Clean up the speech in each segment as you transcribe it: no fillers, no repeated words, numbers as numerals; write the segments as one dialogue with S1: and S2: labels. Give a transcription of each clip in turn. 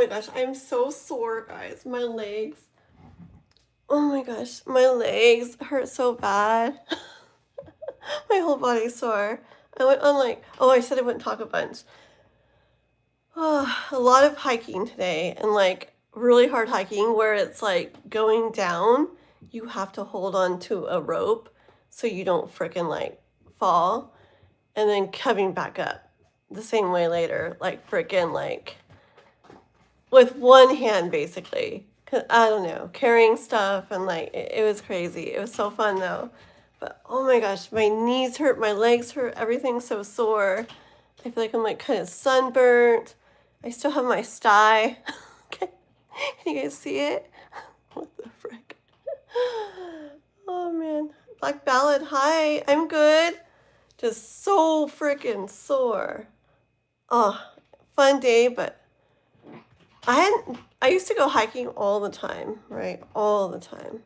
S1: my gosh, I'm so sore, guys. My legs. Oh my gosh, my legs hurt so bad. My whole body's sore. I went on like, oh, I said I wouldn't talk a bunch. A lot of hiking today and like really hard hiking where it's like going down, you have to hold on to a rope so you don't frickin' like fall, and then coming back up the same way later, like frickin' like with one hand basically. I don't know, carrying stuff and like it was crazy. It was so fun though. But oh my gosh, my knees hurt, my legs hurt, everything's so sore. I feel like I'm like kind of sunburnt. I still have my sty. Can you guys see it? What the frick? Oh man. Black Ballad, hi. I'm good. Just so freaking sore. Oh, fun day, but I used to go hiking all the time, right? All the time.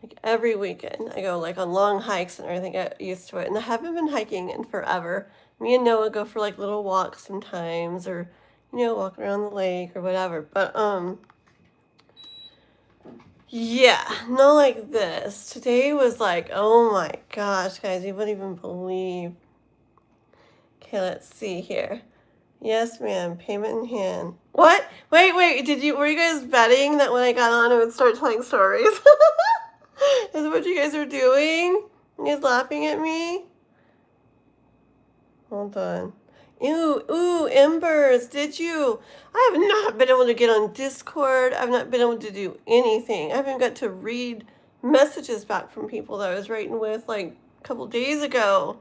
S1: Like every weekend. I go like on long hikes and everything, get used to it. And I haven't been hiking in forever. Me and Noah go for like little walks sometimes, or walking around the lake or whatever. But yeah, not like this. Today was like, oh my gosh, guys, you wouldn't even believe. Okay, let's see here. Yes, ma'am. Payment in hand. What? Wait. Were you guys betting that when I got on, I would start telling stories? Is that what you guys are doing? You guys laughing at me? Hold on. Ooh, Embers, did you? I have not been able to get on Discord. I've not been able to do anything. I haven't got to read messages back from people that I was writing with like a couple days ago.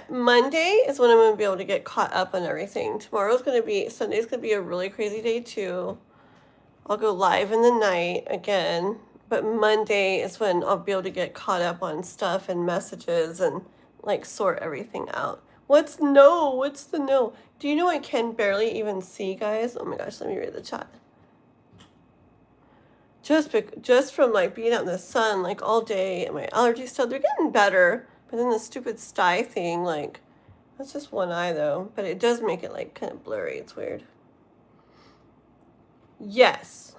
S1: Monday is when I'm going to be able to get caught up on everything. Sunday's going to be a really crazy day too. I'll go live in the night again, but Monday is when I'll be able to get caught up on stuff and messages and like sort everything out. What's the no? Do you know I can barely even see, guys? Oh my gosh, let me read the chat. Just from like being out in the sun like all day and my allergies still, they're getting better. But then the stupid sty thing, like, that's just one eye though. But it does make it like kind of blurry. It's weird. Yes,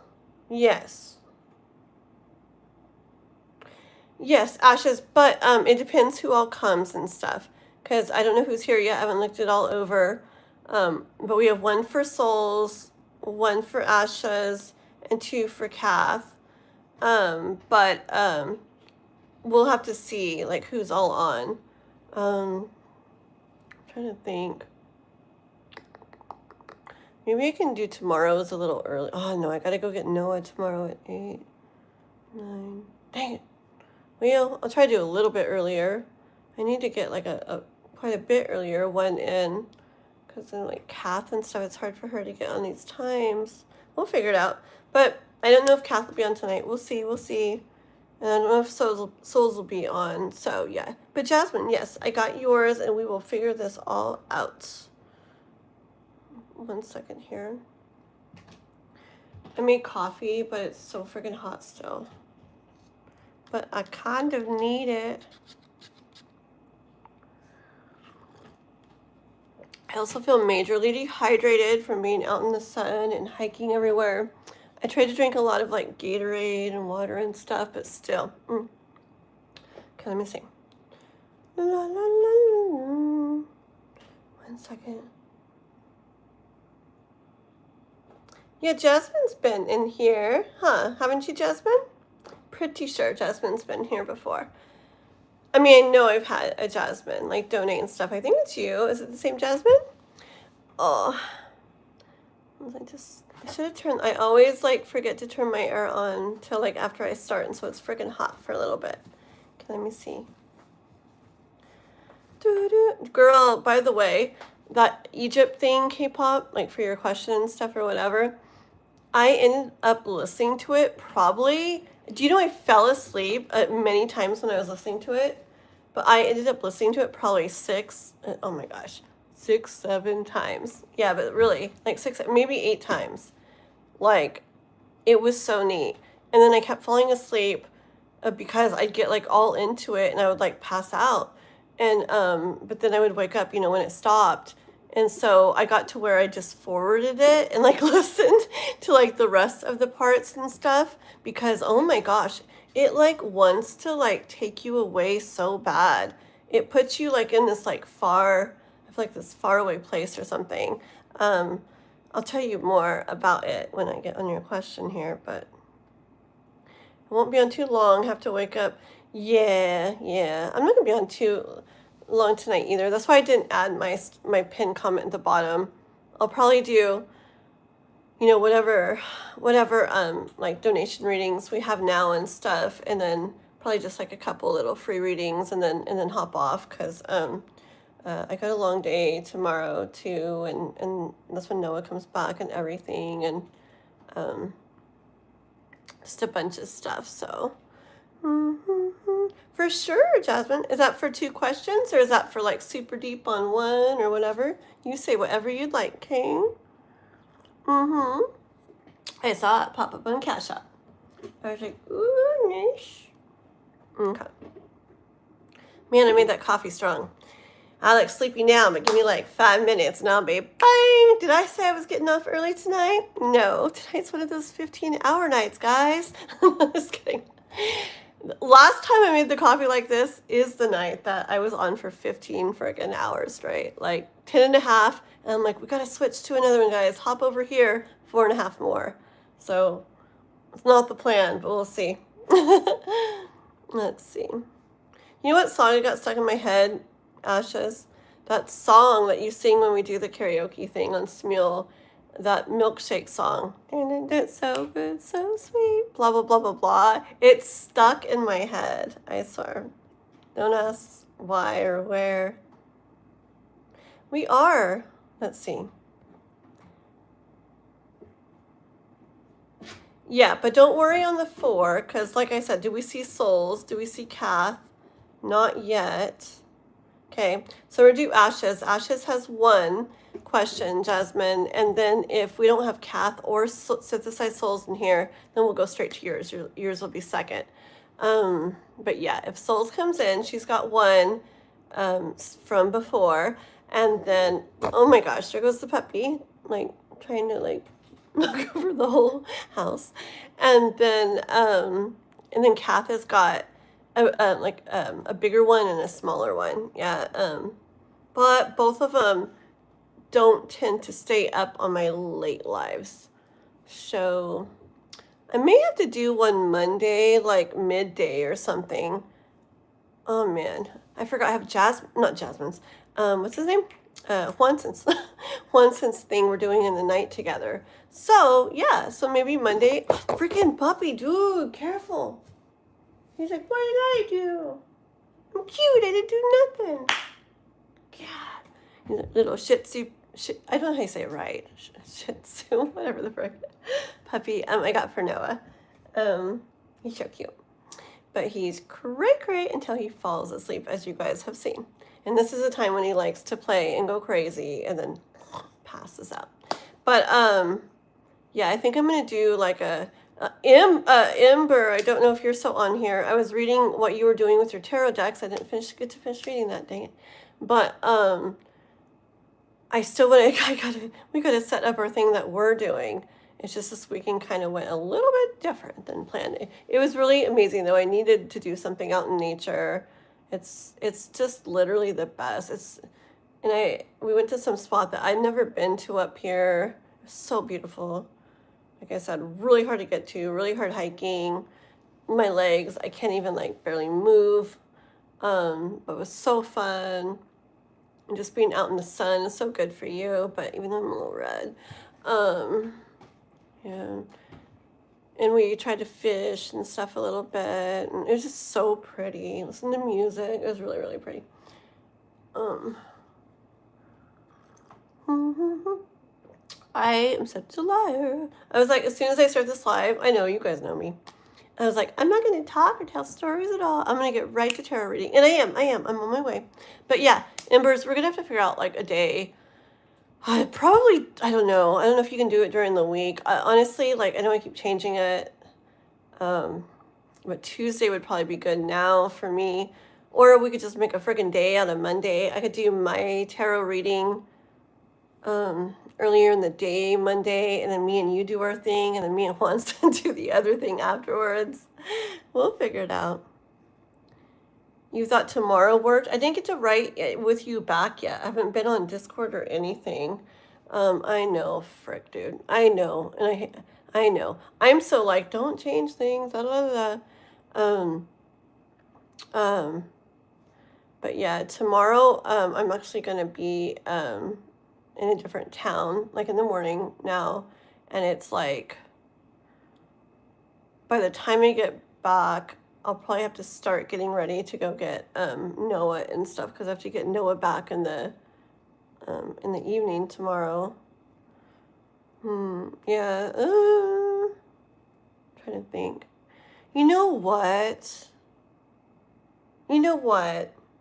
S1: Ashes. But it depends who all comes and stuff. Because I don't know who's here yet. I haven't looked it all over. But we have 1 for Souls, 1 for Ashes, and 2 for Kath. But we'll have to see like who's all on. I'm trying to think. Maybe I can do tomorrow's a little early. Oh no, I gotta go get Noah tomorrow at 8, 9. Dang it. Well, I'll try to do a little bit earlier. I need to get like a quite a bit earlier one in, because then like Kath and stuff, it's hard for her to get on these times. We'll figure it out. But I don't know if Kath will be on tonight. We'll see. And I don't know if Souls will be on. So yeah. But Jasmine, yes, I got yours, and we will figure this all out. 1 second here. I made coffee, but it's so freaking hot still. But I kind of need it. I also feel majorly dehydrated from being out in the sun and hiking everywhere. I tried to drink a lot of like Gatorade and water and stuff, but still. Okay, let me see. La, la, la, la. 1 second. Yeah, Jasmine's been in here, huh? Haven't you, Jasmine? Pretty sure Jasmine's been here before. I mean, I know I've had a Jasmine, like, donate and stuff. I think it's you. Is it the same Jasmine? Oh. I should have turned, I always, like, forget to turn my air on till, like, after I start, and so it's freaking hot for a little bit. Okay, let me see. Girl, by the way, that Egypt thing, K-pop, like, for your question and stuff or whatever, I ended up listening to it probably, do you know I fell asleep many times when I was listening to it? But I ended up listening to it probably 6, 7 times. Yeah, but really, like 6, maybe 8 times. Like, it was so neat. And then I kept falling asleep because I'd get like all into it and I would like pass out. And, but then I would wake up, when it stopped. And so I got to where I just forwarded it and like listened to like the rest of the parts and stuff because oh my gosh, it like wants to like take you away so bad. It puts you like in this like far, I feel like this far away place or something. Um, I'll tell you more about it when I get on your question here, but it won't be on too long. Have to wake up. Yeah, yeah. I'm not gonna be on too long tonight either. That's why I didn't add my pin comment at the bottom. I'll probably do, whatever like donation readings we have now and stuff, and then probably just like a couple little free readings, and then hop off because I got a long day tomorrow too, and that's when Noah comes back and everything, and um, just a bunch of stuff. So. For sure, Jasmine. Is that for 2 questions or is that for like super deep on one or whatever? You say whatever you'd like, King. I saw it pop up on Cash App. I was like, ooh, nice. Okay. Man, I made that coffee strong. Alex, sleepy now, but give me like 5 minutes and I'll be bang. Did I say I was getting off early tonight? No, tonight's one of those 15-hour nights, guys. Just kidding. Last time I made the coffee like this is the night that I was on for 15 friggin' hours straight, like 10 and a half. And I'm like, we got to switch to another one, guys. Hop over here, 4.5 more. So it's not the plan, but we'll see. Let's see. You know what song I got stuck in my head, Ashes? That song that you sing when we do the karaoke thing on Smule. That milkshake song. And it's so good, so sweet, blah, blah, blah, blah, blah. It's stuck in my head, I swear. Don't ask why or where. We are. Let's see. Yeah, but don't worry on the 4, because like I said, do we see souls? Do we see Kath? Not yet. Okay, so we'll do Ashes. Ashes has 1 question, Jasmine, and then if we don't have Kath or synthesized souls in here, then we'll go straight to yours. Yours will be second. But yeah, if souls comes in, she's got 1 from before, and then oh my gosh, there goes the puppy, like trying to like knock over the whole house, and then Kath has got a bigger one and a smaller one. Yeah, but both of them don't tend to stay up on my late lives. So I may have to do one Monday, like midday or something. Oh man, I forgot I have not Jasmine's. What's his name? Juanson's thing we're doing in the night together. So yeah, so maybe Monday. Oh, freaking puppy, dude, careful. He's like, what did I do? I'm cute, I didn't do nothing. God. He's a little Shih Tzu, I don't know how you say it right. Shih Tzu, whatever the frick. Puppy, I got for Noah. He's so cute. But he's cray until he falls asleep, as you guys have seen. And this is a time when he likes to play and go crazy and then passes out. But yeah, I think I'm gonna do like Ember, I don't know if you're still on here. I was reading what you were doing with your tarot decks. I didn't get to finish reading that, dang it. But I still want to. We gotta set up our thing that we're doing. It's just this weekend kind of went a little bit different than planned. It was really amazing though. I needed to do something out in nature. It's just literally the best. We went to some spot that I'd never been to up here. It was so beautiful. Like I said, really hard to get to, really hard hiking. My legs, I can't even like barely move. But it was so fun. And just being out in the sun is so good for you, but even though I'm a little red. Yeah. And we tried to fish and stuff a little bit, and it was just so pretty. Listen to music. It was really, really pretty. I am such a liar. I was like, as soon as I start this live, I know you guys know me. I was like, I'm not going to talk or tell stories at all. I'm going to get right to tarot reading. And I am. I'm on my way. But yeah, Embers, we're going to have to figure out like a day. Probably, I don't know. I don't know if you can do it during the week. Honestly, like, I know I keep changing it. But Tuesday would probably be good now for me. Or we could just make a friggin' day out of Monday. I could do my tarot reading earlier in the day, Monday, and then me and you do our thing, and then me and Juan do the other thing afterwards. We'll figure it out. You thought tomorrow worked? I didn't get to write it with you back yet. I haven't been on Discord or anything. I know, frick, dude. I know, and I know. I'm so like, don't change things. Da, da, da, da. But yeah, tomorrow, I'm actually gonna be in a different town, like in the morning now, and it's like, by the time I get back, I'll probably have to start getting ready to go get Noah and stuff, because I have to get Noah back in the evening tomorrow. Yeah. Trying to think. You know what?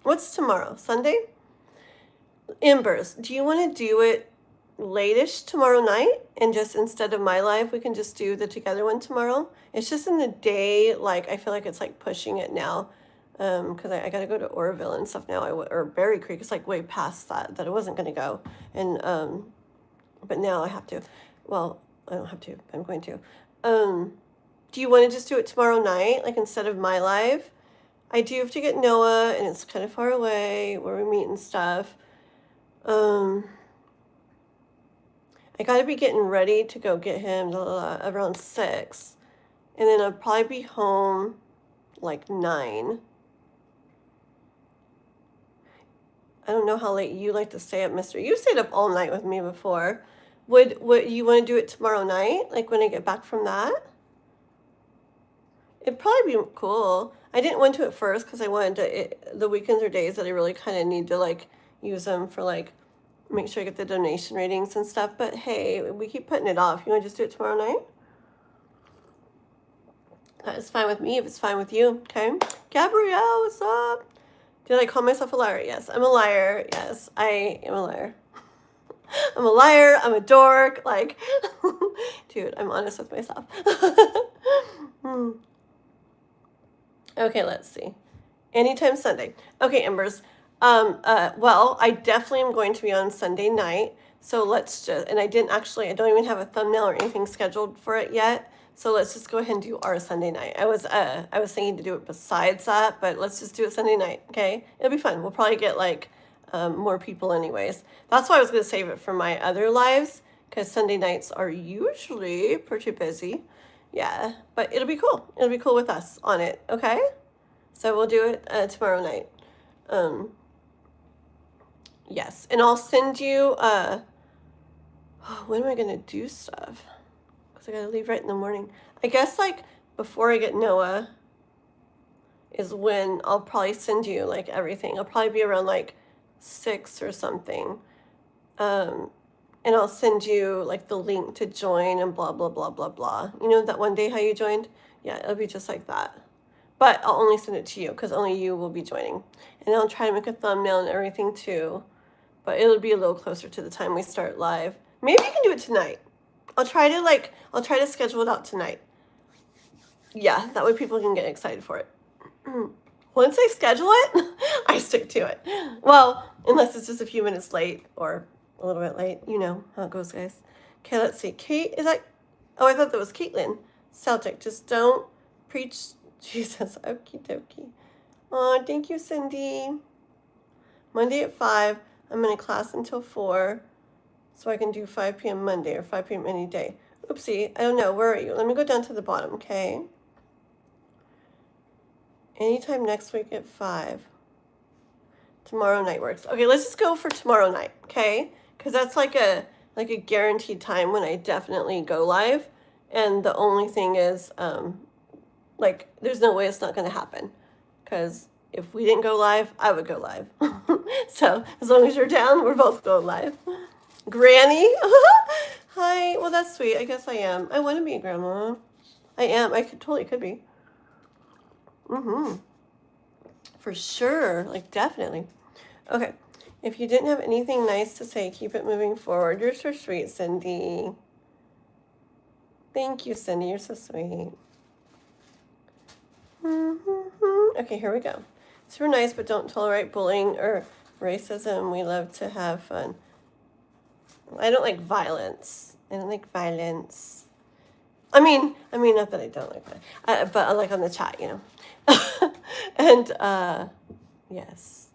S1: What's tomorrow? Sunday? Embers, do you want to do it late-ish tomorrow night? And just instead of my live, we can just do the together one tomorrow? It's just in the day, like, I feel like it's like pushing it now. Because I got to go to Oroville and stuff now, or Berry Creek. It's like way past that I wasn't going to go. And, but now I have to. Well, I don't have to, but I'm going to. Do you want to just do it tomorrow night, like instead of my live? I do have to get Noah, and it's kind of far away where we meet and stuff. I got to be getting ready to go get him around 6. And then I'll probably be home like 9. I don't know how late you like to stay up, mister. You stayed up all night with me before. Would you want to do it tomorrow night, like when I get back from that? It'd probably be cool. I didn't want to at first because I wanted to, the weekends are days that I really kind of need to like use them for like, make sure I get the donation ratings and stuff. But hey, we keep putting it off. You want to just do it tomorrow night? That is fine with me if it's fine with you, okay? Gabrielle, what's up? Did I call myself a liar? Yes, I'm a liar. Yes, I am a liar. I'm a liar. I'm a dork. Like, dude, I'm honest with myself. Okay, let's see. Anytime Sunday. Okay, Embers. Well, I definitely am going to be on Sunday night. So let's just, and I don't even have a thumbnail or anything scheduled for it yet. So let's just go ahead and do our Sunday night. I was thinking to do it besides that, but let's just do it Sunday night, okay? It'll be fun. We'll probably get like more people anyways. That's why I was going to save it for my other lives, because Sunday nights are usually pretty busy. Yeah, but it'll be cool. It'll be cool with us on it, okay? So we'll do it tomorrow night. Yes, and I'll send you, when am I going to do stuff? Because I got to leave right in the morning. I guess, like, before I get Noah is when I'll probably send you, like, everything. I'll probably be around, like, 6 or something. And I'll send you, like, the link to join and blah, blah, blah, blah, blah. You know that one day how you joined? Yeah, it'll be just like that. But I'll only send it to you because only you will be joining. And I'll try to make a thumbnail and everything too. But it'll be a little closer to the time we start live. Maybe you can do it tonight. I'll try to schedule it out tonight. Yeah, that way people can get excited for it. Once I schedule it, I stick to it. Well, unless it's just a few minutes late or a little bit late. You know how it goes, guys. Okay, let's see. Kate, is that... Oh, I thought that was Caitlin. Celtic, just don't preach Jesus. Okie dokie. Oh, thank you, Cindy. Monday at 5. I'm in a class until 4. So I can do 5 p.m. Monday or 5 p.m. any day. Oopsie, I don't know. Where are you? Let me go down to the bottom, okay? Anytime next week at 5. Tomorrow night works. Okay, let's just go for tomorrow night, okay? Because that's like a guaranteed time when I definitely go live. And the only thing is, like, there's no way it's not going to happen. Because if we didn't go live, I would go live. So as long as you're down, we're both going live. Granny? Hi. Well, that's sweet. I guess I am. I want to be a grandma. I am. I totally could be. For sure. Like, definitely. Okay. If you didn't have anything nice to say, keep it moving forward. You're so sweet, Cindy. Thank you, Cindy. You're so sweet. Okay, here we go. Super nice, but don't tolerate bullying or racism. We love to have fun. I don't like violence. I don't like violence. I mean, not that I don't like that, but I like on the chat, you know. And yes.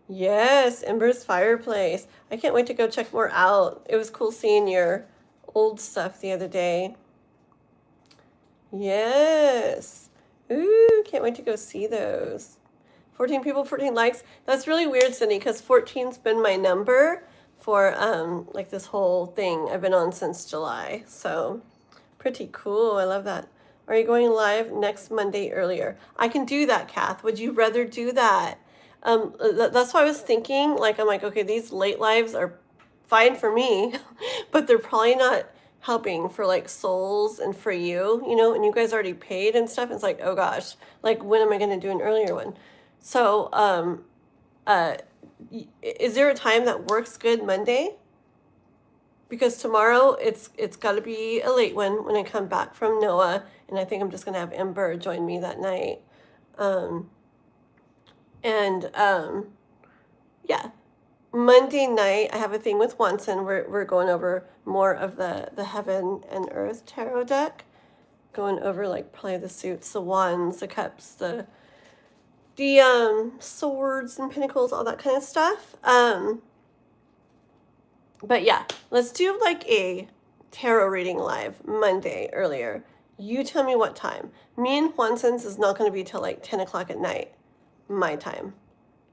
S1: Yes, Ember's fireplace. I can't wait to go check more out. It was cool seeing your old stuff the other day. Yes. Ooh, can't wait to go see those. 14 people, 14 likes. That's really weird, Cindy, because 14's been my number for like this whole thing. I've been on since July. So pretty cool. I love that. Are you going live next Monday earlier? I can do that, Kath. Would you rather do that? That's why I was thinking, like, I'm like, okay, these late lives are fine for me, but they're probably not helping for like souls and for you, you know, and you guys already paid and stuff. It's like, oh gosh, like when am I going to do an earlier one? So, uh, is there a time that works good Monday? Because tomorrow it's got to be a late one when I come back from Noah, and I think I'm just gonna have Ember join me that night. Um, and yeah, Monday night I have a thing with Wanson. We're going over more of the Heaven and Earth tarot deck, going over like probably the suits, the wands, the cups, the swords and pentacles, all that kind of stuff. But yeah, let's do like a tarot reading live Monday earlier. You tell me what time. Me and Juanson's is not going to be till like 10 o'clock at night, my time.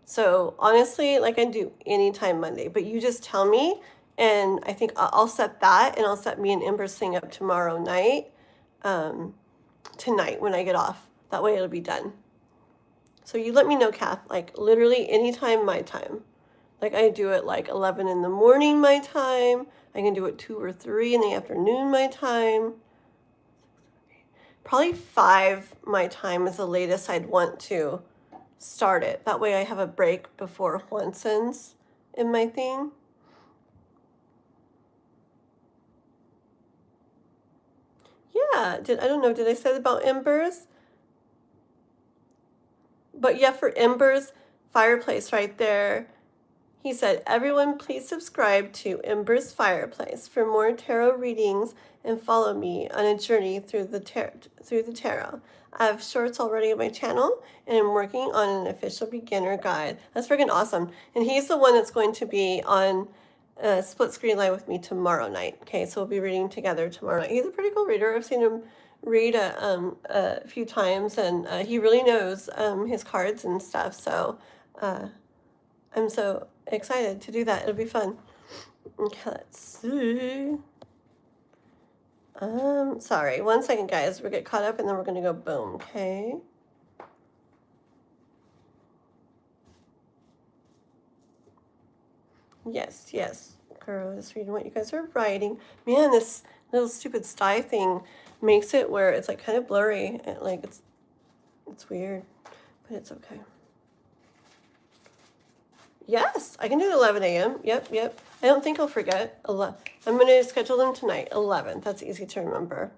S1: So honestly, like I do anytime Monday, but you just tell me, and I think I'll set that, and I'll set me and Ember's thing up tomorrow night, tonight when I get off. That way it'll be done. So you let me know, Kath, like literally anytime my time. Like I do it like 11 in the morning my time. I can do it 2 or 3 in the afternoon my time. Probably 5 my time is the latest I'd want to start it. That way I have a break before Juanson's in my thing. Yeah, I don't know, did I say that about Embers? But yeah, for Ember's fireplace right there, he said, everyone please subscribe to Ember's Fireplace for more tarot readings and follow me on a journey through the tarot. I have shorts already on my channel, and I'm working on an official beginner guide. That's freaking awesome. And he's the one that's going to be on Split Screen Live with me tomorrow night. Okay, so we'll be reading together tomorrow night. He's a pretty cool reader. I've seen him read a few times, and he really knows his cards and stuff. So I'm so excited to do that. It'll be fun. Okay, let's see. Sorry, 1 second, guys. We'll get caught up and then we're gonna go boom, okay? Yes, yes. Girl is reading what you guys are writing. Man, this little stupid sty thing makes it where it's like kind of blurry. Like it's weird, but it's okay. Yes, I can do 11 a.m. Yep. I don't think I'll forget. I'm going to schedule them tonight, 11. That's easy to remember.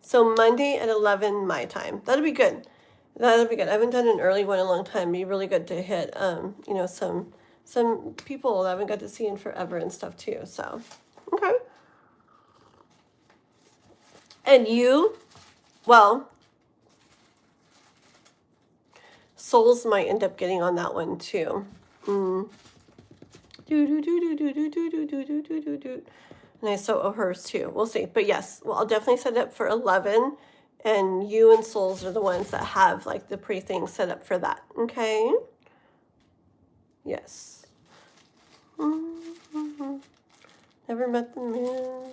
S1: So Monday at 11 my time. That'll be good. That'll be good. I haven't done an early one in a long time. It'd be really good to hit, you know, some people that I haven't got to see in forever and stuff too. So, okay. And you, well, souls might end up getting on that one too. And I so hers too. We'll see. But yes, well, I'll definitely set it up for 11. And you and souls are the ones that have like the pre-thing set up for that. Okay? Yes. Never met the man.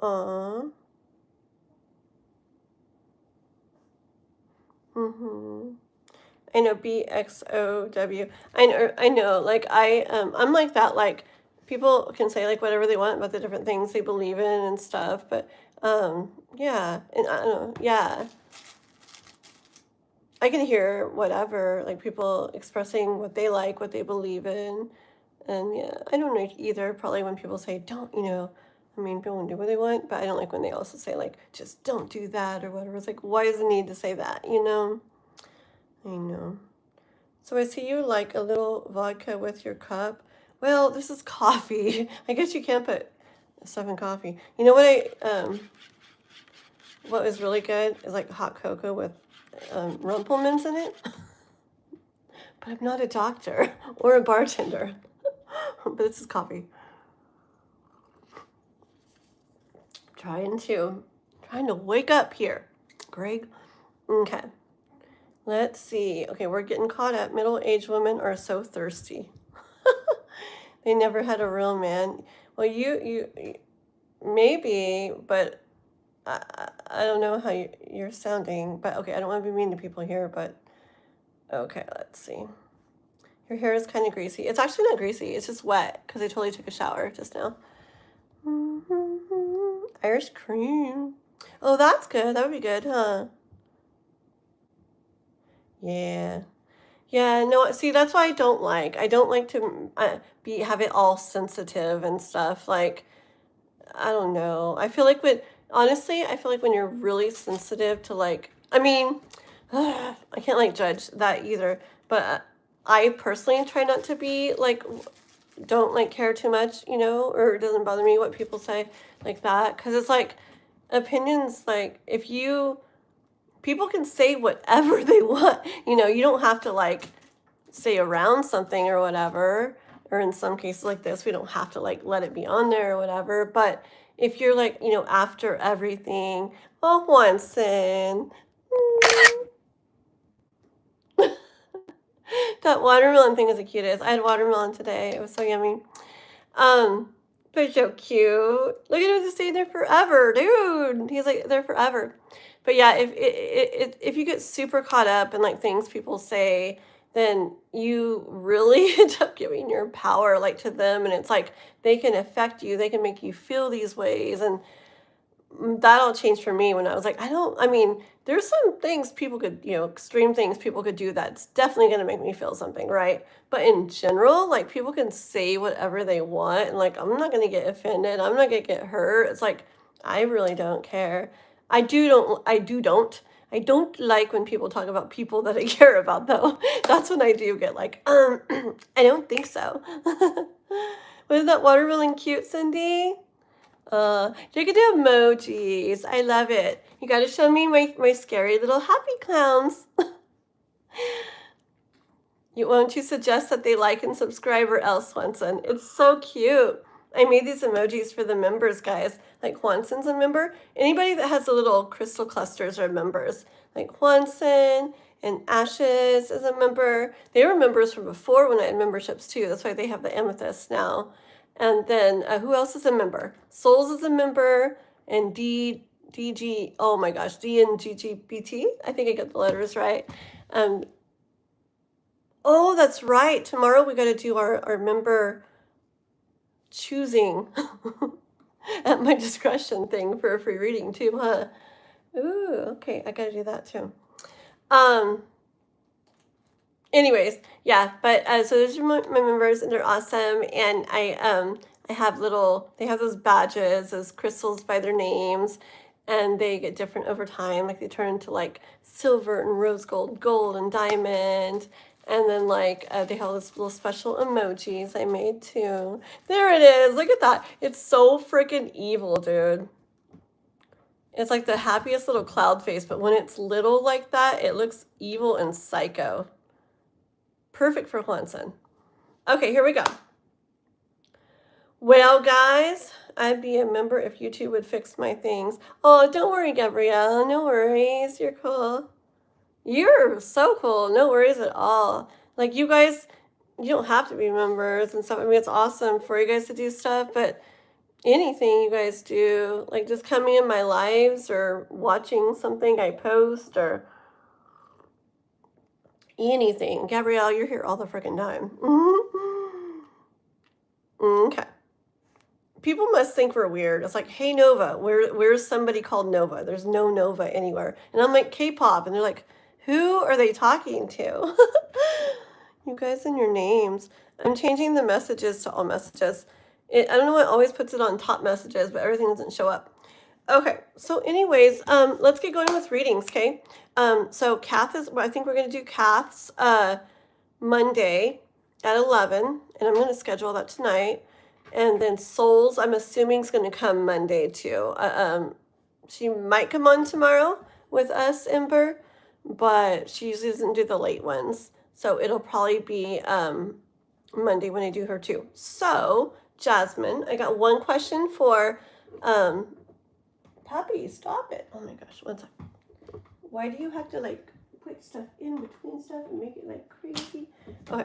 S1: Aww. I know, BXOW. I know, like I'm like that, like people can say like whatever they want about the different things they believe in and stuff, but yeah, and I don't know, yeah. I can hear whatever, like people expressing what they like, what they believe in. And yeah, I don't know either. Probably when people say, don't, you know, I mean, people can do what they want, but I don't like when they also say, like, just don't do that or whatever. It's like, why is the need to say that, you know? I know. So I see you like a little vodka with your cup. Well, this is coffee. I guess you can't put stuff in coffee. You know what was really good is like hot cocoa with rumplemans in it. But I'm not a doctor or a bartender. But this is coffee. Trying to wake up here, Greg. Okay. Let's see. Okay, we're getting caught up. Middle-aged women are so thirsty. They never had a real man. Well, you maybe, but I don't know how you're sounding. But okay, I don't want to be mean to people here, but okay, let's see. Your hair is kind of greasy. It's actually not greasy. It's just wet because I totally took a shower just now. Irish cream. Oh, that's good. That would be good, huh? Yeah. Yeah, no, see, that's why I don't like to have it all sensitive and stuff. Like, I don't know. Honestly, I feel like when you're really sensitive to like, I mean, I can't like judge that either, but I personally try not to be like, don't like care too much, you know, or it doesn't bother me what people say like that. Cause it's like opinions, like people can say whatever they want, you know, you don't have to like stay around something or whatever, or in some cases like this we don't have to like let it be on there or whatever, but if you're like, you know, after everything, oh, once in that watermelon thing is the cutest. I had watermelon today, it was so yummy. But so cute. Look at him just staying there forever, dude. He's like there forever. But yeah, if you get super caught up in like things people say, then you really end up giving your power like to them, and it's like they can affect you. They can make you feel these ways, and that all changed for me when I was like, I mean, there's some things people could, you know, extreme things people could do that's definitely going to make me feel something, right? But in general, like people can say whatever they want, and like, I'm not going to get offended. I'm not going to get hurt. It's like, I really don't care. I don't like when people talk about people that I care about, though. That's when I do get like, I don't think so. Wasn't that watermelon cute, Cindy? Look at the emojis. I love it. You got to show me my scary little happy clowns. You want to suggest that they like and subscribe or else, Swanson. It's so cute. I made these emojis for the members, guys. Like Juanson's a member. Anybody that has the little crystal clusters are members. Like Juanson and Ashes is a member. They were members from before when I had memberships too. That's why they have the amethyst now. And then who else is a member? Souls is a member, and DG. Oh my gosh, DNGGBT. I think I got the letters right. Oh, that's right. Tomorrow we got to do our member choosing at my discretion thing for a free reading too, huh? Ooh, okay, I got to do that too. Anyways, yeah, but so those are my members, and they're awesome. And I have they have those badges, those crystals by their names, and they get different over time. Like they turn into like silver and rose gold, gold and diamond. And then like they have this little special emojis I made too. There it is. Look at that. It's so freaking evil, dude. It's like the happiest little cloud face, but when it's little like that, it looks evil and psycho. Perfect for Juanson. Okay, here we go. Well, guys, I'd be a member if YouTube would fix my things. Oh, don't worry, Gabrielle. No worries. You're cool. You're so cool. No worries at all. Like, you guys, you don't have to be members and stuff. I mean, it's awesome for you guys to do stuff, but anything you guys do, like just coming in my lives or watching something I post or anything. Gabrielle, you're here all the freaking time. Okay. People must think we're weird. It's like, hey, Nova, where's somebody called Nova? There's no Nova anywhere. And I'm like, K-pop. And they're like, who are they talking to? You guys and your names. I'm changing the messages to all messages. I don't know what always puts it on top messages, but everything doesn't show up. Okay, so anyways, let's get going with readings, okay? So Kath is, I think we're gonna do Kath's Monday at 11, and I'm gonna schedule that tonight. And then Souls, I'm assuming is gonna come Monday too. She might come on tomorrow with us, Ember, but she usually doesn't do the late ones. So it'll probably be Monday when I do her too. So, Jasmine, I got one question for Puppy, stop it. Oh my gosh, one second. Why do you have to like put stuff in between stuff and make it like crazy? Okay.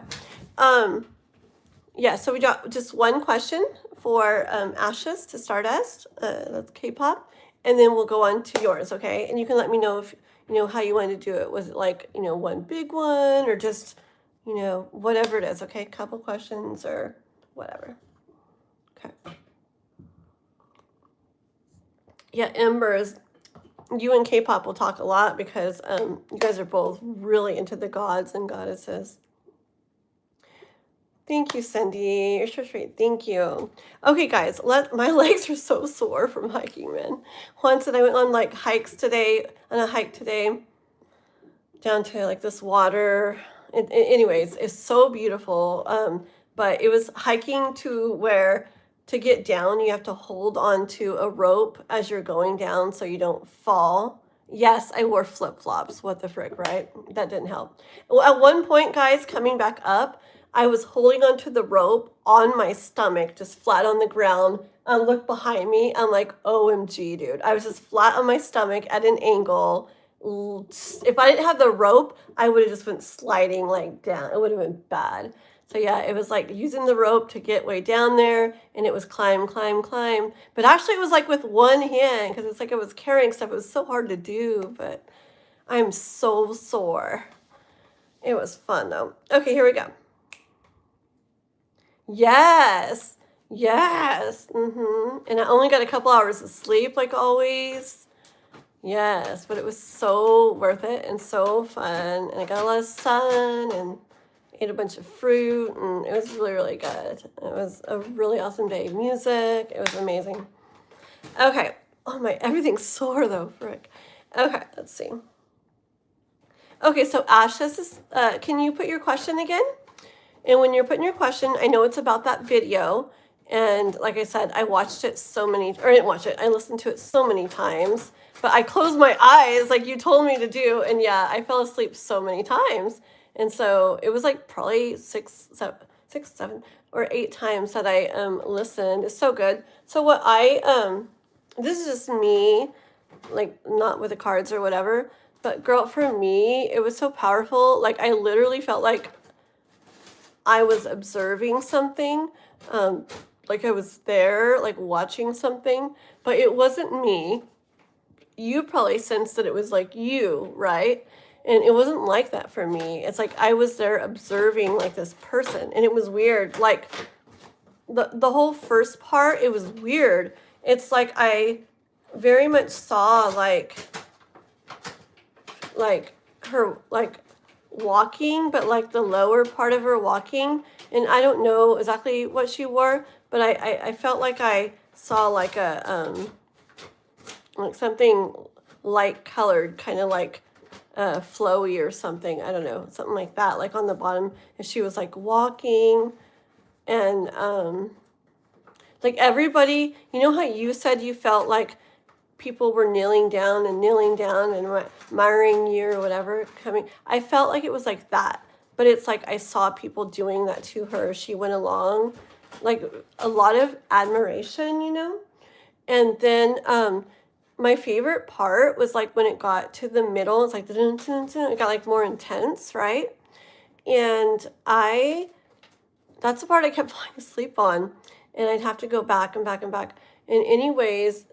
S1: Yeah, so we got just one question for Ashes to start us. That's K-pop. And then we'll go on to yours, okay? And you can let me know if, how you want to do it. Was it like, one big one or just, whatever it is, okay? Couple questions or whatever. Okay. Yeah, Embers, you and K-pop will talk a lot because you guys are both really into the gods and goddesses. Thank you, Cindy. You're so sweet. Thank you. Okay, guys, my legs are so sore from hiking, man. Once and I went on like hike today down to like this water. Anyways, it's so beautiful. But it was hiking to where to get down, you have to hold on to a rope as you're going down so you don't fall. Yes, I wore flip-flops. What the frick, right? That didn't help. Well, at one point, guys, coming back up, I was holding onto the rope on my stomach, just flat on the ground. I look behind me. I'm like, OMG, dude. I was just flat on my stomach at an angle. If I didn't have the rope, I would have just went sliding like down. It would have been bad. So yeah, it was like using the rope to get way down there, and it was climb, climb, climb. But actually it was like with one hand, because it's like I was carrying stuff. It was so hard to do, but I'm so sore. It was fun though. Okay, here we go. Yes. Yes. And I only got a couple hours of sleep, like always. Yes, but it was so worth it and so fun. And I got a lot of sun and ate a bunch of fruit, and it was really, really good. It was a really awesome day. Music, it was amazing. Okay. Oh my, everything's sore though, frick. Okay, let's see. Okay, so Ashes, can you put your question again? And when you're putting your question, I know it's about that video. And like I said, I watched it I didn't watch it. I listened to it so many times. But I closed my eyes like you told me to do. And yeah, I fell asleep so many times. And so it was like probably six, 7, or 8 times that I listened. It's so good. So what this is just me, like not with the cards or whatever. But girl, for me, it was so powerful. Like I literally felt like I was observing something, like I was there, like watching something, but it wasn't me. You probably sensed that it was like you, right? And it wasn't like that for me. It's like I was there observing like this person, and it was weird. Like the whole first part, it was weird. It's like I very much saw like her like walking, but like the lower part of her walking, and I don't know exactly what she wore, but I felt like I saw like a like something light colored, kind of like flowy or something. I don't know, something like that, like on the bottom. And she was like walking, and like everybody, you know how you said you felt like people were kneeling down and admiring you or whatever coming. I felt like it was like that, but it's like I saw people doing that to her. She went along, like a lot of admiration, And then my favorite part was like when it got to the middle, it's like it got like more intense, right? And that's the part I kept falling asleep on, and I'd have to go back and back and back. And anyways,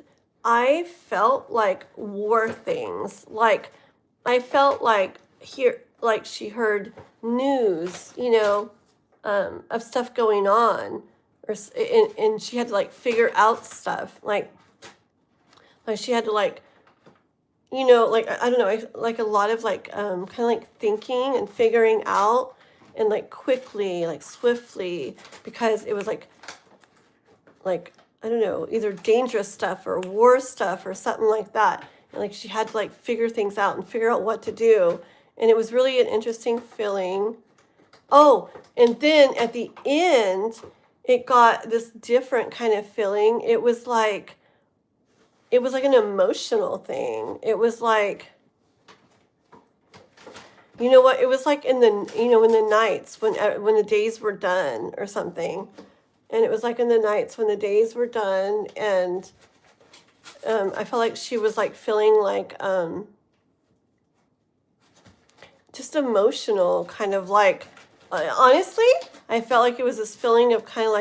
S1: I felt like war things. Like I felt like she heard news, of stuff going on, and she had to like figure out stuff. Like she had to like, like I don't know, like a lot of like kind of like thinking and figuring out, and like quickly, like swiftly, because it was like like, I don't know, either dangerous stuff or war stuff or something like that. And like she had to like figure things out and figure out what to do. And it was really an interesting feeling. Oh, and then at the end, it got this different kind of feeling. It was like an emotional thing. It was like, you know what? It was like in the nights when the days were done or something. And it was like in the nights when the days were done, and I felt like she was like feeling like just emotional, kind of like honestly, I felt like it was this feeling of kind of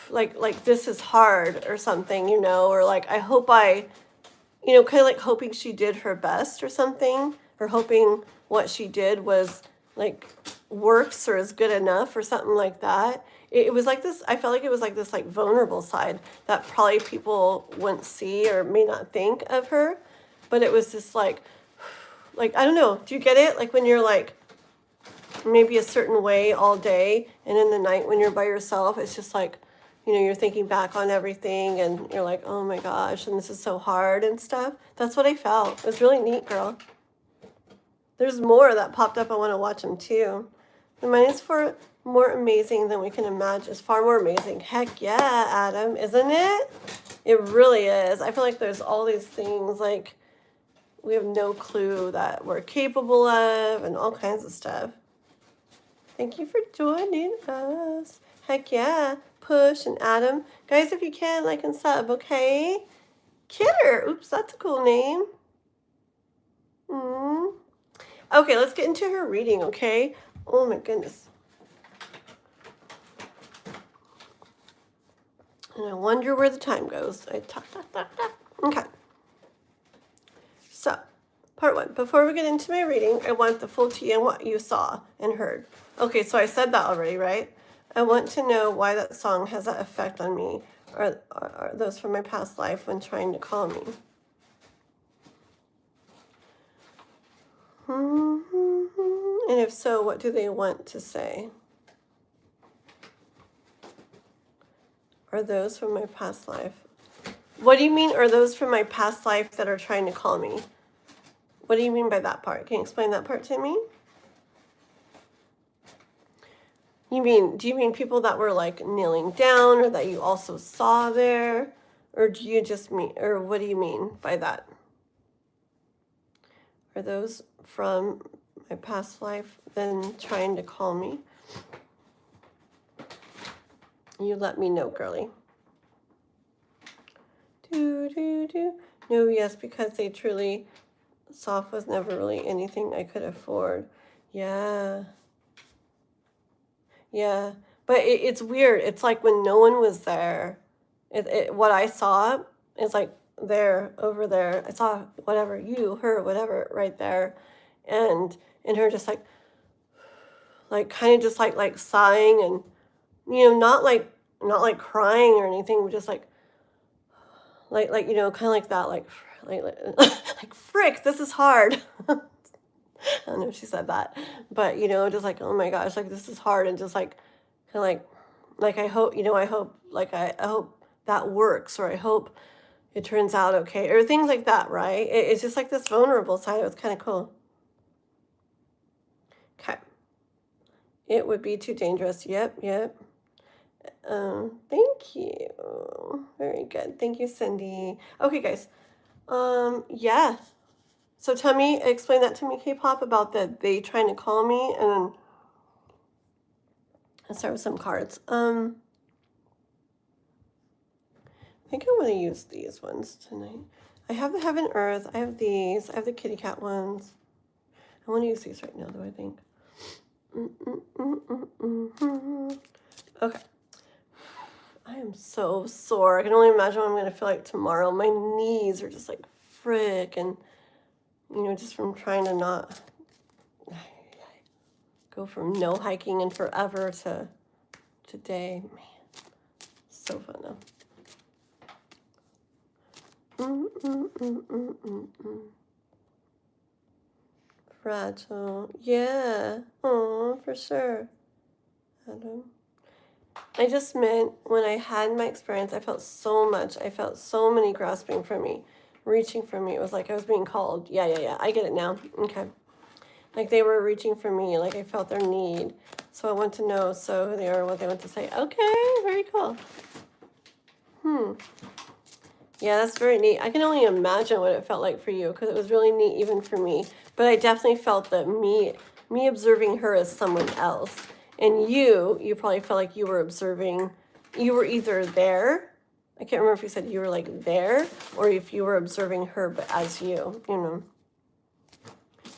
S1: like this is hard or something, or like I hope kind of like hoping she did her best or something, or hoping what she did was like works or is good enough or something like that. It was like this, I felt like it was like this like vulnerable side that probably people wouldn't see or may not think of her. But it was just like I don't know, do you get it? Like when you're like maybe a certain way all day, and in the night when you're by yourself, it's just like, you're thinking back on everything and you're like, oh my gosh, and this is so hard and stuff. That's what I felt. It was really neat, girl. There's more that popped up. I want to watch them too. The mine is for more amazing than we can imagine. It's far more amazing. Heck yeah, Adam, isn't it? It really is. I feel like there's all these things like we have no clue that we're capable of and all kinds of stuff. Thank you for joining us. Heck yeah. Push and Adam. Guys, if you can, like and sub, okay? Kidder. Oops, that's a cool name. Okay, let's get into her reading, okay? Oh my goodness. And I wonder where the time goes. Okay. So, part 1. Before we get into my reading, I want the full tea and what you saw and heard. Okay, so I said that already, right? I want to know why that song has that effect on me, or those from my past life when trying to call me. And if so, what do they want to say? Are those from my past life? What do you mean, are those from my past life that are trying to call me? What do you mean by that part? Can you explain that part to me? Do you mean people that were like kneeling down, or that you also saw there? Or do you just mean, or what do you mean by that? Are those from my past life then trying to call me? You let me know, girly. No, yes, because they truly, soft was never really anything I could afford. Yeah. Yeah. But it's weird. It's like when no one was there, what I saw is like there, over there. I saw whatever, you, her, whatever, right there. And her just like kind of just like sighing and, not like crying or anything, but just like, kind of like that, like frick, this is hard. I don't know if she said that, but just like, oh my gosh, like this is hard, and just like kind of like I hope, I hope, like I hope that works, or I hope it turns out okay, or things like that, right? It's just like this vulnerable side. It was kind of cool. Okay. It would be too dangerous. Yep. Thank you. Very good. Thank you, Cindy. Okay, guys. Yeah. So tell me, explain that to me, K-pop, about they trying to call me, and then I'll start with some cards. I think I want to use these ones tonight. I have the Heaven Earth. I have these. I have the kitty cat ones. I want to use these right now, though, I think. Okay. I am so sore. I can only imagine what I'm going to feel like tomorrow. My knees are just like frick, and just from trying to not go from no hiking in forever to today. Man, so fun though. Fragile. Yeah. Oh, for sure. Adam. I just meant when I had my experience, I felt so much. I felt so many grasping for me, reaching for me. It was like I was being called. Yeah. I get it now. Okay. Like they were reaching for me. Like I felt their need. So I want to know who they are, what they want to say. Okay, very cool. Yeah, that's very neat. I can only imagine what it felt like for you because it was really neat even for me. But I definitely felt that me observing her as someone else. And you probably felt like you were observing, you were either there. I can't remember if you said you were like there or if you were observing her but as you know.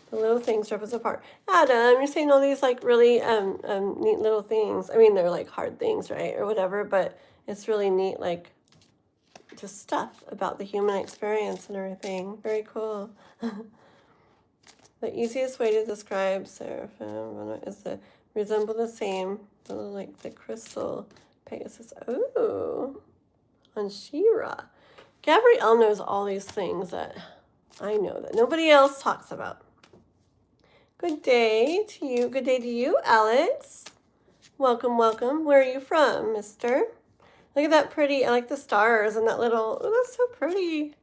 S1: The little things rip us apart. Adam, you're saying all these like really neat little things. I mean, they're like hard things, right? Or whatever, but it's really neat, like just stuff about the human experience and everything. Very cool. The easiest way to describe seraphim is to resemble the same, like the crystal Pegasus. Ooh, on Shira. Gabrielle knows all these things that I know that nobody else talks about. Good day to you. Good day to you, Alex. Welcome, welcome. Where are you from, mister? Look at that pretty, I like the stars and that little, oh, that's so pretty.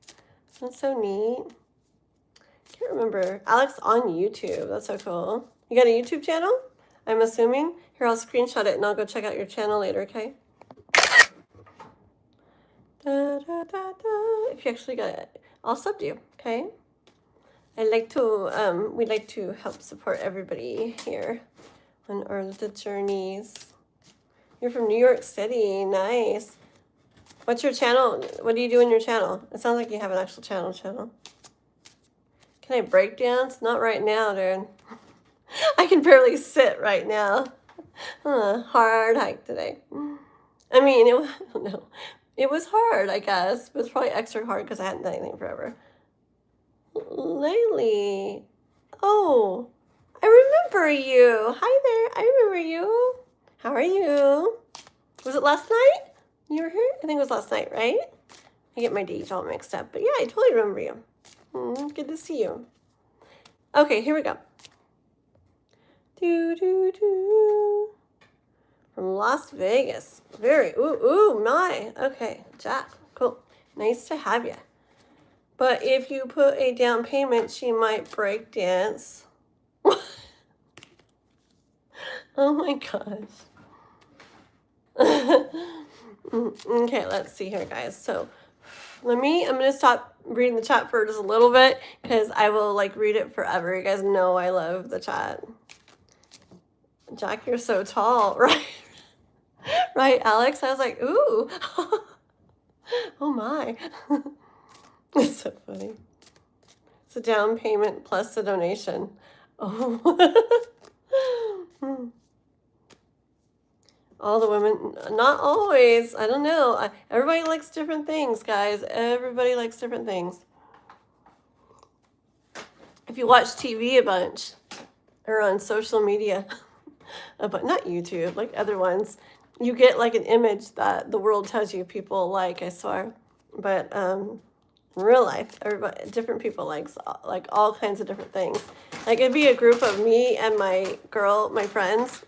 S1: That's so neat. Can't remember. Alex on YouTube. That's so cool. You got a YouTube channel? I'm assuming. Here, I'll screenshot it and I'll go check out your channel later, okay? If you actually got it, I'll sub you, okay? We like to help support everybody here on the journeys. You're from New York City. Nice. What's your channel? What do you do in your channel? It sounds like you have an actual channel. Can I break dance? Not right now, dude. I can barely sit right now. Hard hike today. I mean, it was hard, I guess. It was probably extra hard because I hadn't done anything forever. Laylee. Oh, I remember you. Hi there. I remember you. How are you? Was it last night you were here? I think it was last night, right? I get my dates all mixed up. But yeah, I totally remember you. Good to see you. Okay, here we go. From Las Vegas. My. Okay, Jack. Cool. Nice to have you. But if you put a down payment, she might break dance. Oh my gosh. Okay, let's see here, guys. So I'm going to stop reading the chat for just a little bit because I will like read it forever. You guys know I love the chat. Jack, you're so tall, right? Right, Alex? I was like, ooh. Oh my. It's so funny. It's a down payment plus a donation. Oh. All the women, not always. I don't know. Everybody likes different things, guys. Everybody likes different things. If you watch TV a bunch or on social media, but not YouTube, like other ones, you get like an image that the world tells you people like, I swear. But in real life, everybody, different people likes like all kinds of different things. Like it'd be a group of me and my friends,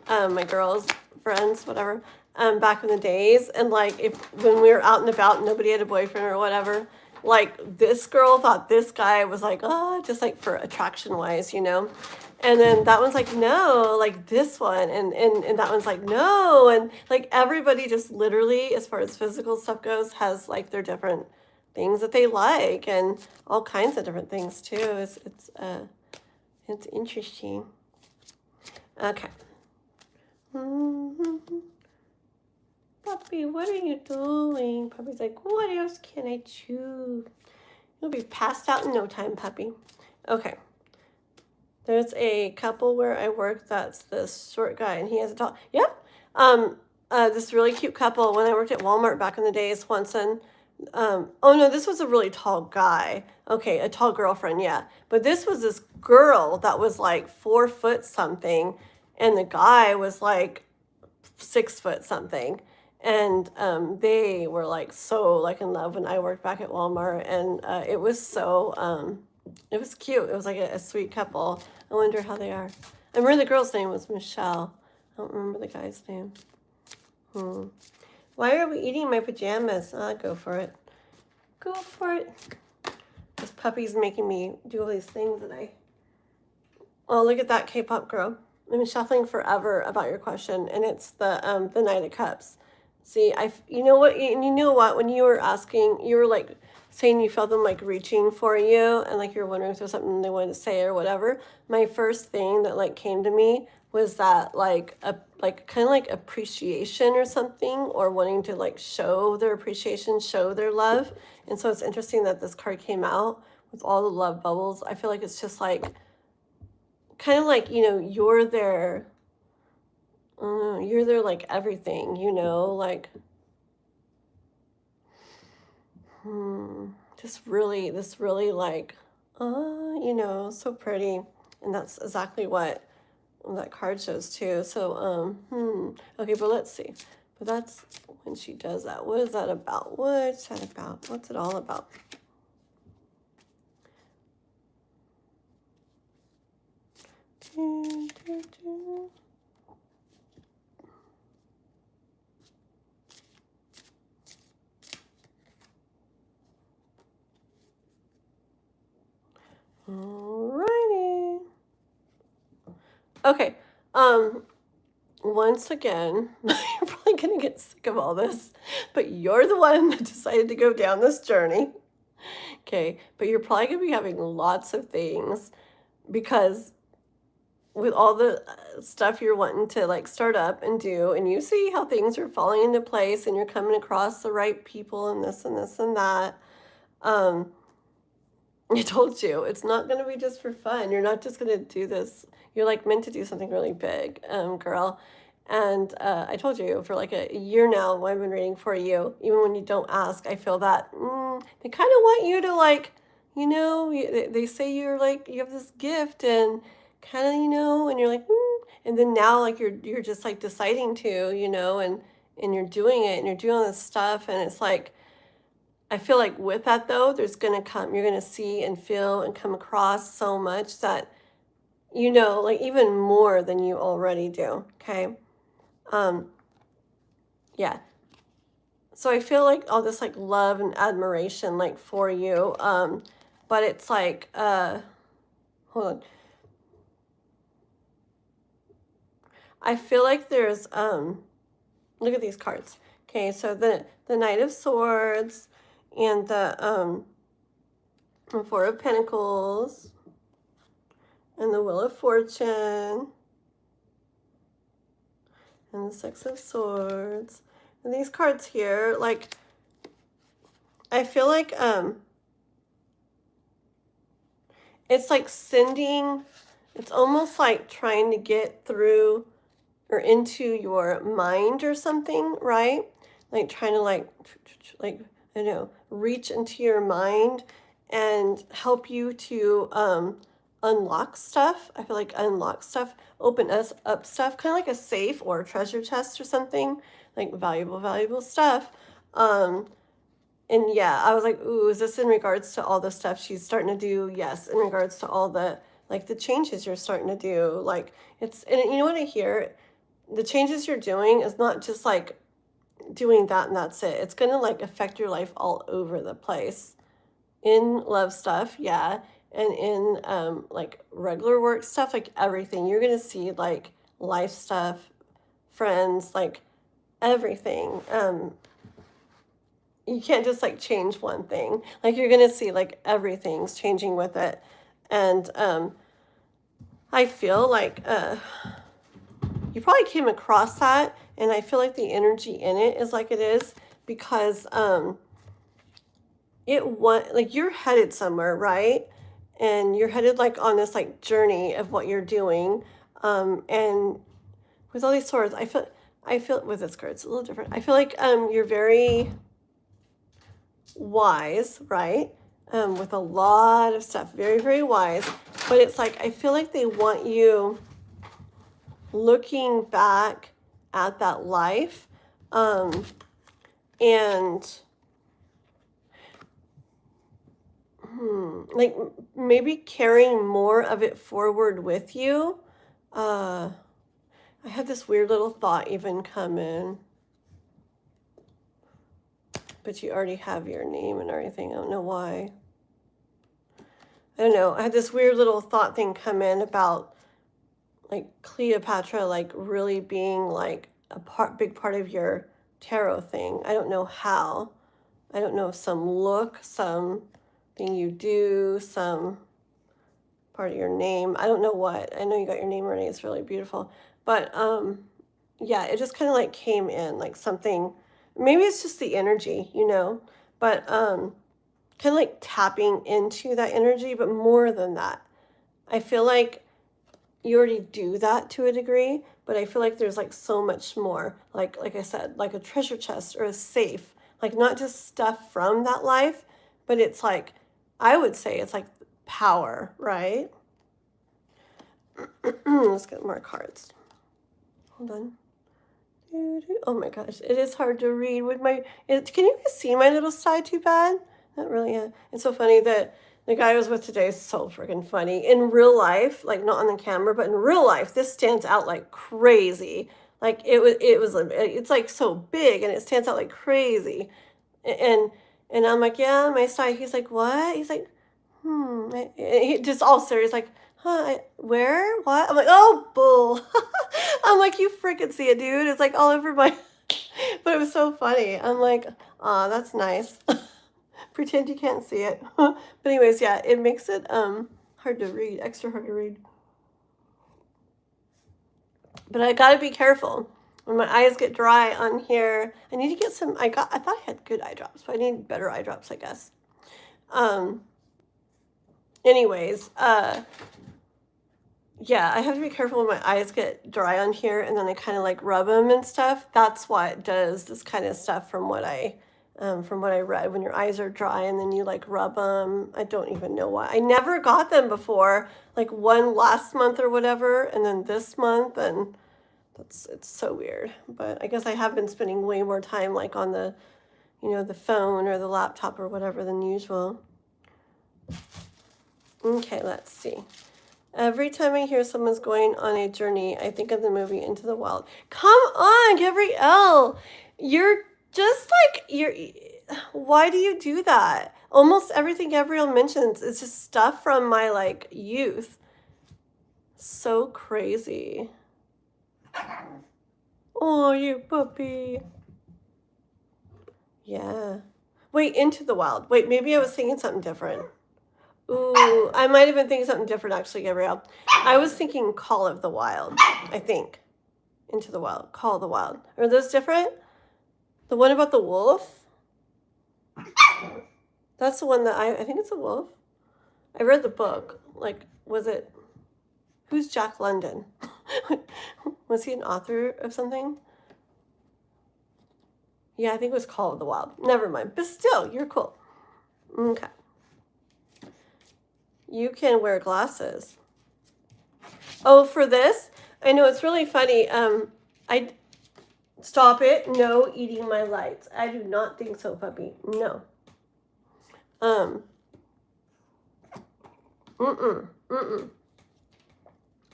S1: my girls' friends, whatever, back in the days. And like when we were out and about and nobody had a boyfriend or whatever, like this girl thought this guy was like, just like for attraction wise, you know. And then that one's like, no, like this one. And that one's like, no. And like everybody just literally, as far as physical stuff goes, has like their different things that they like and all kinds of different things too. It's interesting. Okay. Puppy, what are you doing? Puppy's like, what else can I chew? You'll be passed out in no time, puppy. Okay. There's a couple where I work that's this short guy and he has a tall. Yep. This really cute couple when I worked at Walmart back in the day, Swanson. Oh no, this was a really tall guy. Okay, a tall girlfriend, yeah. But this was this girl that was like 4 foot something, and the guy was like 6 foot something. And they were like so like in love when I worked back at Walmart, and it was so it was cute. It was like a sweet couple. I wonder how they are. I remember the girl's name was Michelle. I don't remember the guy's name. Hmm. Why are we eating my pajamas? Go for it. Go for it. This puppy's making me do all these things that I... Oh, look at that, K-pop girl. I've been shuffling forever about your question, and it's the Knight of Cups. See, you know what, and you know what, when you were asking, you were like saying you felt them like reaching for you, and like you're wondering if there's something they wanted to say or whatever. My first thing that like came to me was that like a kind of like appreciation or something, or wanting to like show their appreciation, show their love. And so it's interesting that this card came out with all the love bubbles. I feel like it's just like kind of like, you know, you're their like everything, you know, like just really, this really like, you know, so pretty. And that's exactly what that card shows too. So, okay, but let's see. But that's when she does that. What is that about? What's that about? What's it all about? Alrighty. Okay. Once again, you're probably gonna get sick of all this, but you're the one that decided to go down this journey. Okay, but you're probably gonna be having lots of things because with all the stuff you're wanting to like start up and do, and you see how things are falling into place and you're coming across the right people and this and this and that. Um, I told you, it's not going to be just for fun. You're not just going to do this. You're like meant to do something really big, girl. And I told you for like a year now, I've been reading for you. Even when you don't ask, I feel that they kind of want you to like, you know, they say you're like, you have this gift and kind of, you know, and you're like, and then now like you're just like deciding to, you know, and you're doing it and you're doing all this stuff. And it's like, I feel like with that though, you're gonna see and feel and come across so much that, you know, like even more than you already do. Okay. Um, yeah. So I feel like all this like love and admiration like for you. But it's like, hold on. I feel like there's, look at these cards. Okay. So the Knight of Swords and the Four of Pentacles and the Wheel of Fortune and the Six of Swords. And these cards here, like, I feel like it's like it's almost like trying to get through or into your mind or something, right? Like trying to like I don't know, reach into your mind and help you to unlock stuff. I feel like unlock stuff, open us up stuff, kind of like a safe or a treasure chest or something, like valuable stuff. And yeah, I was like, ooh, is this in regards to all the stuff she's starting to do? Yes, in regards to all the like the changes you're starting to do. Like it's, and you know what I hear? The changes you're doing is not just like doing that and that's it. It's gonna like affect your life all over the place. In love stuff, yeah, and in like regular work stuff, like everything. You're gonna see like life stuff, friends, like everything. You can't just like change one thing. Like you're gonna see like everything's changing with it. And I feel like you probably came across that, and I feel like the energy in it is like it is because like you're headed somewhere, right? And you're headed like on this like journey of what you're doing. And with all these swords, I feel with this card, it's a little different. I feel like you're very wise, right? With a lot of stuff, very wise. But it's like I feel like they want you looking back at that life, and like maybe carrying more of it forward with you. I had this weird little thought even come in. But you already have your name and everything. I don't know why. I don't know. I had this weird little thought thing come in about like Cleopatra, like really being like big part of your tarot thing. I don't know how. I don't know if some look, some thing you do, some part of your name. I don't know what. I know you got your name already. It's really beautiful. But yeah, it just kind of like came in like something. Maybe it's just the energy, you know. But kind of like tapping into that energy, but more than that. I feel like you already do that to a degree, but I feel like there's like so much more. Like I said, like a treasure chest or a safe, like not just stuff from that life, but it's like I would say it's like power, right? Let's get more cards. Hold on. Oh my gosh, it is hard to read with my. Can you guys see my little side too bad? Not really. Yeah. It's so funny that the guy I was with today is so freaking funny. In real life, like not on the camera, but in real life, this stands out like crazy. Like it's like so big and it stands out like crazy. And and I'm like, yeah, my side. He's like, what? He's like, He just all serious, like, huh, where? What? I'm like, oh, bull. I'm like, you freaking see it, dude. It's like all over my. But it was so funny. I'm like, ah, that's nice. Pretend you can't see it. But anyways, yeah, it makes it hard to read, extra hard to read. But I gotta be careful. When my eyes get dry on here, I need to get some. I thought I had good eye drops, but I need better eye drops, I guess. Anyways, yeah, I have to be careful when my eyes get dry on here, and then I kind of like rub them and stuff. That's why it does this kind of stuff from what I read. When your eyes are dry and then you like rub them, I don't even know why. I never got them before, like one last month or whatever, and then this month, and it's so weird. But I guess I have been spending way more time like on the, the phone or the laptop or whatever than usual. Okay, let's see. Every time I hear someone's going on a journey, I think of the movie Into the Wild. Come on, Gabrielle. You're just like, why do you do that? Almost everything Gabrielle mentions is just stuff from my like youth. So crazy. Oh, you puppy. Yeah. Wait, Into the Wild. Wait, maybe I was thinking something different. Ooh, I might have been thinking something different, actually, Gabrielle. I was thinking Call of the Wild, I think. Into the Wild. Call of the Wild. Are those different? The one about the wolf? That's the one that I think it's a wolf. I read the book. Like, was it... Who's Jack London? Was he an author of something? Yeah, I think it was Call of the Wild. Never mind. But still, you're cool. Okay. You can wear glasses. Oh, for this? I know, it's really funny. I stop it. No eating my lights. I do not think so, puppy. No.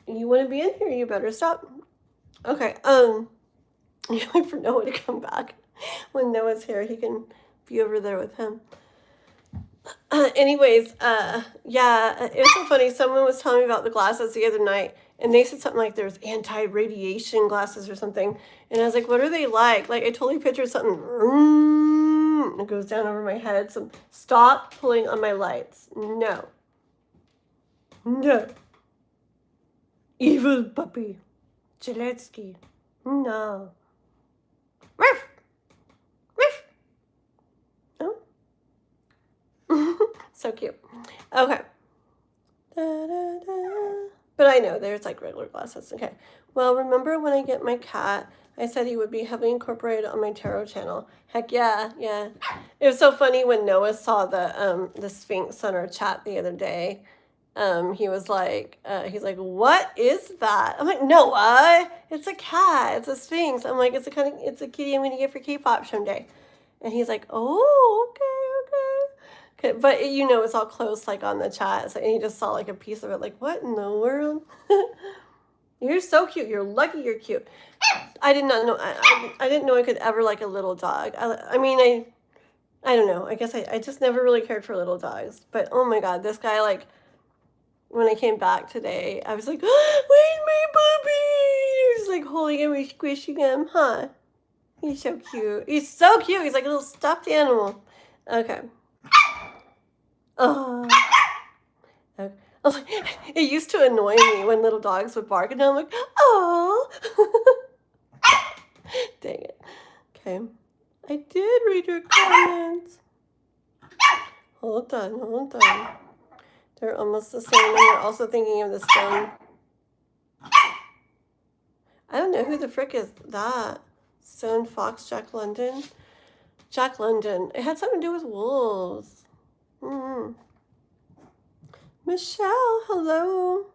S1: You want to be in here? You better stop. Okay. You wait for Noah to come back. When Noah's here, he can be over there with him. Anyways, yeah, it was so funny. Someone was telling me about the glasses the other night, and they said something like there's anti-radiation glasses or something. And I was like, what are they like? Like, I totally pictured something, and it goes down over my head. So stop pulling on my lights. No. No. Evil puppy. Gillespie. No. Ruff. Ruff. Oh. So cute. Okay. But I know there's like regular glasses. Okay. Well, remember when I get my cat, I said he would be heavily incorporated on my tarot channel. Heck yeah, yeah. It was so funny when Noah saw the Sphinx on our chat the other day. He was like, he's like, what is that? I'm like, Noah, it's a cat. It's a Sphinx. I'm like, it's a kitty I'm gonna get for K-pop someday. And he's like, oh, okay. But it's all close, like on the chat. So, and he just saw like a piece of it, like, what in the world? You're so cute. You're lucky you're cute. I did not know. I didn't know I could ever like a little dog. I mean, I don't know. I guess I just never really cared for little dogs. But oh my God, this guy, like, when I came back today, I was like, where's my puppy? He was like holding him and squishing him, huh? He's so cute. He's so cute. He's like a little stuffed animal. Okay. Oh. Okay. It used to annoy me when little dogs would bark, and I'm like, oh. Dang it. Okay. I did read your comments. Hold on. They're almost the same, and you're also thinking of the stone. I don't know who the frick is that. Stone Fox, Jack London. Jack London. It had something to do with wolves. Michelle, hello.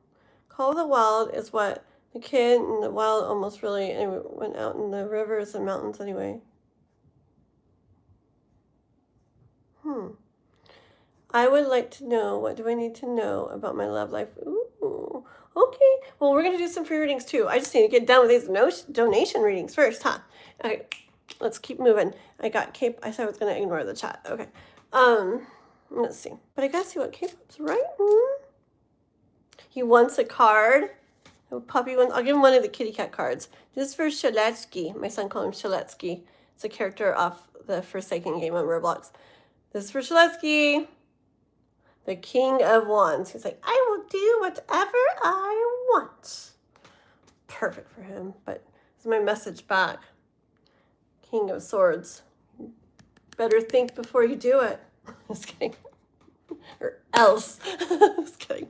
S1: Call of the Wild is what the kid in the wild almost really went out in the rivers and mountains anyway. I would like to know, what do I need to know about my love life? Ooh, okay. Well, we're going to do some free readings too. I just need to get done with these donation readings first, huh? Okay, let's keep moving. I got Cape. I said I was going to ignore the chat. Okay. Let's see. But I got to see what Cape's writing. He wants a card. A puppy one. I'll give him one of the kitty cat cards. This is for Shaletsky. My son called him Shaletsky. It's a character off the Forsaken game on Roblox. This is for Shaletsky. The King of Wands. He's like, I will do whatever I want. Perfect for him. But this is my message back. King of Swords. Better think before you do it. Just kidding. Or else. Just kidding.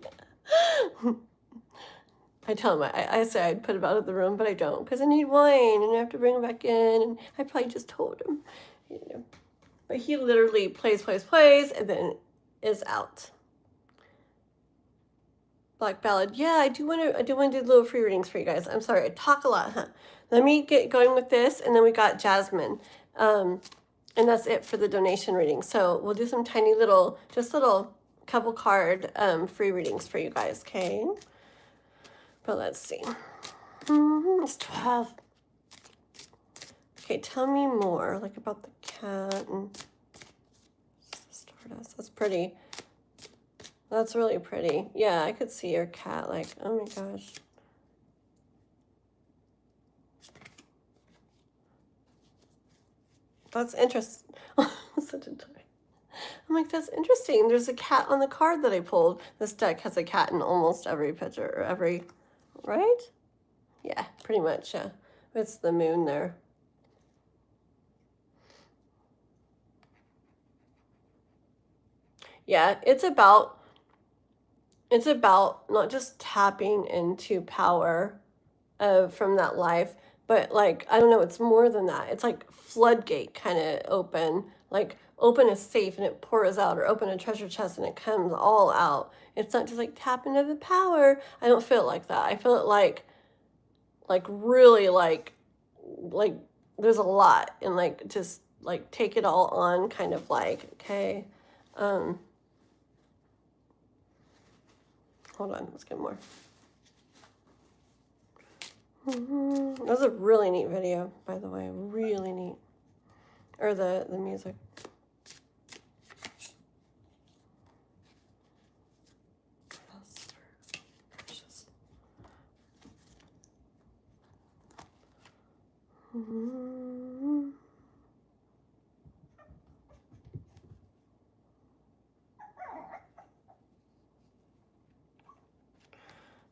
S1: I tell him, I say I'd put him out of the room, but I don't, because I need wine, and I have to bring him back in, and I probably just told him, you know. But he literally plays, and then is out. Black Ballad. Yeah, I do want to do little free readings for you guys. I'm sorry, I talk a lot, huh? Let me get going with this, and then we got Jasmine. And that's it for the donation reading. So we'll do some tiny little, just little couple card free readings for you guys, okay? But let's see. It's 12. Okay, tell me more, like about the cat and Stardust. That's pretty. That's really pretty. Yeah, I could see your cat. Like, oh my gosh. That's interesting. Such a toy. I'm like, that's interesting. There's a cat on the card that I pulled. This deck has a cat in almost every picture, or every, right? Yeah, pretty much, yeah. It's the moon there. Yeah, it's about not just tapping into power from that life, but like, I don't know, it's more than that. It's like floodgate kind of open, like open a safe and it pours out, or open a treasure chest and it comes all out. It's not just like tap into the power. I don't feel it like that. I feel it like really like there's a lot, and like just like take it all on, kind of like, okay. Hold on, let's get more. That was a really neat video, by the way. Really neat. Or the music. Precious.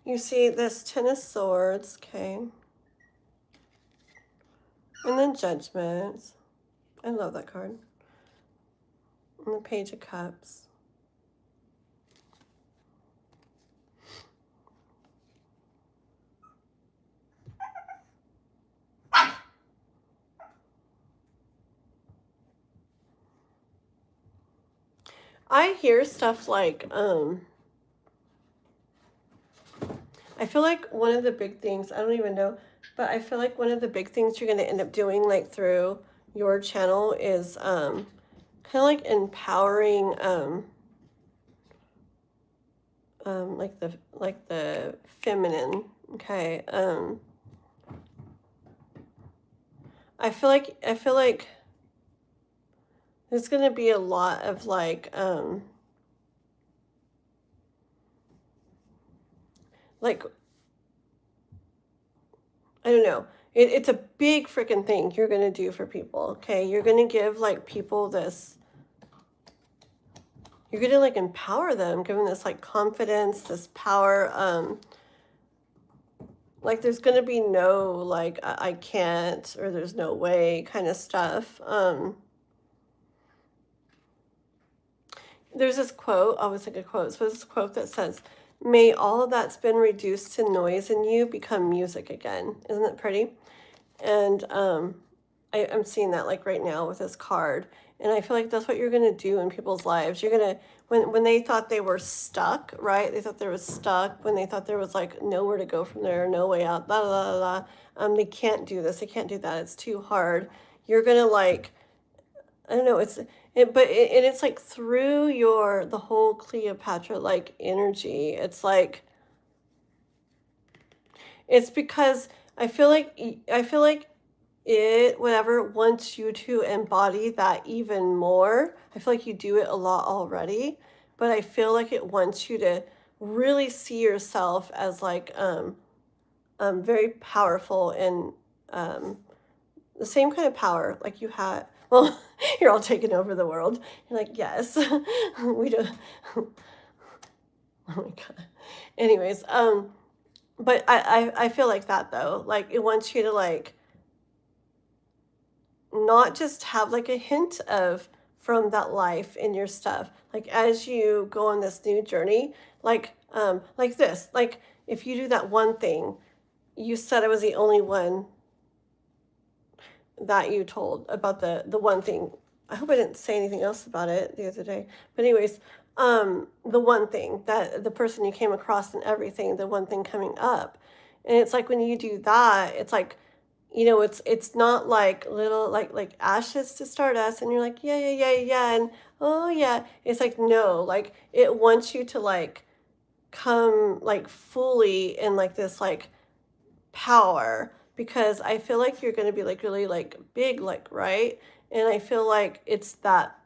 S1: You see this Ten of Swords, okay? And then Judgment. I love that card. And the Page of Cups. I hear stuff like, I feel like one of the big things, I don't even know, but I feel like one of the big things you're going to end up doing, like through your channel, is kind of like empowering, like the feminine. Okay. I feel like there's going to be a lot of like I don't know. It's a big freaking thing you're going to do for people. Okay. You're going to give like people this, you're going to like empower them, give them this like confidence, this power. Like there's going to be no like I can't or there's no way kind of stuff. There's this quote, I always like a quote. So this quote that says, "May all that's been reduced to noise in you become music again." Isn't it pretty? And I'm seeing that like right now with this card. And I feel like that's what you're gonna do in people's lives. You're gonna when they thought they were stuck, right? They thought they were stuck, when they thought there was like nowhere to go from there, no way out, blah blah blah. They can't do this, they can't do that, it's too hard. You're gonna like, I don't know, and it's like through the whole Cleopatra like energy. It's because I feel like it whatever wants you to embody that even more. I feel like you do it a lot already, but I feel like it wants you to really see yourself as like very powerful and um the same kind of power like you had. Well, you're all taking over the world. You're like, yes, we do. Oh my god. Anyways, but I feel like that though. Like it wants you to like not just have like a hint of from that life in your stuff. Like as you go on this new journey, like this, like if you do that one thing, you said I was the only one that you told about the one thing. I hope I didn't say anything else about it the other day. But anyways, the one thing that the person you came across and everything, the one thing coming up. And it's like when you do that, it's like, it's not like little like ashes to stardust and you're like, yeah, yeah, yeah, yeah, and oh yeah. It's like no, like it wants you to like come like fully in like this like power because I feel like you're going to be like really like big like right, and I feel like it's that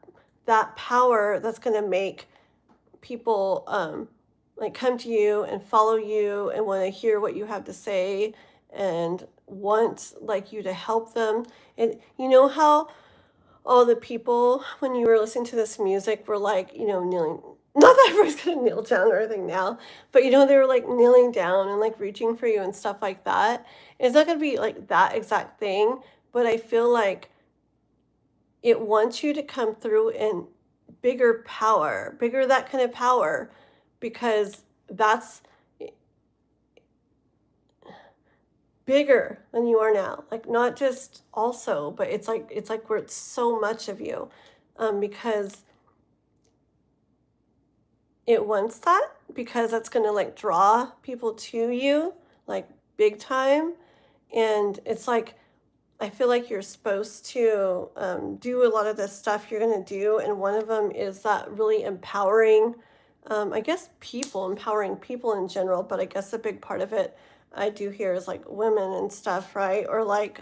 S1: power that's going to make people like come to you and follow you and want to hear what you have to say and want like you to help them. And you know how all the people when you were listening to this music were like, kneeling, not that everybody's gonna kneel down or anything now, but they were like kneeling down and like reaching for you and stuff like that. It's not gonna be like that exact thing, but I feel like it wants you to come through in bigger power, bigger that kind of power, because that's bigger than you are now. Like not just also, but it's like where it's so much of you, because it wants that because that's gonna like draw people to you like big time, and it's like I feel like you're supposed to do a lot of the stuff you're going to do. And one of them is that really empowering, I guess, empowering people in general. But I guess a big part of it I do here is like women and stuff, right? Or like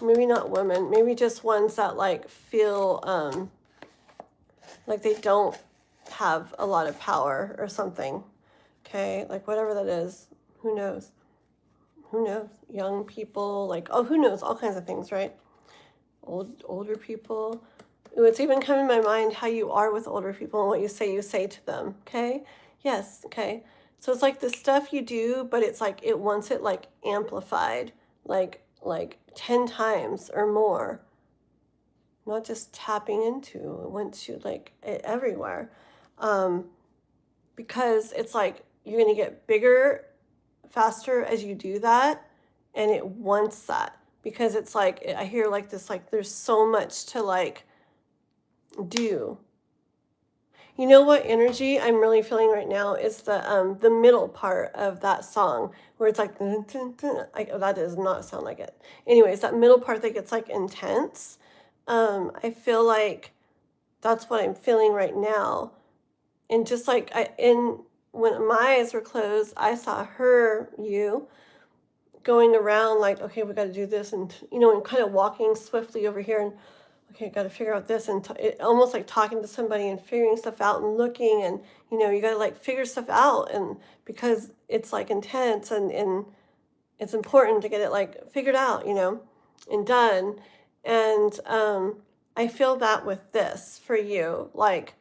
S1: maybe not women, maybe just ones that like feel like they don't have a lot of power or something. Okay. Like whatever that is, who knows? Who knows? Young people, like, oh, who knows? All kinds of things, right? Older people. Ooh, it's even come in my mind how you are with older people and what you say to them. Okay. Yes. Okay. So it's like the stuff you do, but it's like it wants it like amplified, like 10 times or more. Not just tapping into. It wants you like everywhere. Because it's like you're gonna get bigger faster as you do that, and it wants that because it's like I hear like this like there's so much to like do. You know what energy I'm really feeling right now is the middle part of that song where it's like dun, dun, dun. That does not sound like it. Anyways, that middle part that gets like intense. I feel like that's what I'm feeling right now, and just like when my eyes were closed, I saw you going around like, okay, we got to do this, and and kind of walking swiftly over here, and okay, got to figure out this, and it, almost like talking to somebody and figuring stuff out and looking, and you got to like figure stuff out, and because it's like intense, and it's important to get it like figured out, and done. And I feel that with this for you, like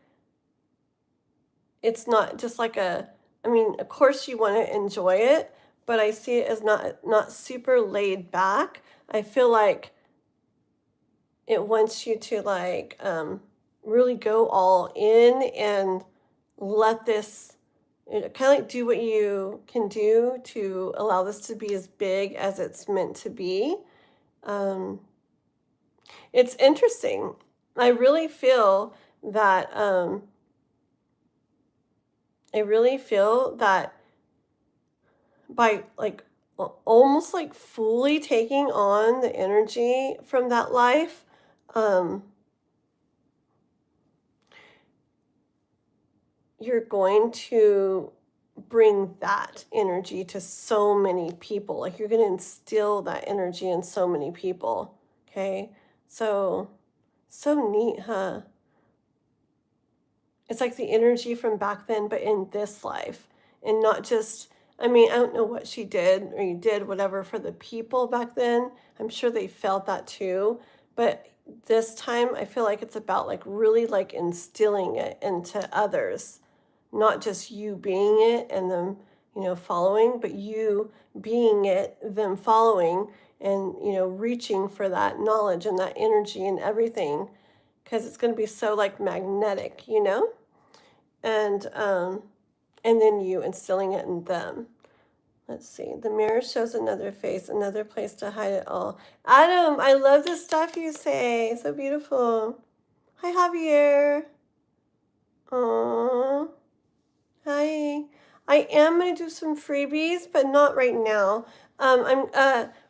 S1: it's not just like I mean, of course you want to enjoy it, but I see it as not super laid back. I feel like it wants you to like really go all in and let this kind of like do what you can do to allow this to be as big as it's meant to be. Um, it's interesting. I really feel that I really feel that by like almost like fully taking on the energy from that life, um, you're going to bring that energy to so many people. Like you're going to instill that energy in so many people. Okay. So, so neat, huh? It's like the energy from back then, but in this life, and not just, I mean, I don't know what she did or you did, whatever, for the people back then. I'm sure they felt that too. But this time, I feel like it's about like really like instilling it into others, not just you being it and them, following, but you being it, them following, and, reaching for that knowledge and that energy and everything, because it's going to be so like magnetic, and then you instilling it in them. Let's see. The mirror shows another face, another place to hide it all. Adam, I love the stuff you say. So beautiful. Hi, Javier. Aww. Hi. I am gonna do some freebies, but not right now. I'm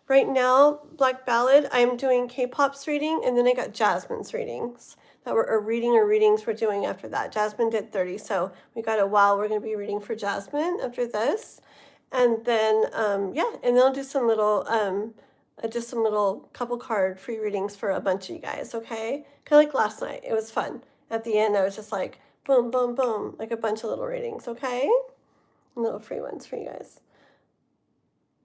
S1: right now, Black Ballad, I'm doing K-pop's reading, and then I got Jasmine's readings that were readings we're doing after that. Jasmine did 30, so we got a while. We're gonna be reading for Jasmine after this. And then yeah, and then I'll do some little just some little couple card free readings for a bunch of you guys, okay? Kind of like last night. It was fun. At the end, I was just like, boom, boom, boom, like a bunch of little readings, okay? Little free ones for you guys.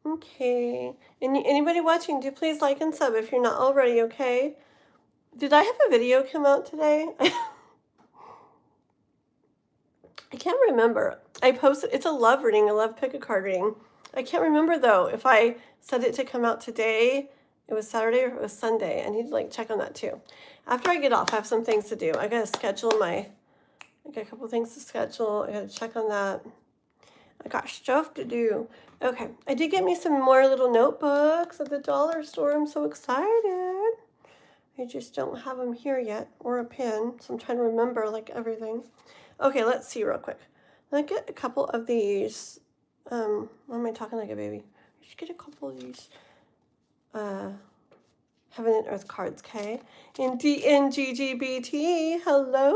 S1: Okay. And anybody watching, do please like and sub if you're not already, okay? Did I have a video come out today? I can't remember. I posted, it's a love reading, a love pick a card reading. I can't remember though if I said it to come out today, it was Saturday or it was Sunday. I need to like check on that too. After I get off, I have some things to do. I gotta schedule I got a couple things to schedule. I gotta check on that. I got stuff to do. Okay, I did get me some more little notebooks at the dollar store. I'm so excited. I just don't have them here yet, or a pen, so I'm trying to remember like everything. Okay, let's see real quick. Let me get a couple of these. Why am I talking like a baby? Just get a couple of these Heaven and Earth cards, okay? And DNGGBT, hello.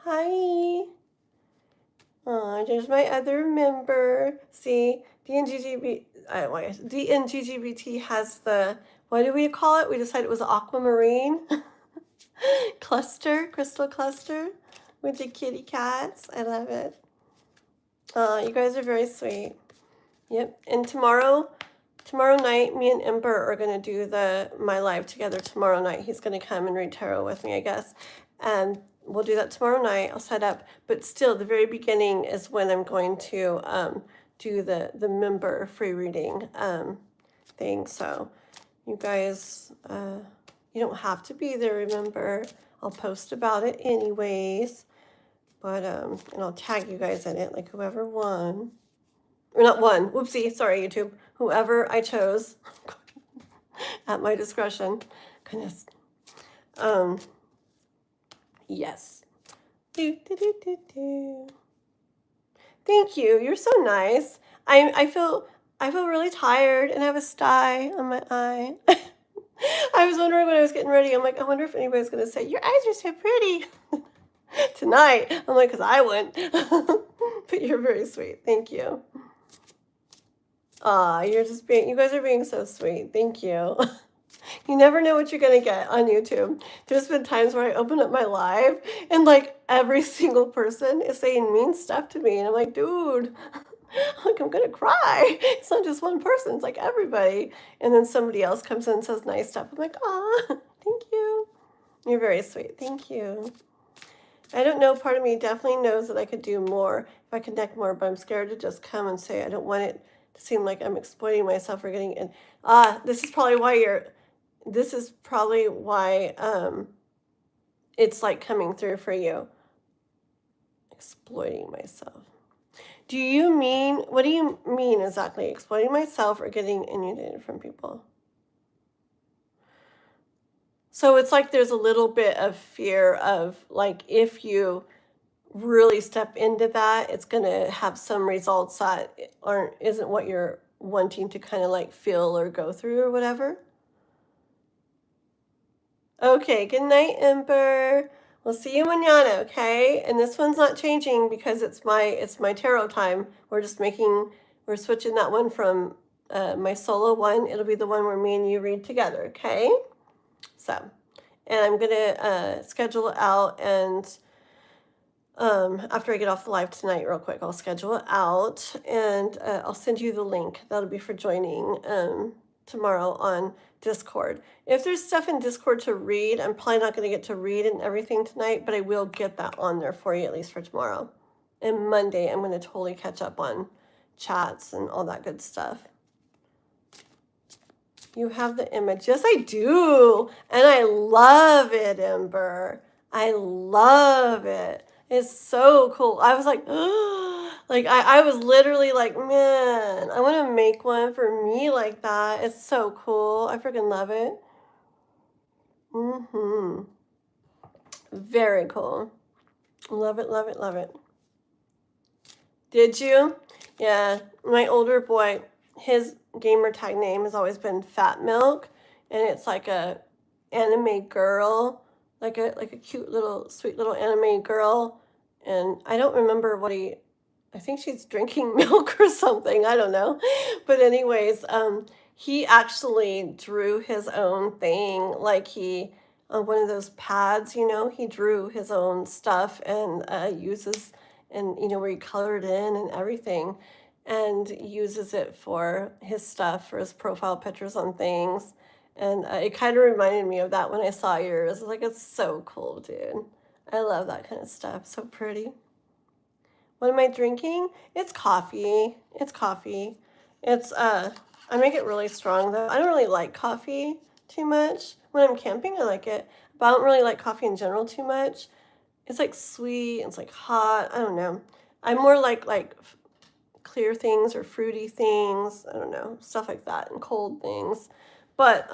S1: Hi. There's my other member. See, DNGGBT has the, what do we call it? We decided it was aquamarine cluster, crystal cluster with the kitty cats. I love it. You guys are very sweet. Yep. And tomorrow night, me and Ember are gonna do my live together tomorrow night. He's gonna come and read tarot with me, I guess. And we'll do that tomorrow night. I'll set up, but still, the very beginning is when I'm going to do the member free reading thing. So, you guys, you don't have to be there. Remember, I'll post about it anyways. But and I'll tag you guys in it, like whoever won, or not won. Whoopsie, sorry, YouTube. Whoever I chose at my discretion. Goodness. Yes. Thank you. You're so nice. I feel really tired and I have a sty on my eye. I was wondering when I was getting ready. I'm like, I wonder if anybody's gonna say your eyes are so pretty tonight. I'm like, because I wouldn't. But you're very sweet. Thank you. You guys are being so sweet. Thank you. You never know what you're going to get on YouTube. There's been times where I open up my live and like every single person is saying mean stuff to me. And I'm like, dude, like I'm going to cry. It's not just one person, it's like everybody. And then somebody else comes in and says nice stuff. I'm like, ah, thank you. You're very sweet. Thank you. I don't know. Part of me definitely knows that I could do more if I connect more, but I'm scared to just come and say I don't want it to seem like I'm exploiting myself or getting in. This is probably why it's like coming through for you. Exploiting myself. What do you mean exactly? Exploiting myself or getting inundated from people? So it's like there's a little bit of fear of like if you really step into that, it's going to have some results that isn't what you're wanting to kind of like feel or go through or whatever. Okay, good night, Ember. We'll see you mañana, okay? And this one's not changing because it's my tarot time. We're switching that one from my solo one. It'll be the one where me and you read together, okay? So, and I'm gonna schedule it out, and after I get off the live tonight real quick, I'll schedule it out, and I'll send you the link. That'll be for joining tomorrow on Discord. If there's stuff in Discord to read, I'm probably not going to get to read and everything tonight, but I will get that on there for you, at least for tomorrow. And Monday, I'm going to totally catch up on chats and all that good stuff. You have the image. Yes, I do. And I love it, Ember. I love it. It's so cool. I was like, like I was literally like, man, I want to make one for me like that. It's so cool. I freaking love it. Very cool. Love it, love it, love it. Did you? Yeah, my older boy, his gamer tag name has always been Fat Milk, and it's like a anime girl, like a cute little sweet little anime girl. And I don't remember I think she's drinking milk or something, I don't know. But anyways, he actually drew his own thing, like he on one of those pads, he drew his own stuff and uses, and where he colored in and everything, and uses it for his stuff, for his profile pictures on things. And it kind of reminded me of that when I saw yours. Like, it's so cool, dude. I love that kind of stuff. So pretty. What am I drinking? It's coffee. It's coffee. I make it really strong though. I don't really like coffee too much. When I'm camping, I like it, but I don't really like coffee in general too much. It's like sweet, it's like hot. I don't know. I'm more like clear things or fruity things. I don't know, stuff like that, and cold things. But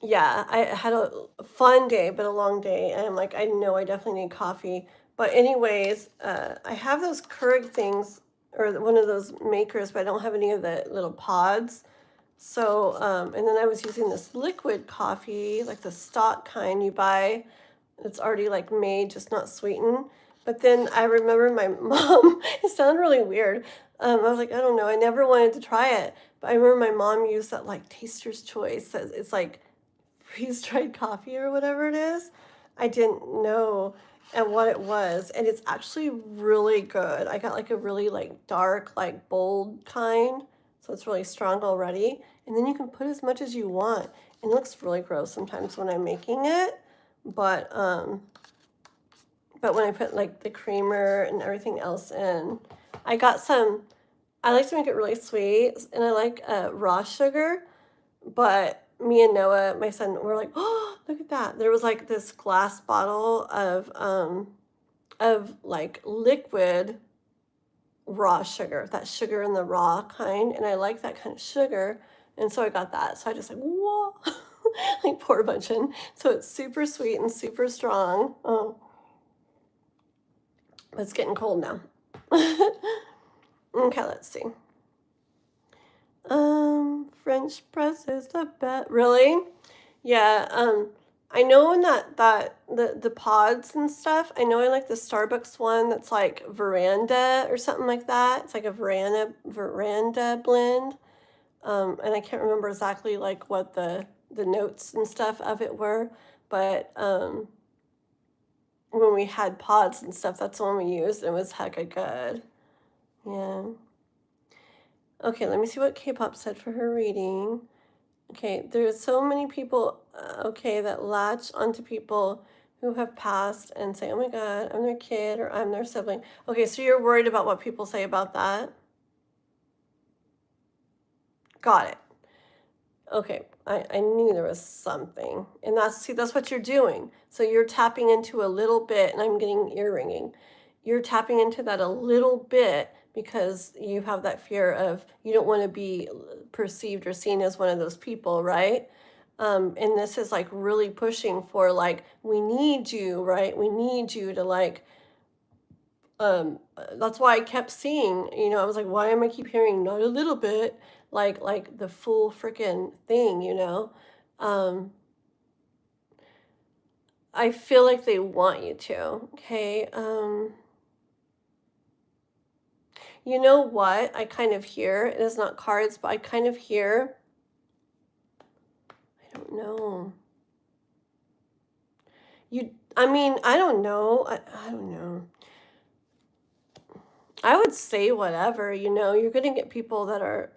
S1: yeah, I had a fun day, but a long day, and I'm like, I know I definitely need coffee. But anyways, I have those Keurig things, or one of those makers, but I don't have any of the little pods. So, and then I was using this liquid coffee, like the stock kind you buy. It's already like made, just not sweetened. But then I remember my mom, it sounded really weird. I was like, I don't know, I never wanted to try it. But I remember my mom used that like Taster's Choice. It's like freeze-dried coffee or whatever it is. I didn't know what it was. And it's actually really good. I got like a really like dark, like bold kind. So it's really strong already. And then you can put as much as you want. And it looks really gross sometimes when I'm making it. But when I put like the creamer and everything else in, I like to make it really sweet, and I like raw sugar. But me and Noah, my son, were like, oh, look at that. There was like this glass bottle of like liquid raw sugar, that sugar in the raw kind, and I like that kind of sugar, and so I got that. So I just like, whoa, like pour a bunch in. So it's super sweet and super strong. Oh, it's getting cold now. Okay, let's see. French press is the best. Really? Yeah. I know in the pods and stuff. I know I like the Starbucks one that's like veranda or something like that. It's like a veranda blend. And I can't remember exactly like what the notes and stuff of it were, but when we had pods and stuff, that's the one we used. It was hecka good. Yeah. Okay, let me see what K-pop said for her reading. Okay, there's so many people, okay, that latch onto people who have passed and say, oh my God, I'm their kid or I'm their sibling. Okay, so you're worried about what people say about that? Got it. Okay, I knew there was something. And that's what you're doing. So you're tapping into a little bit, and I'm getting ear ringing. You're tapping into that a little bit because you have that fear of you don't want to be perceived or seen as one of those people, right? And this is like really pushing for like, we need you, right? We need you to like, that's why I kept seeing, I was like, why am I keep hearing not a little bit, like the full freaking thing. Um, I feel like they want you to, okay? You know what I kind of hear? It is not cards, but I kind of hear, I don't know. I mean, I don't know. I don't know. I would say whatever, you're gonna get people that are,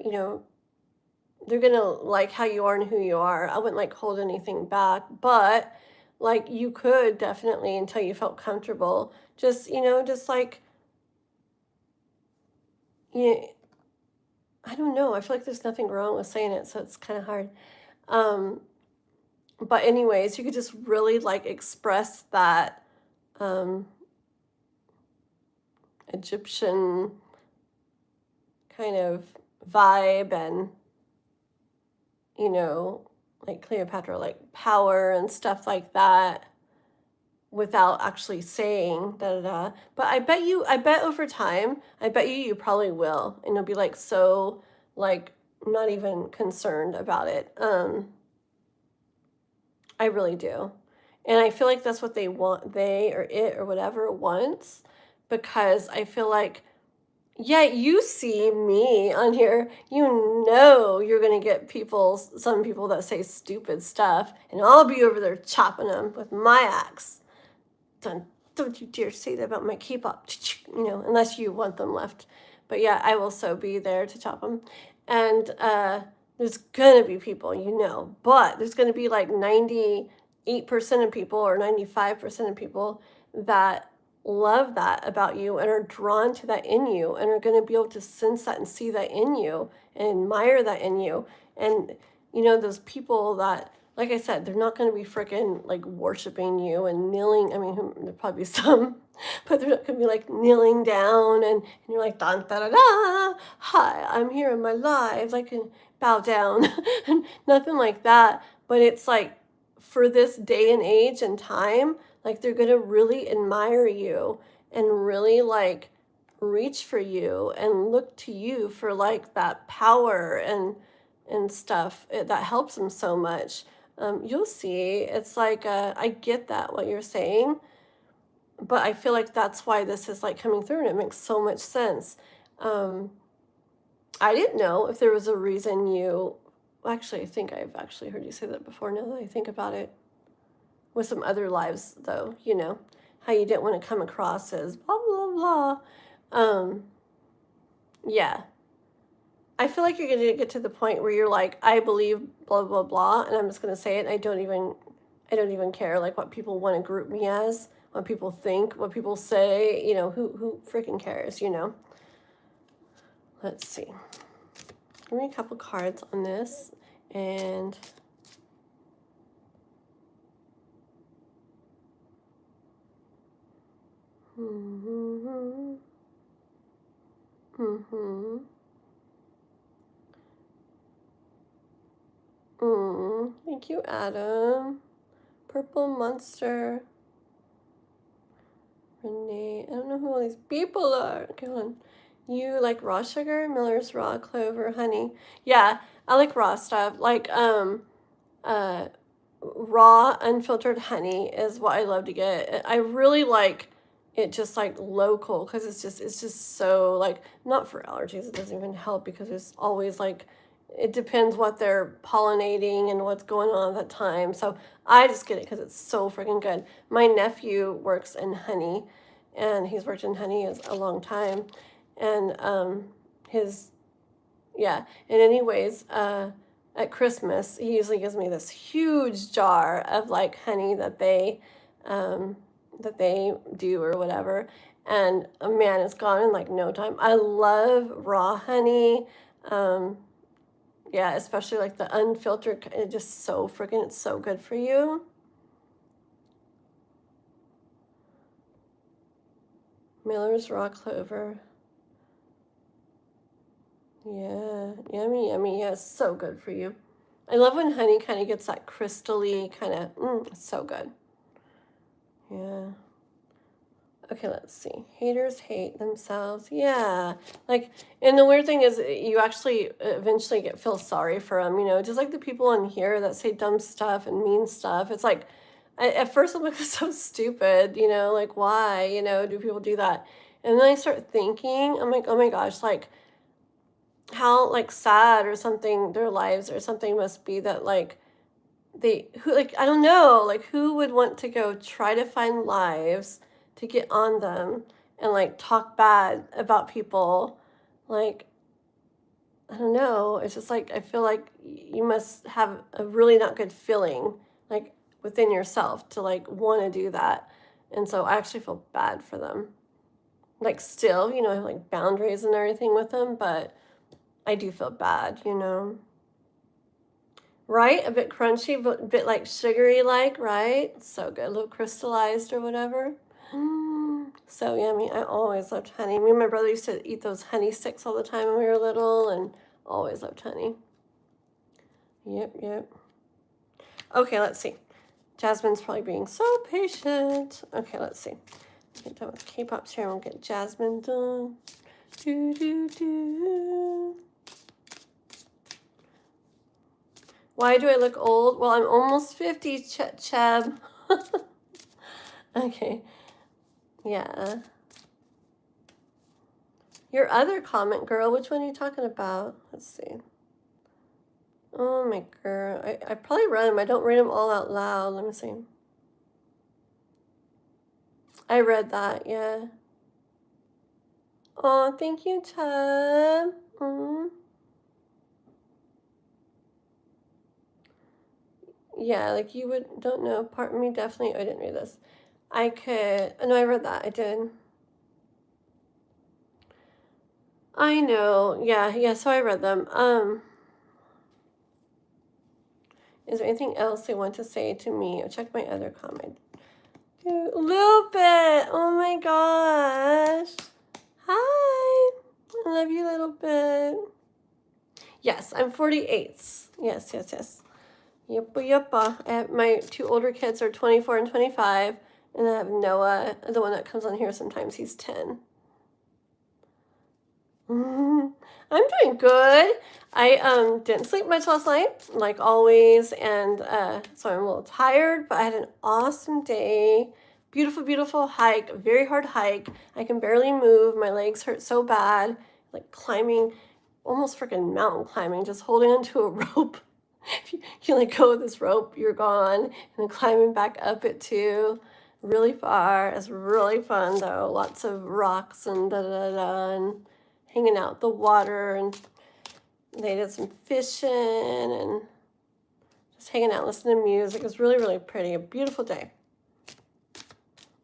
S1: they're gonna like how you are and who you are. I wouldn't like hold anything back, but like you could definitely until you felt comfortable. Just, just like you I don't know. I feel like there's nothing wrong with saying it, so it's kind of hard. Um, but anyways, you could just really like express that um Egyptian kind of vibe and you know, like Cleopatra, like power and stuff like that without actually saying da da da. But I bet over time, I bet you probably will, and you'll be like so like not even concerned about it. I really do, and I feel like that's what they want, they or it or whatever wants, because I feel like yeah, you see me on here, you're gonna get some people that say stupid stuff, and I'll be over there chopping them with my axe. Don't you dare say that about my K-pop, unless you want them left. But yeah, I will so be there to chop them. And there's gonna be people, but there's gonna be like 98% of people or 95% of people that love that about you and are drawn to that in you and are going to be able to sense that and see that in you and admire that in you. And those people that, like I said, they're not going to be freaking like worshiping you and kneeling. I mean, there'll probably be some, but they're not going to be like kneeling down and you're like, dun, da, da, da, hi, I'm here in my life, like, and bow down, and nothing like that. But it's like for this day and age and time, like they're going to really admire you and really like reach for you and look to you for like that power and stuff that helps them so much. You'll see. It's like I get that what you're saying, but I feel like that's why this is like coming through and it makes so much sense. Um, I didn't know if there was a reason you. Actually, I think I've actually heard you say that before. Now that I think about it, with some other lives, though, how you didn't want to come across as blah blah blah. Yeah, I feel like you're going to get to the point where you're like, I believe blah blah blah, and I'm just going to say it. And I don't even care like what people want to group me as, what people think, what people say. Who freaking cares. Let's see. Give me a couple cards on this, and mm-hmm. Mm-hmm. Thank you, Adam. Purple Monster. Renee. I don't know who all these people are. Okay, hold on. You like raw sugar? Miller's Raw, Clover, honey. Yeah, I like raw stuff. Like, uh, raw, unfiltered honey is what I love to get. I really like it just like local because it's just so like not for allergies. It doesn't even help because there's always like it depends what they're pollinating and what's going on at that time. So I just get it because it's so freaking good. My nephew works in honey, and he's worked in honey a long time, and his yeah. And anyways, at Christmas, he usually gives me this huge jar of like honey um, that they do or whatever. And man, it's gone in like no time. I love raw honey. Um, yeah, especially like the unfiltered. It just so freaking, it's so good for you. Miller's raw clover. Yeah, yummy, yummy. Yeah, it's so good for you. I love when honey kind of gets that crystally kind of, it's so good. Yeah. Okay, let's see. Haters hate themselves. Yeah. Like, and the weird thing is you actually eventually feel sorry for them, just like the people in here that say dumb stuff and mean stuff. It's like, at first I'm like, it's so stupid, like why, do people do that? And then I start thinking, I'm like, oh my gosh, like how like sad or something their lives or something must be that like I don't know, like who would want to go try to find lives to get on them and like talk bad about people, like I don't know, it's just like I feel like you must have a really not good feeling like within yourself to like want to do that. And so I actually feel bad for them, like still, I have like boundaries and everything with them, but I do feel bad. Right? A bit crunchy, but a bit like sugary like, right? So good. A little crystallized or whatever. So yummy. I always loved honey. Me and my brother used to eat those honey sticks all the time when we were little and always loved honey. Yep. Okay, let's see. Jasmine's probably being so patient. Okay, let's see. Get done with K-pops here and we'll get Jasmine done. Why do I look old? Well, I'm almost 50, Cheb. Okay. Yeah. Your other comment, girl, which one are you talking about? Let's see. Oh, my girl. I probably read them. I don't read them all out loud. Let me see. I read that, yeah. Oh, thank you, Cheb. Yeah, like you don't know. Part of me definitely, I didn't read this. I read that. I did. I know. Yeah, so I read them. Is there anything else they want to say to me? I'll check my other comment. A little bit. Oh my gosh. Hi. I love you a little bit. Yes, I'm 48. Yes. Yep. My two older kids are 24 and 25. And I have Noah, the one that comes on here sometimes. He's 10. I'm doing good. I didn't sleep much last night, like always, and so I'm a little tired, but I had an awesome day. Beautiful hike, very hard hike. I can barely move. My legs hurt so bad, like climbing, almost freaking mountain climbing, just holding onto a rope. If you let go of this rope, you're gone. And then climbing back up it too, really far. It's really fun though. Lots of rocks and and hanging out the water, and they did some fishing and just hanging out, listening to music. It was really pretty. A beautiful day.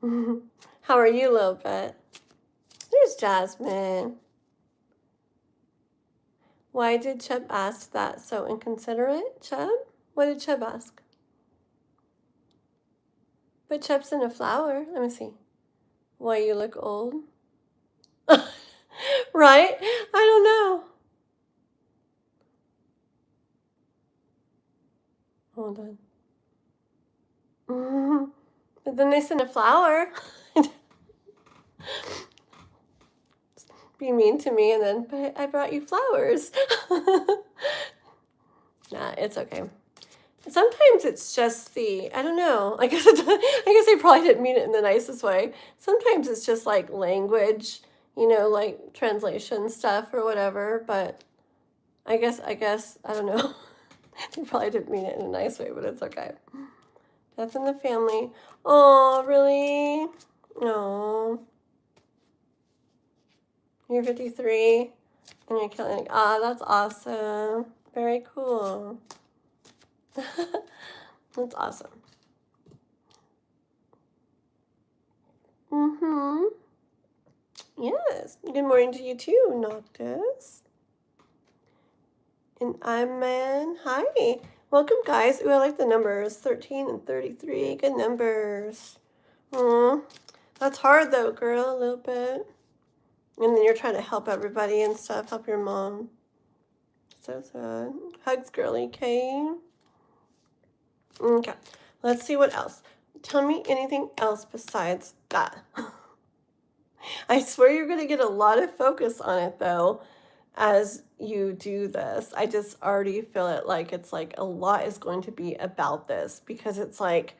S1: How are you, little bit? There's Jasmine. Why did Chub ask that? So inconsiderate, Chub? What did Chub ask? But Chub's in a flower. Let me see. Why you look old? Right? I don't know. Hold on. But then they sent a flower. Be mean to me, and then, but I brought you flowers. Nah, it's okay. Sometimes it's just I don't know. I guess I probably didn't mean it in the nicest way. Sometimes it's just like language, like translation stuff or whatever, but I guess, I don't know. You probably didn't mean it in a nice way, but it's okay. Death in the family. Oh, really? No. You're 53 and you're killing. Ah, that's awesome. Very cool. That's awesome. Mm-hmm. Yes. Good morning to you too, Noctis. And I'm Man. Hi. Welcome, guys. Ooh, I like the numbers. 13 and 33. Good numbers. That's hard, though, girl, a little bit. And then you're trying to help everybody and stuff. Help your mom. So sad. Hugs, girly. Okay. Okay. Let's see what else. Tell me anything else besides that. I swear you're going to get a lot of focus on it, though, as you do this. I just already feel it like it's like a lot is going to be about this because it's like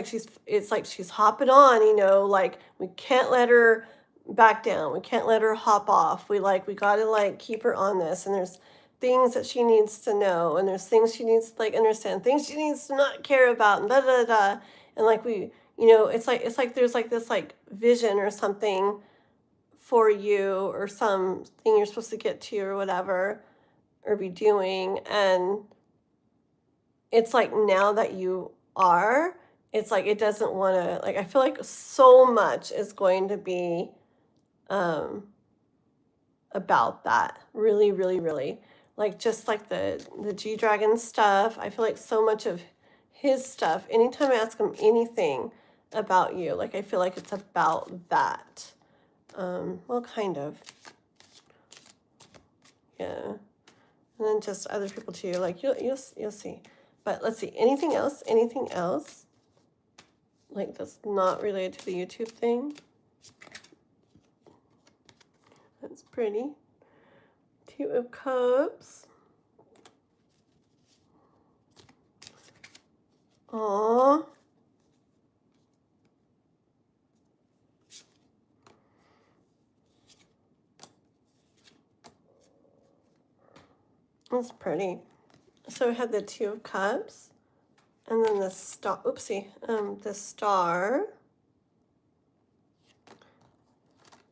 S1: she's hopping on, you know, like we can't let her back down. We can't let her hop off. We got to like keep her on this, and there's things that she needs to know, and there's things she needs to like understand, things she needs to not care about, and da da da. And like it's like there's like this like vision or something for you or something you're supposed to get to or whatever or be doing, and it's like now that you are, it's like it doesn't want to, like I feel like so much is going to be um about that, really really really, like just like the G-Dragon stuff. I feel like so much of his stuff, anytime I ask him anything about you, like I feel like it's about that. Well, kind of, yeah. And then just other people too, like you'll see. But let's see, anything else? Anything else? Like that's not related to the YouTube thing. That's pretty. Two of Cups. Aww. That's pretty. So we had the Two of Cups, and then the star. Oopsie. The Star,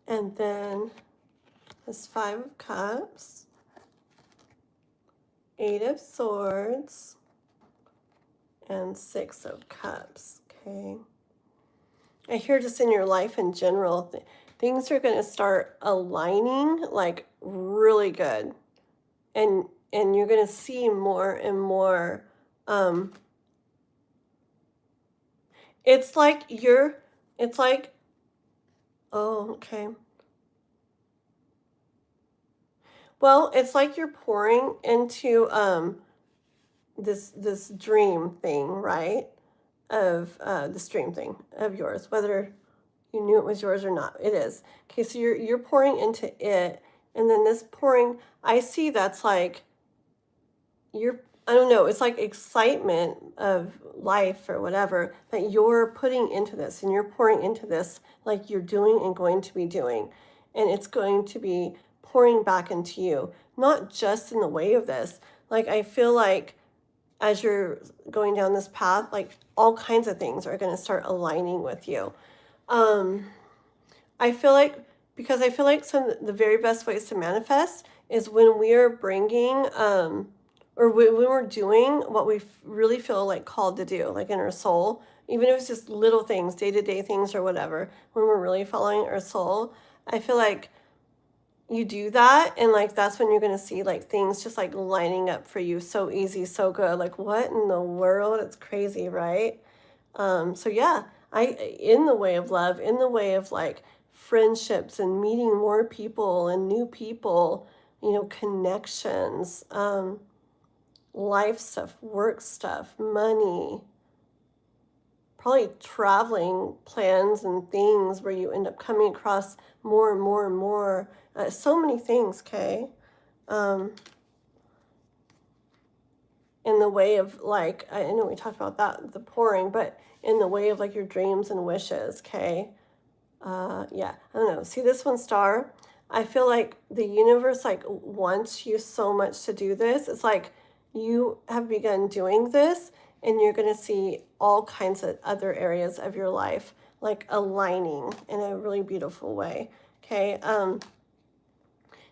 S1: and then this Five of Cups, Eight of Swords, and Six of Cups. Okay. I hear just in your life in general, things are going to start aligning like really good, and you're going to see more and more. It's like it's like, oh, okay. Well, it's like you're pouring into this dream thing, right? Of this dream thing of yours, whether you knew it was yours or not. It is. Okay, so you're pouring into it, and then this pouring, I see that's like I don't know, it's like excitement of life or whatever that you're putting into this, and you're pouring into this like you're doing and going to be doing, and it's going to be pouring back into you, not just in the way of this. Like I feel like as you're going down this path, like all kinds of things are going to start aligning with you. I feel like, because I feel like some of the very best ways to manifest is when we are bringing or when we're doing what we really feel like called to do, like in our soul, even if it's just little things, day-to-day things or whatever, when we're really following our soul. I feel like you do that, and like that's when you're going to see like things just like lining up for you so easy, so good. Like what in the world? It's crazy, right? So yeah, in the way of love, in the way of like friendships and meeting more people and new people, connections, life stuff, work stuff, money, probably traveling plans and things where you end up coming across more and more and more. So many things, okay? In the way of like, I know we talked about that, the pouring, but in the way of like your dreams and wishes, okay? Yeah, I don't know. See this one, Star? I feel like the universe like wants you so much to do this. It's like you have begun doing this and you're going to see all kinds of other areas of your life like aligning in a really beautiful way. Okay.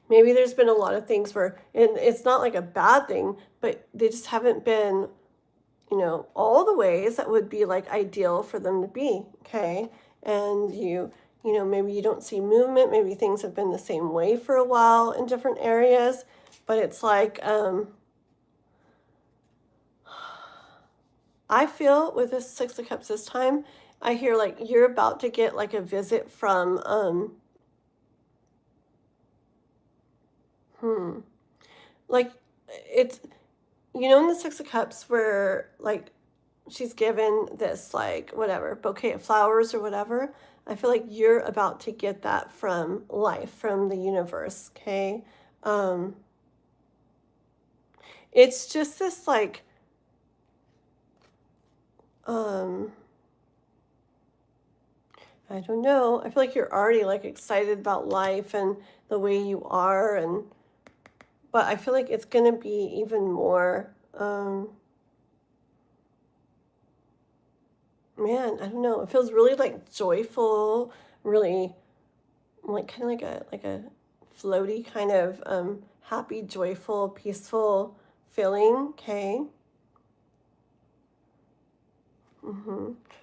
S1: Maybe there's been a lot of things where, and it's not like a bad thing, but they just haven't been, you know, all the ways that would be like ideal for them to be. Okay. And you know, maybe you don't see movement, maybe things have been the same way for a while in different areas, but it's like, I feel with this Six of Cups this time, I hear like you're about to get like a visit from, hmm, like it's, you know, in the Six of Cups where like she's given this like whatever bouquet of flowers or whatever. I feel like you're about to get that from life, from the universe. Okay. um it's just this like um I don't know, I feel like you're already like excited about life and the way you are, and but I feel like it's gonna be even more, man, I don't know, it feels really like joyful, really like kind of like a floaty kind of happy, joyful, peaceful feeling. Okay.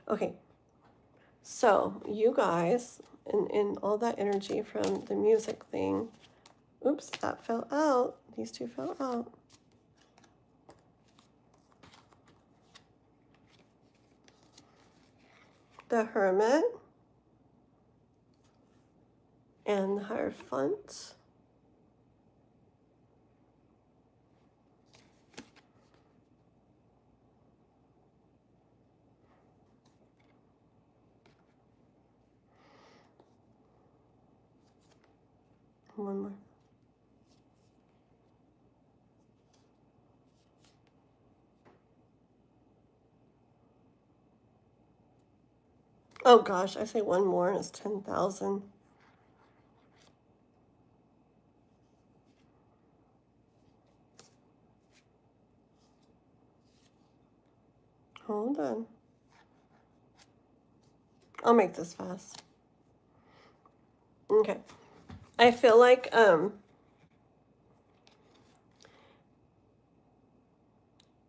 S1: Okay. So you guys, in all that energy from the music thing. Oops, that fell out. These two fell out. The Hermit and the Hierophant. One more. Oh gosh, I say one more, it's 10,000. Hold on. I'll make this fast. Okay. I feel like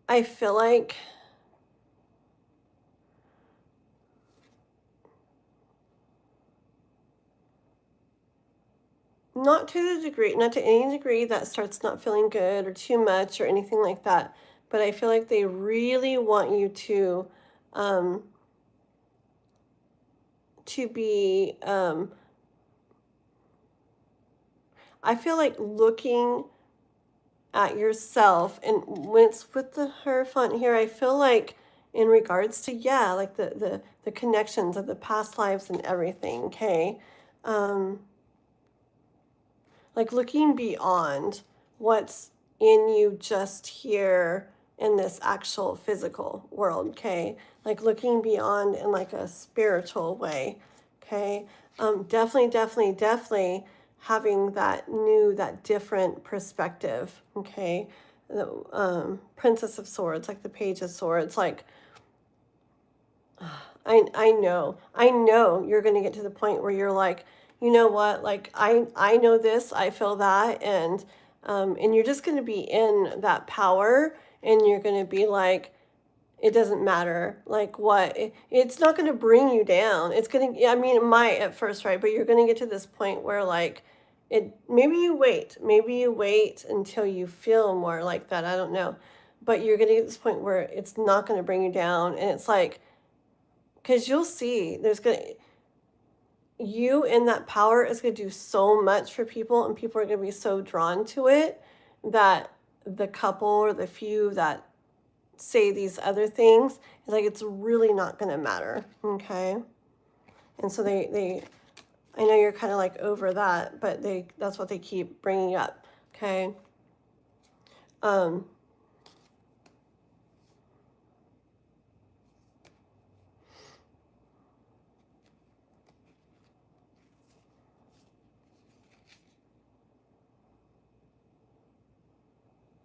S1: I feel like not to the degree, not to any degree that starts not feeling good or too much or anything like that, but I feel like they really want you um, to be, I feel like looking at yourself, and when it's with the Hierophant here, I feel like in regards to, yeah, like the connections of the past lives and everything, okay? Um, like looking beyond what's in you just here in this actual physical world, okay? Like looking beyond in like a spiritual way, okay? Definitely having that new, that different perspective, okay? The Princess of Swords, like the Page of Swords, like I know you're going to get to the point where you're like, you know what, like I know this, I feel that, and you're just going to be in that power, and you're going to be like, it doesn't matter like what it's not going to bring you down. It's going to, I mean, it might at first, right? But you're going to get to this point where like it, maybe you wait until you feel more like that, I don't know, but you're going to get to this point where it's not going to bring you down, and it's like, because you'll see there's going to, you in that power is going to do so much for people, and people are going to be so drawn to it that the couple or the few that say these other things, it's like it's really not going to matter. Okay. And so they I know you're kind of like over that, but that's what they keep bringing up. Okay. um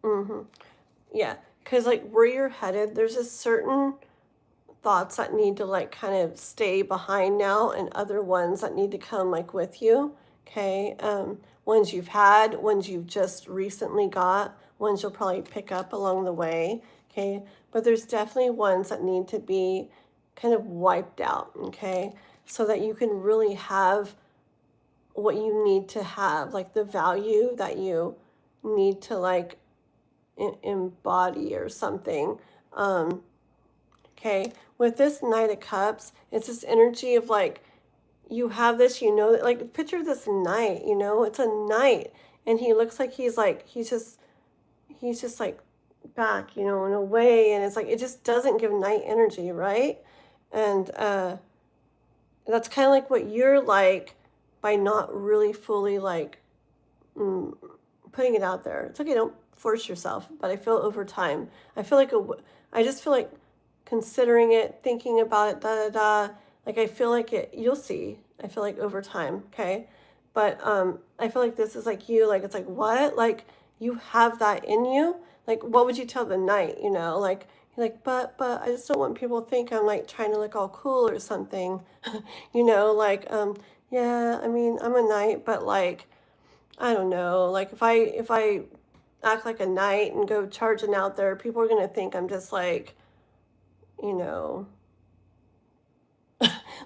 S1: Mm-hmm. Yeah, because like where you're headed, there's a certain thoughts that need to like kind of stay behind now and other ones that need to come like with you. Okay. Ones you've had, ones you've just recently got, ones you'll probably pick up along the way. Okay. But there's definitely ones that need to be kind of wiped out. Okay. So that you can really have what you need to have, like the value that you need to like embody or something. Um, Okay, with this Knight of Cups, it's this energy of like, you have this, you know, like picture this knight, you know, it's a knight, and he looks like he's just like back, you know, in a way, and it's like, it just doesn't give knight energy, right? And that's kind of like what you're like by not really fully like mm, putting it out there. It's okay, don't force yourself, but I feel over time, I feel like I just feel like considering it, thinking about it, da da da. Like I feel like it, you'll see. I feel like over time, okay? But I feel like this is like you, like it's like what? Like you have that in you. Like what would you tell the knight, you know? Like you're like, but I just don't want people to think I'm like trying to look all cool or something. You know, like yeah, I mean, I'm a knight, but like I don't know. Like if I act like a knight and go charging out there, people are gonna think I'm just like, you know,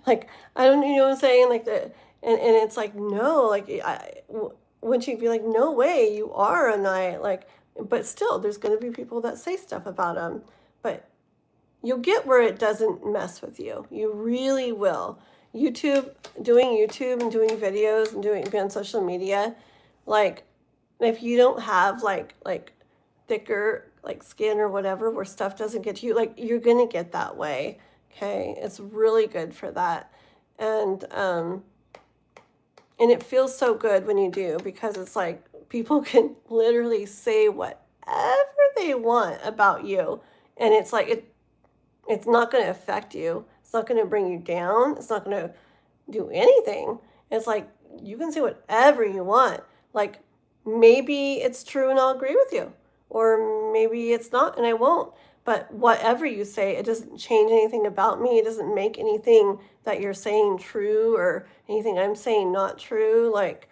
S1: like I don't, you know what I'm saying? Like the and it's like no, like wouldn't you be like, no way, you are a knight, like, but still, there's gonna be people that say stuff about them, but you'll get where it doesn't mess with you. You really will. YouTube, doing YouTube and doing videos and doing being on social media, like if you don't have like thicker like skin or whatever where stuff doesn't get to you, like you're gonna get that way. Okay. It's really good for that. And it feels so good when you do because it's like people can literally say whatever they want about you. And it's like it's not going to affect you. It's not going to bring you down. It's not going to do anything. It's like you can say whatever you want. Like maybe it's true and I'll agree with you, or maybe it's not and I won't. But whatever you say, it doesn't change anything about me. It doesn't make anything that you're saying true or anything I'm saying not true. Like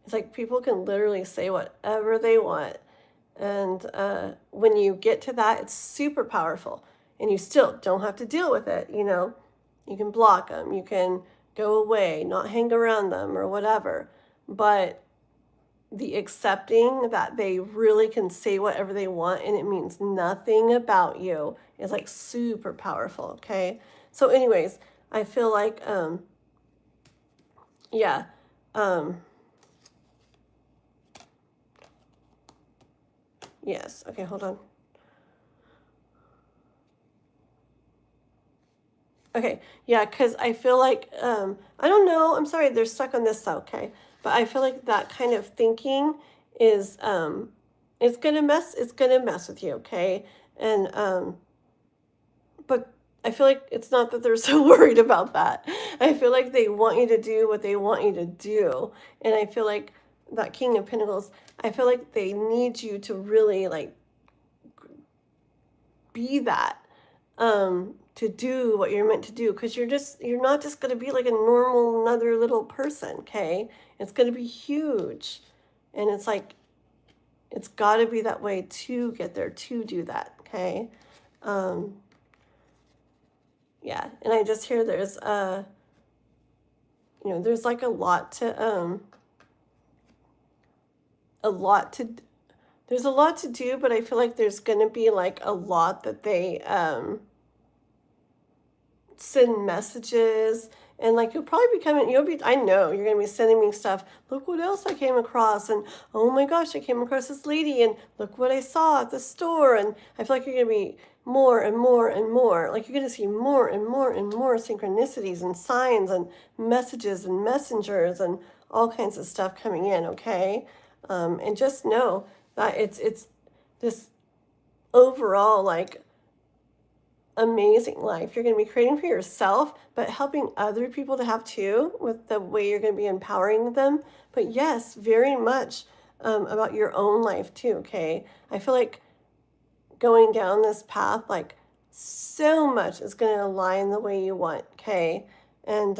S1: it's like people can literally say whatever they want. And when you get to that, it's super powerful. And you still don't have to deal with it. You know, you can block them, you can go away, not hang around them or whatever. But the accepting that they really can say whatever they want and it means nothing about you is like super powerful. Okay. So, anyways, I feel like, yeah. Yes. Okay. Hold on. Okay, yeah, because I feel like I don't know. I'm sorry, they're stuck on this. Okay, but I feel like that kind of thinking is it's gonna mess with you. Okay, and but I feel like it's not that they're so worried about that. I feel like they want you to do what they want you to do, and I feel like that King of Pentacles. I feel like they need you to really like be that to do what you're meant to do because you're not just going to be like a normal another little person. Okay, it's going to be huge, and it's like it's got to be that way to get there to do that. Okay, um yeah, and I just hear there's you know, there's like a lot to there's a lot to do, but I feel like there's going to be like a lot that they send messages, and like you'll probably be coming, you'll be, I know you're going to be sending me stuff. Look what else I came across, and oh my gosh, I came across this lady, and look what I saw at the store. And I feel like you're going to be more and more and more, like you're going to see more and more and more synchronicities and signs and messages and messengers and all kinds of stuff coming in. Okay, and just know that it's this overall like amazing life you're going to be creating for yourself, but helping other people to have too with the way you're going to be empowering them. But yes, very much about your own life too, okay? I feel like going down this path, like so much is going to align the way you want, okay? And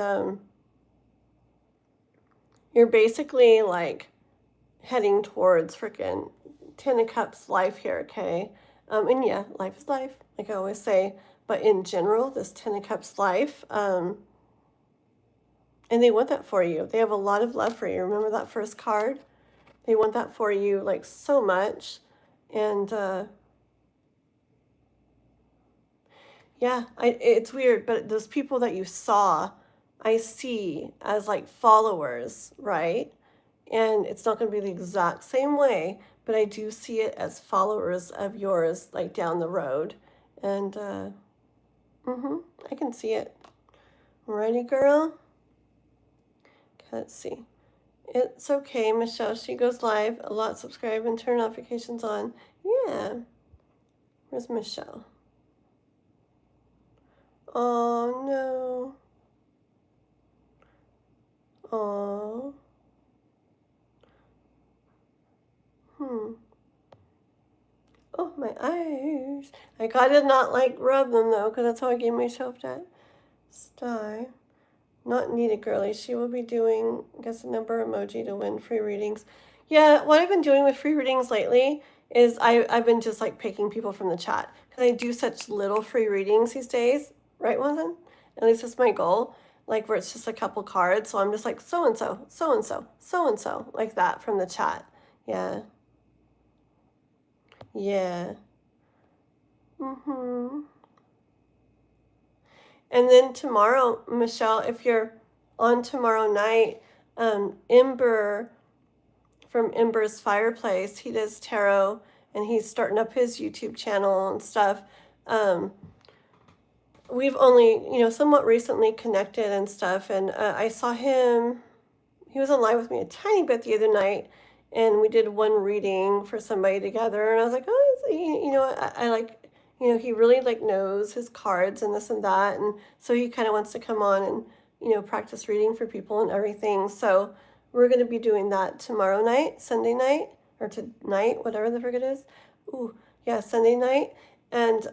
S1: you're basically like heading towards freaking Ten of Cups life here, okay? And yeah, life is life, like I always say. But in general, this Ten of Cups life, and they want that for you. They have a lot of love for you. Remember that first card? They want that for you like so much. And yeah, it's weird, but those people that you saw, I see as like followers, right? And it's not going to be the exact same way, but I do see it as followers of yours, like down the road. And I can see it. Alrighty, girl. Okay, let's see. It's okay, Michelle. She goes live. A lot. Subscribe and turn notifications on. Yeah. Where's Michelle? Oh, no. Oh. Oh, my eyes. I gotta not like rub them though, because that's how I gave myself that sty. Not needed, girly. She will be doing, I guess, a number emoji to win free readings. Yeah, what I've been doing with free readings lately is I've been just like picking people from the chat because I do such little free readings these days, right, Watson? At least that's my goal. Like where it's just a couple cards, so I'm just like so and so, so and so, so and so, like that from the chat. Yeah. Yeah. And then tomorrow, Michelle, if you're on tomorrow night, Ember from Ember's Fireplace, he does tarot and he's starting up his YouTube channel and stuff. We've only, somewhat recently connected and stuff. And I saw him, he was on live with me a tiny bit the other night. And we did one reading for somebody together. And I was like, oh, I like, he really like knows his cards and this and that. And so he kind of wants to come on and, practice reading for people and everything. So we're going to be doing that tomorrow night, Sunday night, or tonight, whatever the frick it is. Ooh, yeah, Sunday night. And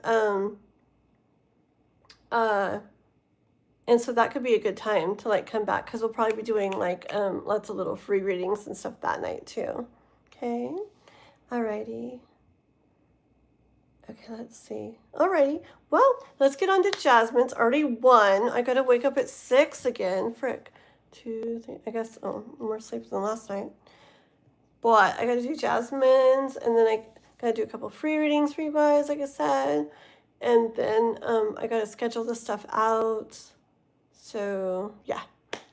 S1: so that could be a good time to like come back because we'll probably be doing like lots of little free readings and stuff that night too. Okay. Alrighty. Okay, let's see. Alrighty. Well, let's get on to Jasmine's. Already 1. I gotta wake up at 6 again. Frick. 2, 3. I guess, more sleep than last night. But I gotta do Jasmine's, and then I gotta do a couple free readings for you guys, like I said. And then I gotta schedule this stuff out. So, yeah.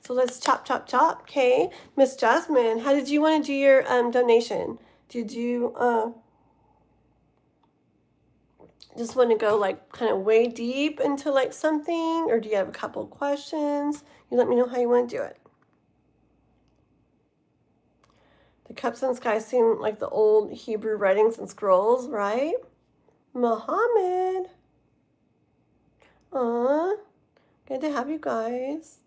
S1: So let's chop, chop, chop. Okay. Miss Jasmine, how did you want to do your donation? Did you just want to go like kind of way deep into like something, or do you have a couple questions? You let me know how you want to do it. The cups in the sky seem like the old Hebrew writings and scrolls, right? Muhammad. Good to have you guys.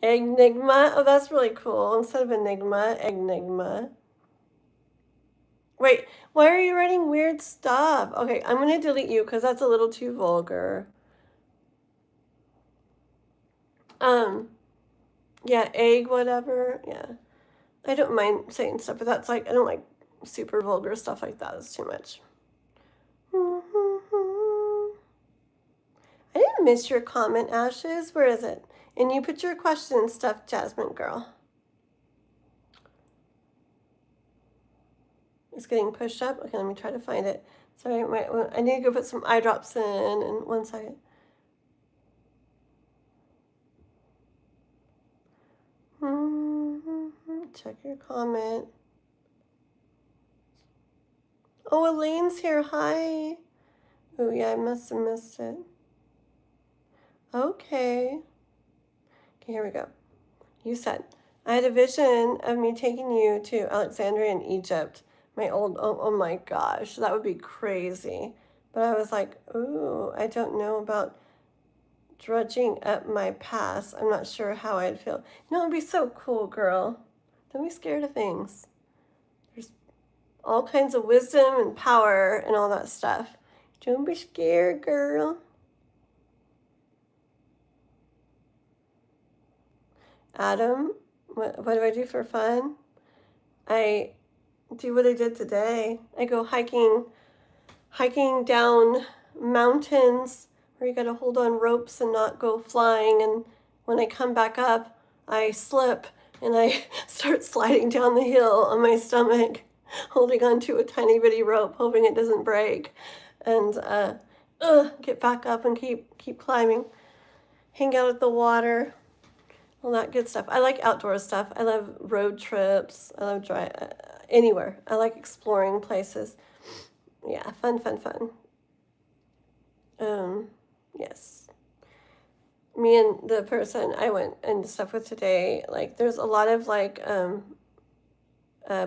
S1: Enigma. Oh, that's really cool. Instead of enigma, enigma. Wait, why are you writing weird stuff? Okay, I'm going to delete you because that's a little too vulgar. Yeah, egg, whatever. Yeah. I don't mind saying stuff, but that's like, I don't like super vulgar stuff like that. It's too much. I didn't miss your comment, Ashes. Where is it? And you put your question and stuff, Jasmine girl. It's getting pushed up. Okay, let me try to find it. Sorry, I need to go put some eye drops in 1 second. Check your comment. Oh, Elaine's here. Hi. Oh, yeah, I must have missed it. Okay. Okay, here we go. You said, I had a vision of me taking you to Alexandria in Egypt. Oh my gosh, that would be crazy. But I was like, ooh, I don't know about drudging up my past. I'm not sure how I'd feel. No, it'd be so cool, girl. Don't be scared of things. There's all kinds of wisdom and power and all that stuff. Don't be scared, girl. Adam, what do I do for fun? I do what I did today. I go hiking down mountains where you got to hold on ropes and not go flying. And when I come back up, I slip and I start sliding down the hill on my stomach, holding onto a tiny bitty rope, hoping it doesn't break. And get back up and keep climbing. Hang out at the water, all that good stuff. I like outdoor stuff. I love road trips. I love anywhere. I like exploring places. Yeah, fun. Yes. Me and the person I went and stuff with today, like there's a lot of like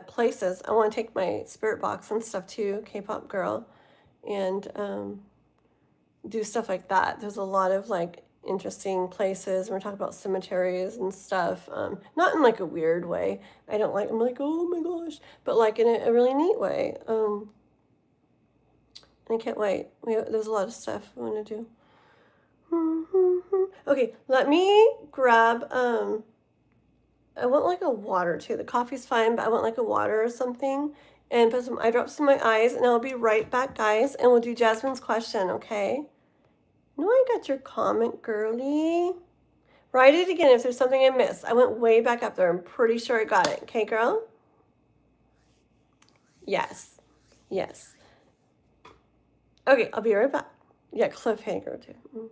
S1: places. I want to take my spirit box and stuff too, K-pop girl, and do stuff like that. There's a lot of like interesting places. We're talking about cemeteries and stuff. Not in like a weird way. I'm like, oh my gosh, but like in a really neat way. I can't wait. There's a lot of stuff I want to do. Okay, let me grab, I want like a water too. The coffee's fine, but I want like a water or something. And put some eye drops in my eyes, and I'll be right back, guys. And we'll do Jasmine's question, okay? No, I got your comment, girly. Write it again if there's something I missed. I went way back up there. I'm pretty sure I got it. Okay, girl? Yes. Okay, I'll be right back. Yeah, cliffhanger too.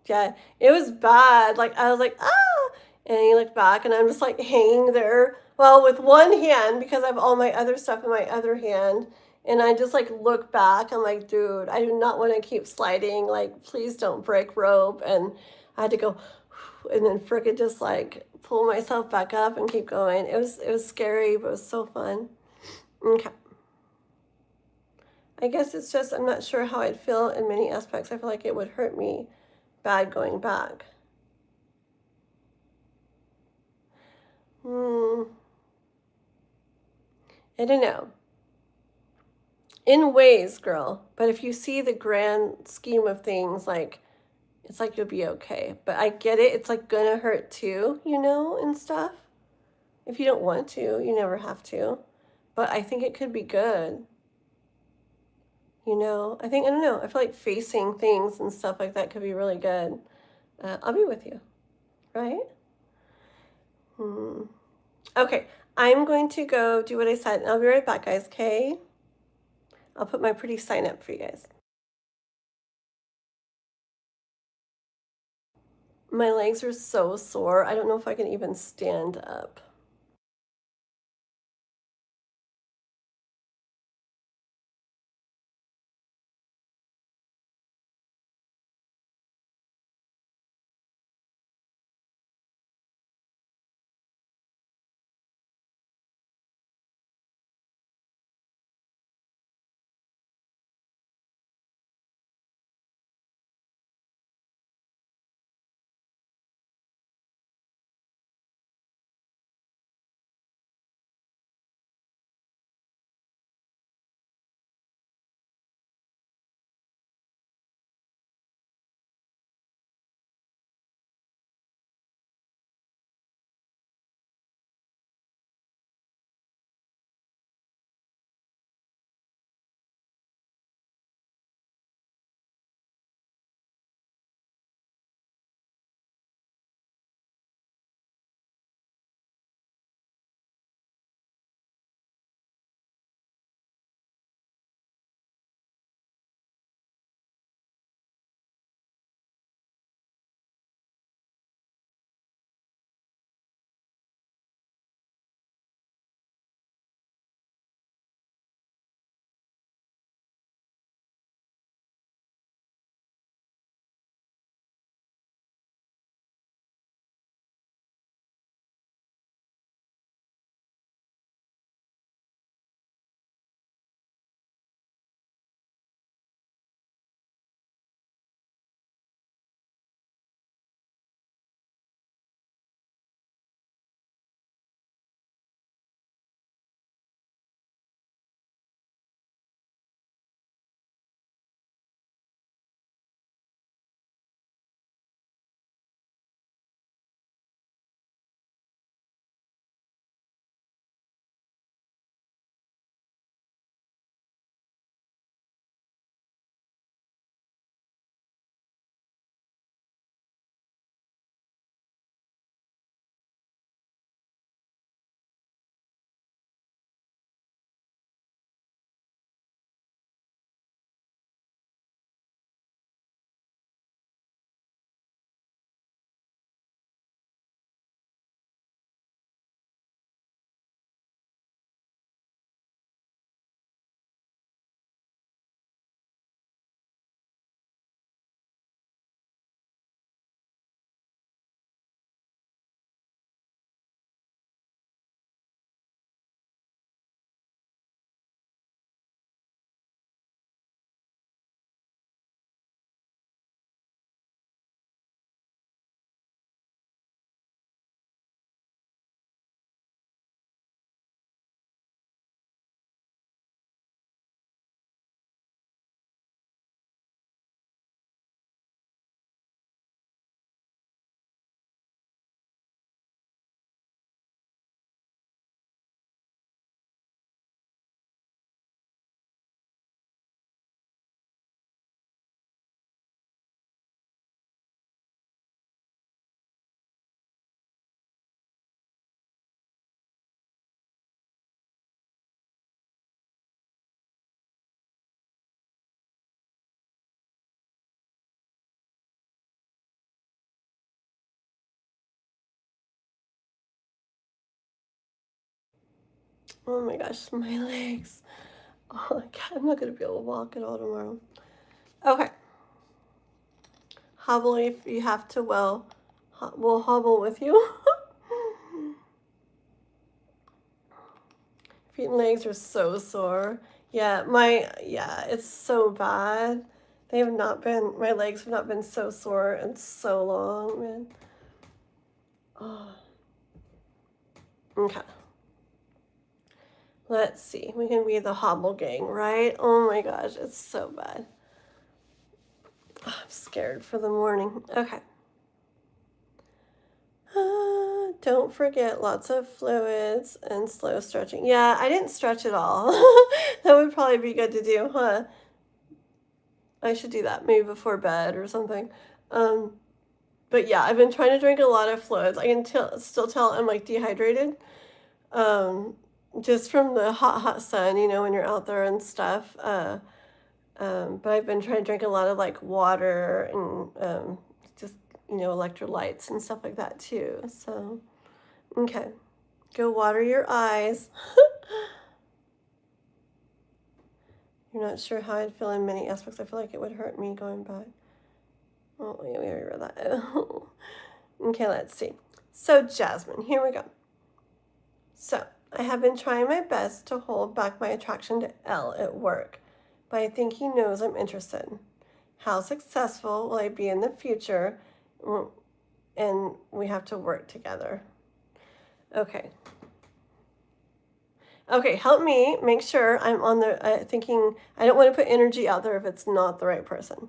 S1: Yeah, it was bad. Like, I was like, ah! And he looked back, and I'm just like hanging there. Well, with one hand, because I have all my other stuff in my other hand. And I just like look back. I'm like, dude, I do not want to keep sliding. Like, please don't break rope. And I had to go, and then frickin' just like pull myself back up and keep going. It was scary, but it was so fun. Okay. I guess it's just I'm not sure how I'd feel in many aspects. I feel like it would hurt me bad going back. I don't know. In ways, girl. But if you see the grand scheme of things, like, it's like you'll be okay. But I get it. It's like gonna hurt too, and stuff. If you don't want to, you never have to. But I think it could be good. I don't know. I feel like facing things and stuff like that could be really good. I'll be with you, right? Okay, I'm going to go do what I said, and I'll be right back, guys, okay? I'll put my pretty sign up for you guys. My legs are so sore. I don't know if I can even stand up. Oh my gosh, my legs. Oh my God, I'm not going to be able to walk at all tomorrow. Okay. Hobble if you have to. Well, we'll hobble with you. Feet and legs are so sore. Yeah, it's so bad. My legs have not been so sore in so long, man. Oh. Okay. Let's see. We can be the hobble gang, right? Oh my gosh, it's so bad. Oh, I'm scared for the morning. Okay. Don't forget lots of fluids and slow stretching. Yeah, I didn't stretch at all. That would probably be good to do, huh? I should do that maybe before bed or something. But yeah, I've been trying to drink a lot of fluids. I can still tell I'm like dehydrated. Just from the hot sun, when you're out there and stuff. But I've been trying to drink a lot of like water and just, electrolytes and stuff like that too. So, okay. Go water your eyes. You're not sure how I'd feel in many aspects. I feel like it would hurt me going back. Oh, yeah, we already read that. Okay, let's see. So, Jasmine, here we go. So, I have been trying my best to hold back my attraction to L at work, but I think he knows I'm interested. How successful will I be in the future? And we have to work together. Okay. Okay, help me make sure I'm on the thinking. I don't want to put energy out there if it's not the right person.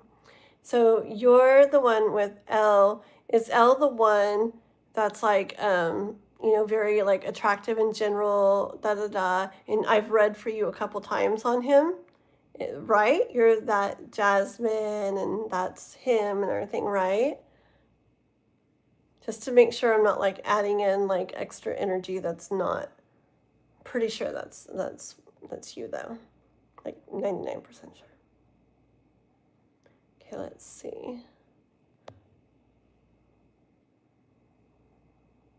S1: So you're the one with L. Is L the one that's like, very like attractive in general, da da da? And I've read for you a couple times on him, right? You're that Jasmine, and that's him and everything, right? Just to make sure I'm not like adding in like extra energy that's not. Pretty sure that's you though. Like 99% sure. Okay, let's see.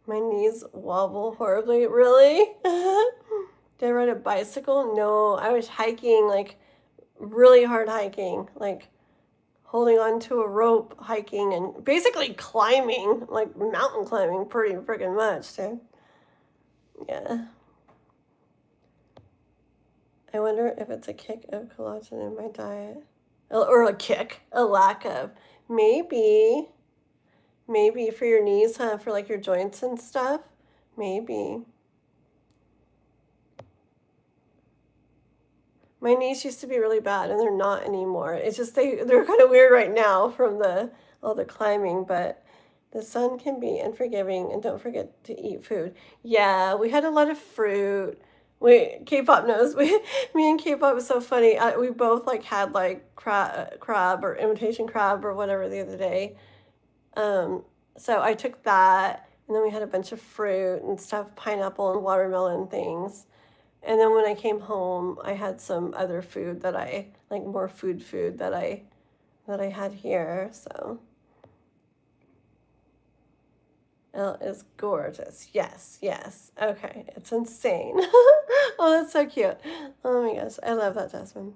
S1: My knees wobble horribly. Really? Did I ride a bicycle? No, I was hiking, like really hard hiking, like holding on to a rope hiking and basically climbing, like mountain climbing pretty freaking much too. Yeah. I wonder if it's a kick of collagen in my diet. Or a lack of. Maybe for your knees, huh? For like your joints and stuff. Maybe. My knees used to be really bad and they're not anymore. It's just they're kind of weird right now from all the climbing, but the sun can be unforgiving, and don't forget to eat food. Yeah, we had a lot of fruit. K-pop knows. Me and K-pop was so funny. We both like had like crab or imitation crab or whatever the other day. So I took that, and then we had a bunch of fruit and stuff, pineapple and watermelon things. And then when I came home, I had some other food that I like, more food that I had here. So Elle is gorgeous. Yes, yes. Okay, it's insane. Oh, that's so cute. Oh my gosh, I love that, Jasmine.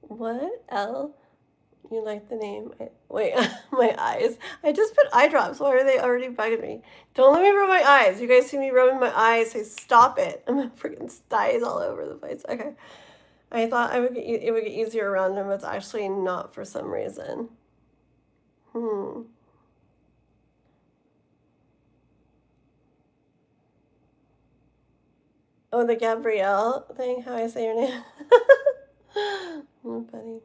S1: What? Elle? You like the name? Wait, my eyes. I just put eye drops. Why are they already bugging me? Don't let me rub my eyes. You guys see me rubbing my eyes. Say stop it. I'm gonna freaking styes all over the place. Okay. I thought it would get easier around them, but it's actually not for some reason. Oh, the Gabrielle thing. How I say your name? Oh, buddy.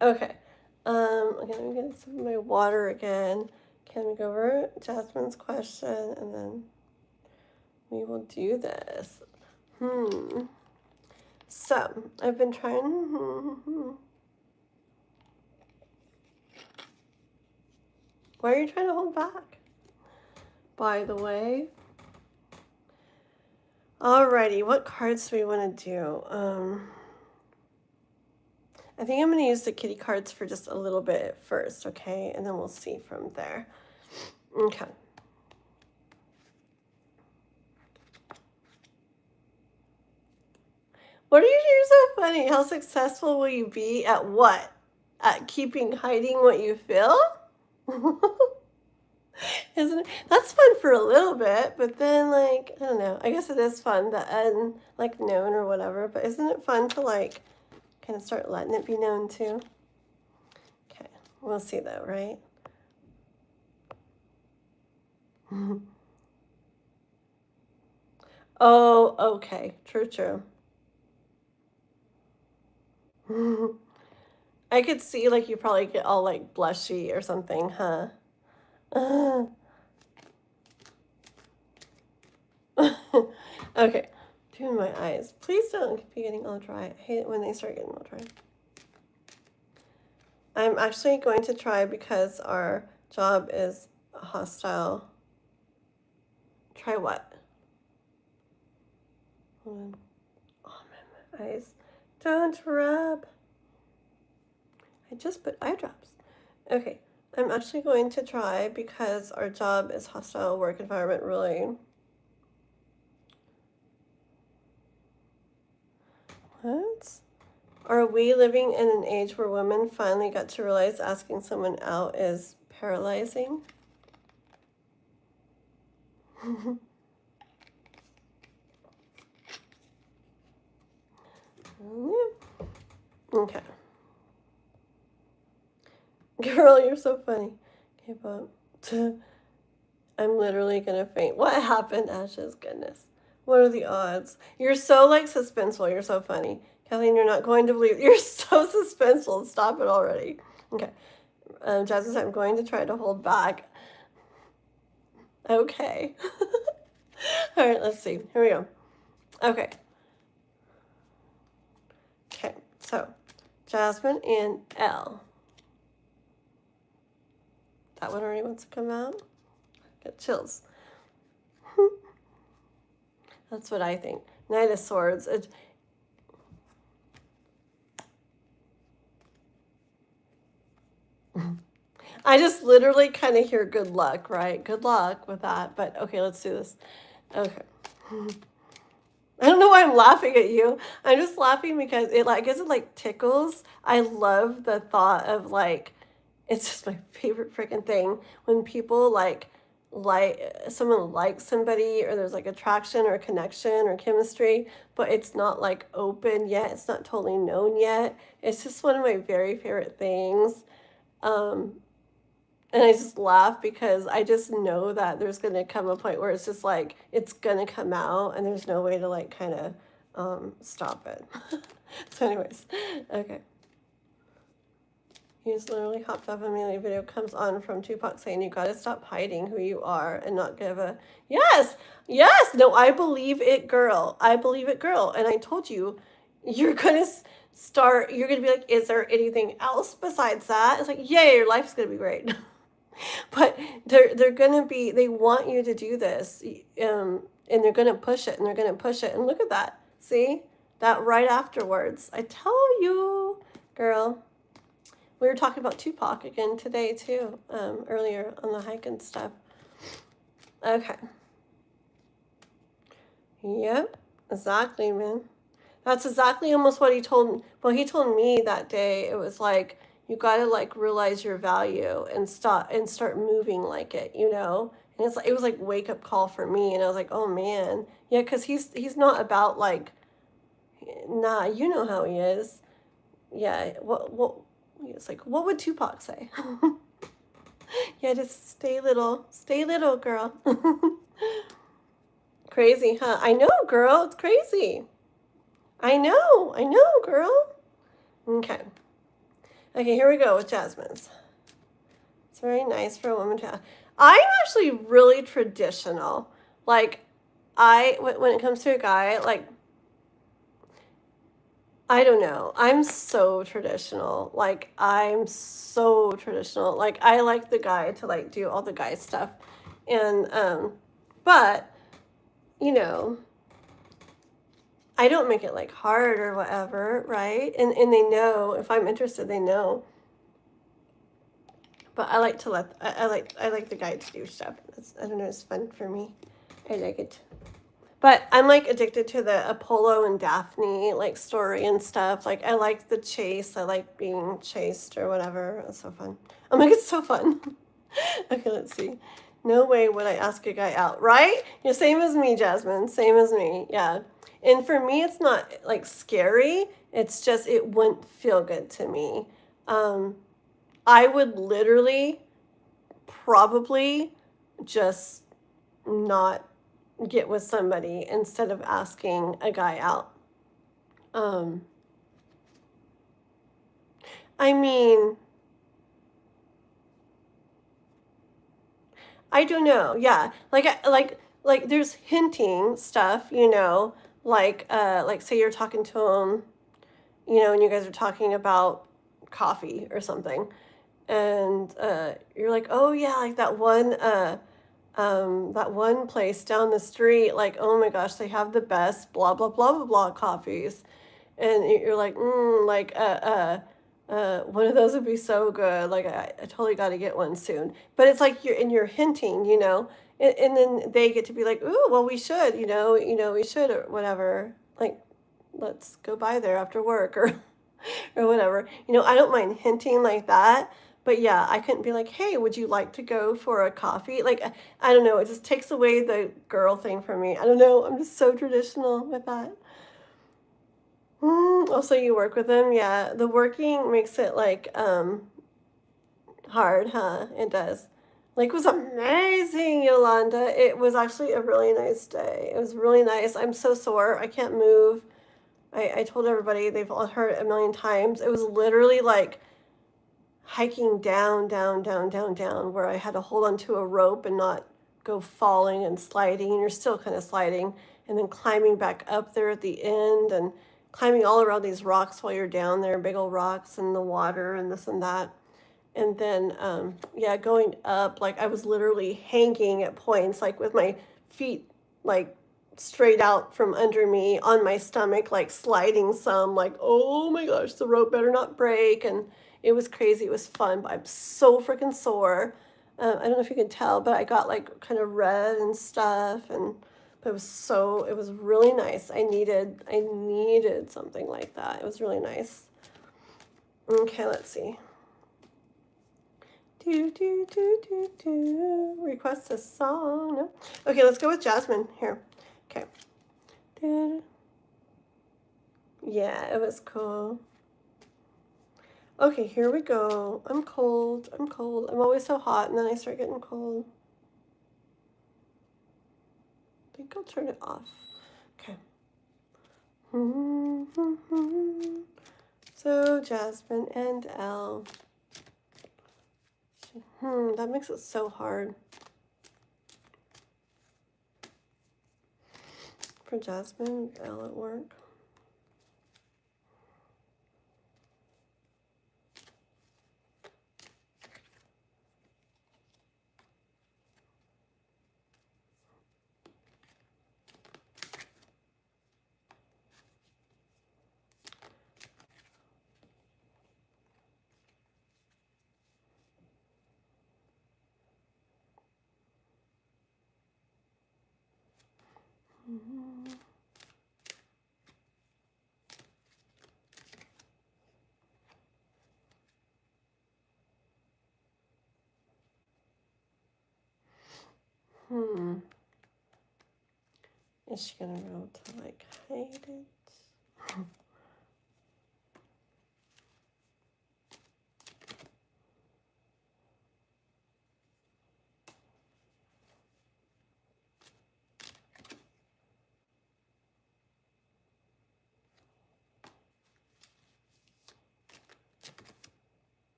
S1: Okay. Okay, let me get some of my water again. Can we go over Jasmine's question and then we will do this. So, I've been trying. Why are you trying to hold back? By the way. Alrighty, what cards do we want to do? I think I'm going to use the kitty cards for just a little bit first, okay? And then we'll see from there. Okay. What are you doing so funny? How successful will you be at what? At hiding what you feel? Isn't it? That's fun for a little bit, but then like, I don't know. I guess it is fun, the like known or whatever, but isn't it fun to like kind of start letting it be known too? Okay, we'll see though, right? Oh, okay. True, true. I could see like you probably get all like blushy or something, huh? Okay, doing my eyes. Please don't be getting all dry. I hate it when they start getting all dry. I'm actually going to try because our job is hostile. Try what? Hold on. Oh, my eyes. Don't rub. I just put eye drops. Okay, I'm actually going to try because our job is hostile work environment, really. What? Are we living in an age where women finally got to realize asking someone out is paralyzing? Okay. Girl, you're so funny. Okay, but I'm literally gonna faint. What happened, Ashes? Goodness. What are the odds? You're so like suspenseful. You're so funny. Kathleen, you're not going to believe. You're so suspenseful. Stop it already. Okay. Jasmine, I'm going to try to hold back. Okay. All right, let's see. Here we go. Okay. Okay, so Jasmine and Elle. That one already wants to come out. Get chills. That's what I think. Knight of Swords. I just literally kind of hear good luck, right? Good luck with that. But okay, let's do this. Okay. I don't know why I'm laughing at you. I'm just laughing because I guess it like tickles. I love the thought of like, it's just my favorite freaking thing when people like someone likes somebody or there's like attraction or connection or chemistry, but it's not like open yet. It's not totally known yet. It's just one of my very favorite things. Um, and I just laugh because I just know that there's going to come a point where it's just like, it's going to come out and there's no way to like kind of stop it. So anyways, okay. He just literally hopped off immediately. Video comes on from Tupac saying, you got to stop hiding who you are and not give a, yes, yes. No, I believe it, girl. I believe it, girl. And I told you, you're going to you're going to be like, is there anything else besides that? It's like, yeah, your life's going to be great. But they're gonna be, they want you to do this, and they're gonna push it and they're gonna push it, and look at that, see that right afterwards. I tell you, girl. We were talking about Tupac again today too, earlier on the hike and stuff. Okay. Yep, exactly, man. That's exactly almost what he told. Well, he told me that day. It was like, you got to like realize your value and start moving like it, you know. And it's like, it was like wake up call for me, and I was like, oh man, yeah, because he's not about like, nah, you know how he is. Yeah, what it's like, what would Tupac say? Yeah, just stay little, girl. Crazy, huh? I know, girl. It's crazy. I know, girl. Okay. Okay, here we go with Jasmine's. It's very nice for a woman to have. I'm actually really traditional. Like, when it comes to a guy, like, I don't know. I'm so traditional. Like, I'm so traditional. Like, I like the guy to, like, do all the guy stuff. And, but, you know, I don't make it like hard or whatever, right? And they know if I'm interested, they know. But I like to I like the guy to do stuff. I don't know, it's fun for me. I like it. But I'm like addicted to the Apollo and Daphne like story and stuff. Like I like the chase. I like being chased or whatever. It's so fun. I'm like, it's so fun. Okay, let's see. No way would I ask a guy out, right? You're same as me, Jasmine. Same as me. Yeah. And for me, it's not like scary. It's just it wouldn't feel good to me. Um, I would literally probably just not get with somebody instead of asking a guy out. Um, I mean, I don't know. Yeah, like there's hinting stuff, you know, like say you're talking to him, you know, and you guys are talking about coffee or something, and you're like, oh yeah, like that one place down the street, like, oh my gosh, they have the best blah blah blah blah blah coffees, and you're like, one of those would be so good. Like, I totally got to get one soon. But it's like you're hinting, you know, and then they get to be like, ooh, well, we should, we should or whatever. Like, let's go by there after work or or whatever. You know, I don't mind hinting like that. But yeah, I couldn't be like, hey, would you like to go for a coffee? Like, I don't know. It just takes away the girl thing from me. I don't know. I'm just so traditional with that. Also, you work with them. Yeah, the working makes it like hard, huh? It does. Like, it was amazing, Yolanda. It was actually a really nice day. It was really nice. I'm so sore. I can't move. I told everybody, they've all heard it a million times. It was literally like hiking down, down, down, down, down, where I had to hold onto a rope and not go falling and sliding. And you're still kind of sliding, and then climbing back up there at the end and climbing all around these rocks while you're down there, big old rocks and the water and this and that. And then, yeah, going up, like I was literally hanging at points, like with my feet like straight out from under me on my stomach, like sliding some, like, oh my gosh, the rope better not break. And it was crazy. It was fun, but I'm so freaking sore. I don't know if you can tell, but I got like kind of red and stuff. And but it was really nice. I needed something like that. It was really nice. Okay, let's see. Request a song. No? Okay, let's go with Jasmine here. Okay. Yeah, it was cool. Okay, here we go. I'm cold. I'm cold. I'm always so hot and then I start getting cold. I think I'll turn it off. Okay. So Jasmine and Elle. That makes it so hard. For Jasmine, Elle at work. Is she gonna go to like hide it?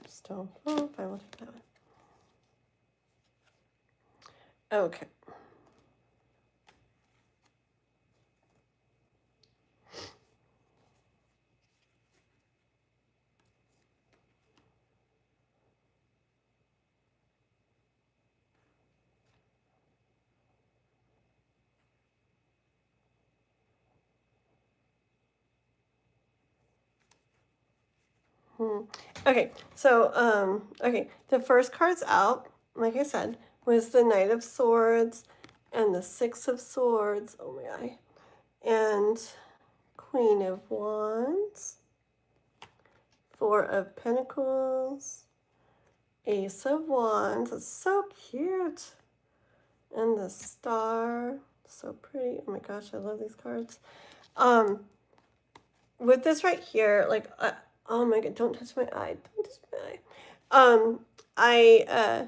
S1: Still, oh, fine, we'll take that one. Okay. Okay, so okay, the first cards out, like I said, was the Knight of Swords and the Six of Swords. Oh my god. And Queen of Wands, Four of Pentacles, Ace of Wands. It's so cute. And the Star. So pretty. Oh my gosh, I love these cards. With this right here, like, oh my god, don't touch my eye. Don't touch my eye.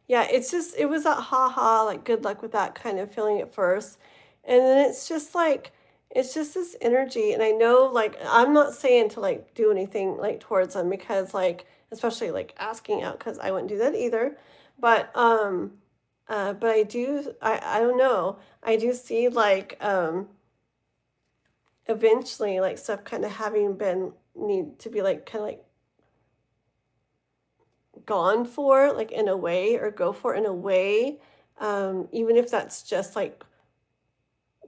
S1: Yeah, it's just, it was that haha, like good luck with that kind of feeling at first. And then it's just like, it's just this energy. And I know, like, I'm not saying to like do anything like towards them because, like, especially like asking out, because I wouldn't do that either. But I don't know. I do see like, eventually like stuff kind of having been need to be like kind of like gone for, like in a way, or go for in a way, even if that's just like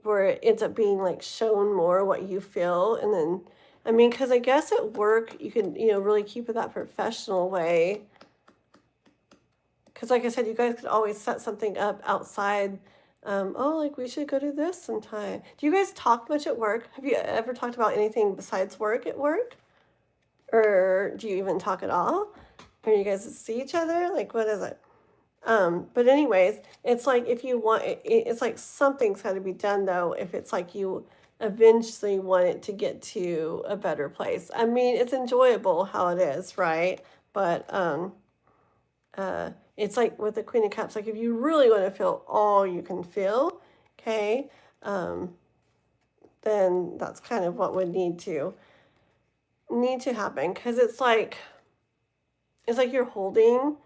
S1: where it ends up being like shown more what you feel. And then I mean, because I guess at work you can, really keep it that professional way, because like I said, you guys could always set something up outside. Oh, like we should go do this sometime. Do you guys talk much at work? Have you ever talked about anything besides work at work, or do you even talk at all? Or you guys see each other? Like, what is it? But anyways, it's like if you want, it's like something's got to be done though. If it's like you eventually want it to get to a better place. I mean, it's enjoyable how it is, right? But it's like with the Queen of Cups. Like if you really want to feel all you can feel, okay, then that's kind of what would need to happen, because it's like you're holding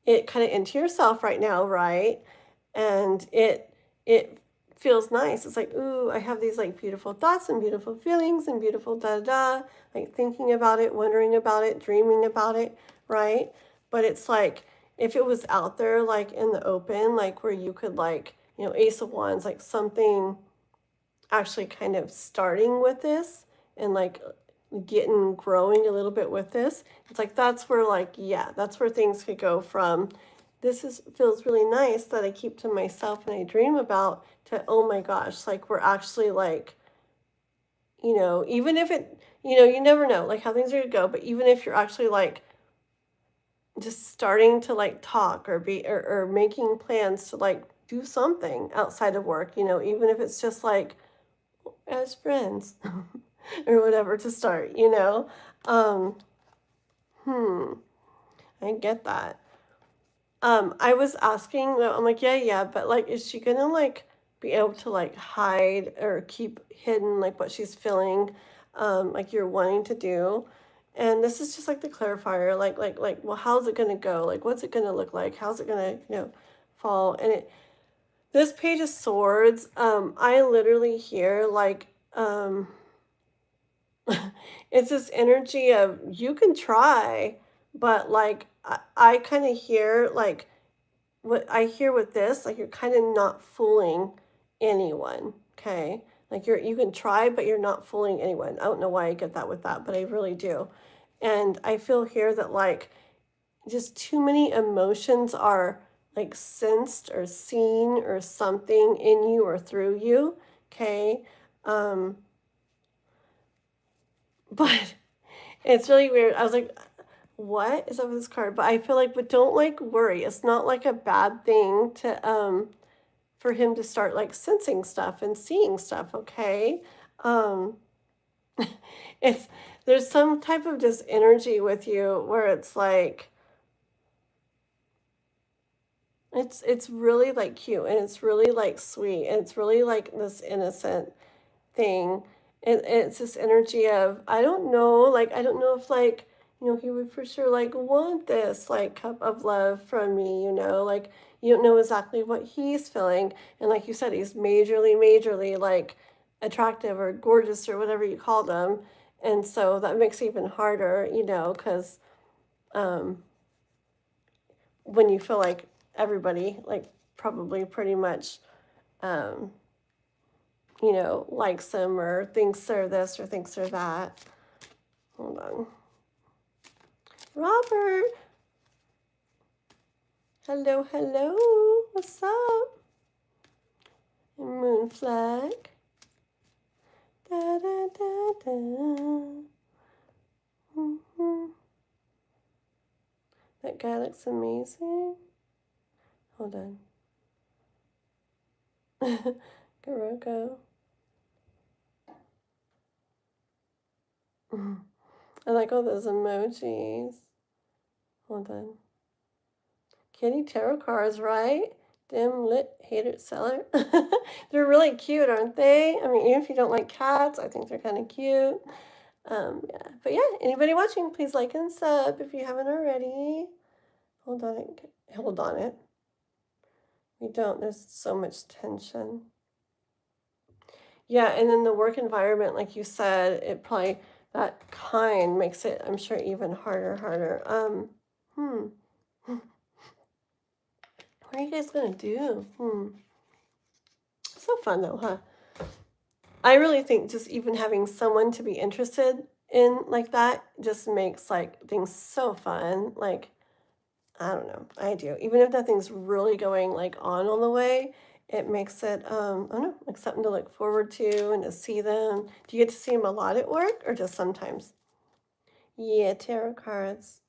S1: it kind of into yourself right now, right? And it feels nice. It's like, ooh, I have these like beautiful thoughts and beautiful feelings and beautiful da da, like thinking about it, wondering about it, dreaming about it, right? But it's like if it was out there like in the open, like where you could like, Ace of Wands, like something actually kind of starting with this and like getting growing a little bit with this. It's like that's where, like, yeah, that's where things could go from this is feels really nice that I keep to myself and I dream about, to oh my gosh, like we're actually like, even if it, you never know like how things are gonna go, but even if you're actually like just starting to like talk or be or making plans to like do something outside of work, even if it's just like as friends or whatever to start, Um, hmm, I get that. I was asking, I'm like, yeah, yeah, but like, is she gonna like be able to like hide or keep hidden like what she's feeling, like you're wanting to do? And this is just like the clarifier, like, well, how's it gonna go? Like, what's it gonna look like? How's it gonna, fall? And this Page of Swords, I literally hear like, it's this energy of you can try, but like I kind of hear like what I hear with this, like you're kind of not fooling anyone, okay? Like you can try, but you're not fooling anyone. I don't know why I get that with that, but I really do. And I feel here that like just too many emotions are like sensed or seen or something in you or through you, okay? Um, but it's really weird. I was like, what is up with this card? But I feel like, but don't like worry. It's not like a bad thing to for him to start like sensing stuff and seeing stuff, okay? Um it's there's some type of just energy with you where it's like it's really like cute and it's really like sweet and it's really like this innocent thing. It's this energy of I don't know, like I don't know if like he would for sure like want this like cup of love from me, like you don't know exactly what he's feeling, and like you said, he's majorly like attractive or gorgeous or whatever you call them, and so that makes it even harder, because um, when you feel like everybody like probably pretty much um, you know, likes them or thinks they're this or thinks they're that. Hold on. Robert. Hello, hello. What's up? Moon flag. Da da da da. Mm-hmm. That guy looks amazing. Hold on. Kuroko. I like all those emojis. Hold on. Kitty tarot cards, right? Dim lit hater seller. They're really cute, aren't they? I mean, even if you don't like cats, I think they're kind of cute. Yeah. But yeah, anybody watching, please like and sub if you haven't already. Hold on it. Hold on it. We don't. There's so much tension. Yeah, and then the work environment, like you said, it probably that kind makes it, I'm sure, even harder. What are you guys gonna do? So fun though, huh? I really think just even having someone to be interested in like that just makes like things so fun. Like, I don't know, I do. Even if nothing's really going like on the way, it makes it I don't know, like something to look forward to and to see them. Do you get to see them a lot at work or just sometimes? Yeah, tarot cards.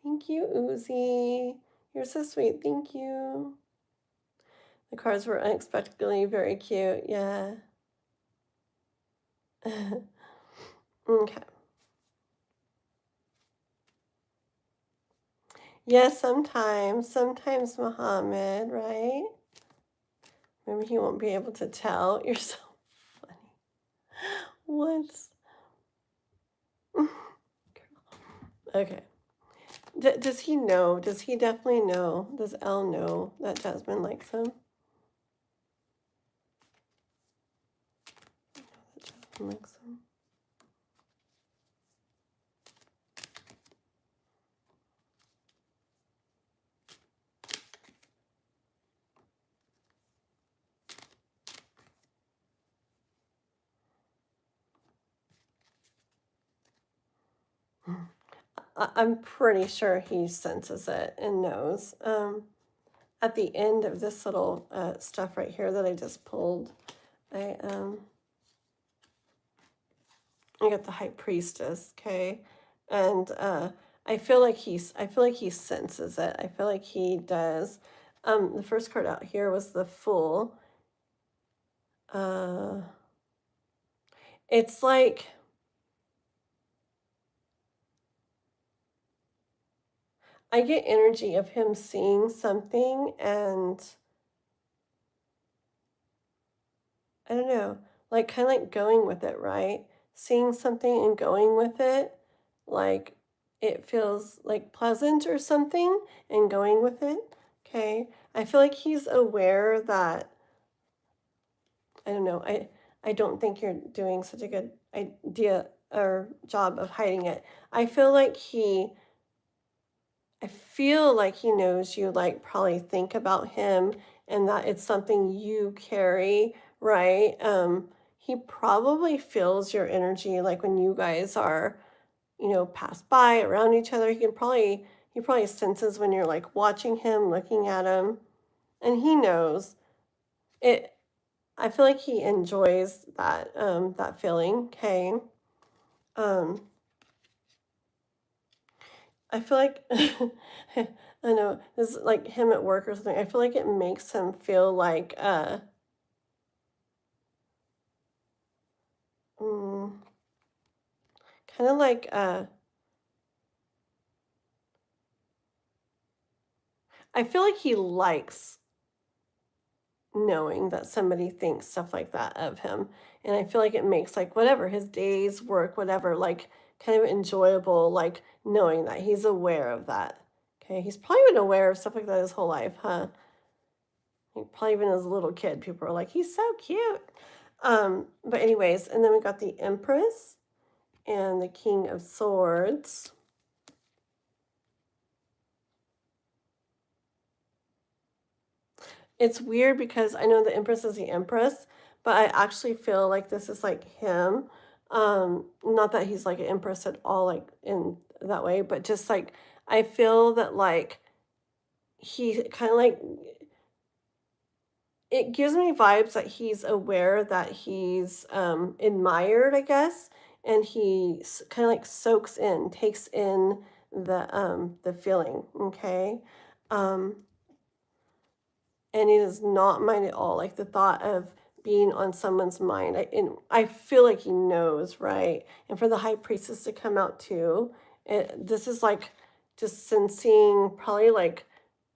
S1: Thank you, Uzi. You're so sweet. Thank you. The cards were unexpectedly very cute. Yeah. Okay. Yes, sometimes Muhammad, right? Maybe he won't be able to tell. You're so funny. What? Okay. Does he know? Does he definitely know? Does Elle know that Jasmine likes him? That Jasmine likes him. I'm pretty sure he senses it and knows. At the end of this little stuff right here that I just pulled, I got the High Priestess, okay, and I feel like he senses it. I feel like he does. The first card out here was the Fool. It's like I get energy of him seeing something and I don't know, like kind of like going with it, right? Seeing something and going with it, like it feels like pleasant or something and going with it. Okay. I feel like he's aware that I don't know. I don't think you're doing such a good idea or job of hiding it. I feel like he knows you like probably think about him and that it's something you carry, right? He probably feels your energy like when you guys are, you know, pass by around each other. He probably senses when you're like watching him, looking at him, and he knows it. I feel like he enjoys that feeling, okay? Um, I feel like I know this is like him at work or something. I feel like it makes him feel like mm, kind of like I feel like he likes knowing that somebody thinks stuff like that of him. And I feel like it makes like whatever his days, work, whatever, like kind of enjoyable, like knowing that he's aware of that. Okay, he's probably been aware of stuff like that his whole life, huh? Like, probably even as a little kid, people are like, he's so cute. But anyways, and then we got the Empress and the King of Swords. It's weird because I know the Empress is the Empress, but I actually feel like this is like him. Not that he's like an empress at all, like in that way, but just like I feel that like he kind of like it gives me vibes that he's aware that he's admired, I guess, and he kind of like soaks in, takes in the feeling, okay? Um, and he does not mind at all, like the thought of being on someone's mind. I feel like he knows, right? And for the high priestess to come out too, this is like just sensing, probably like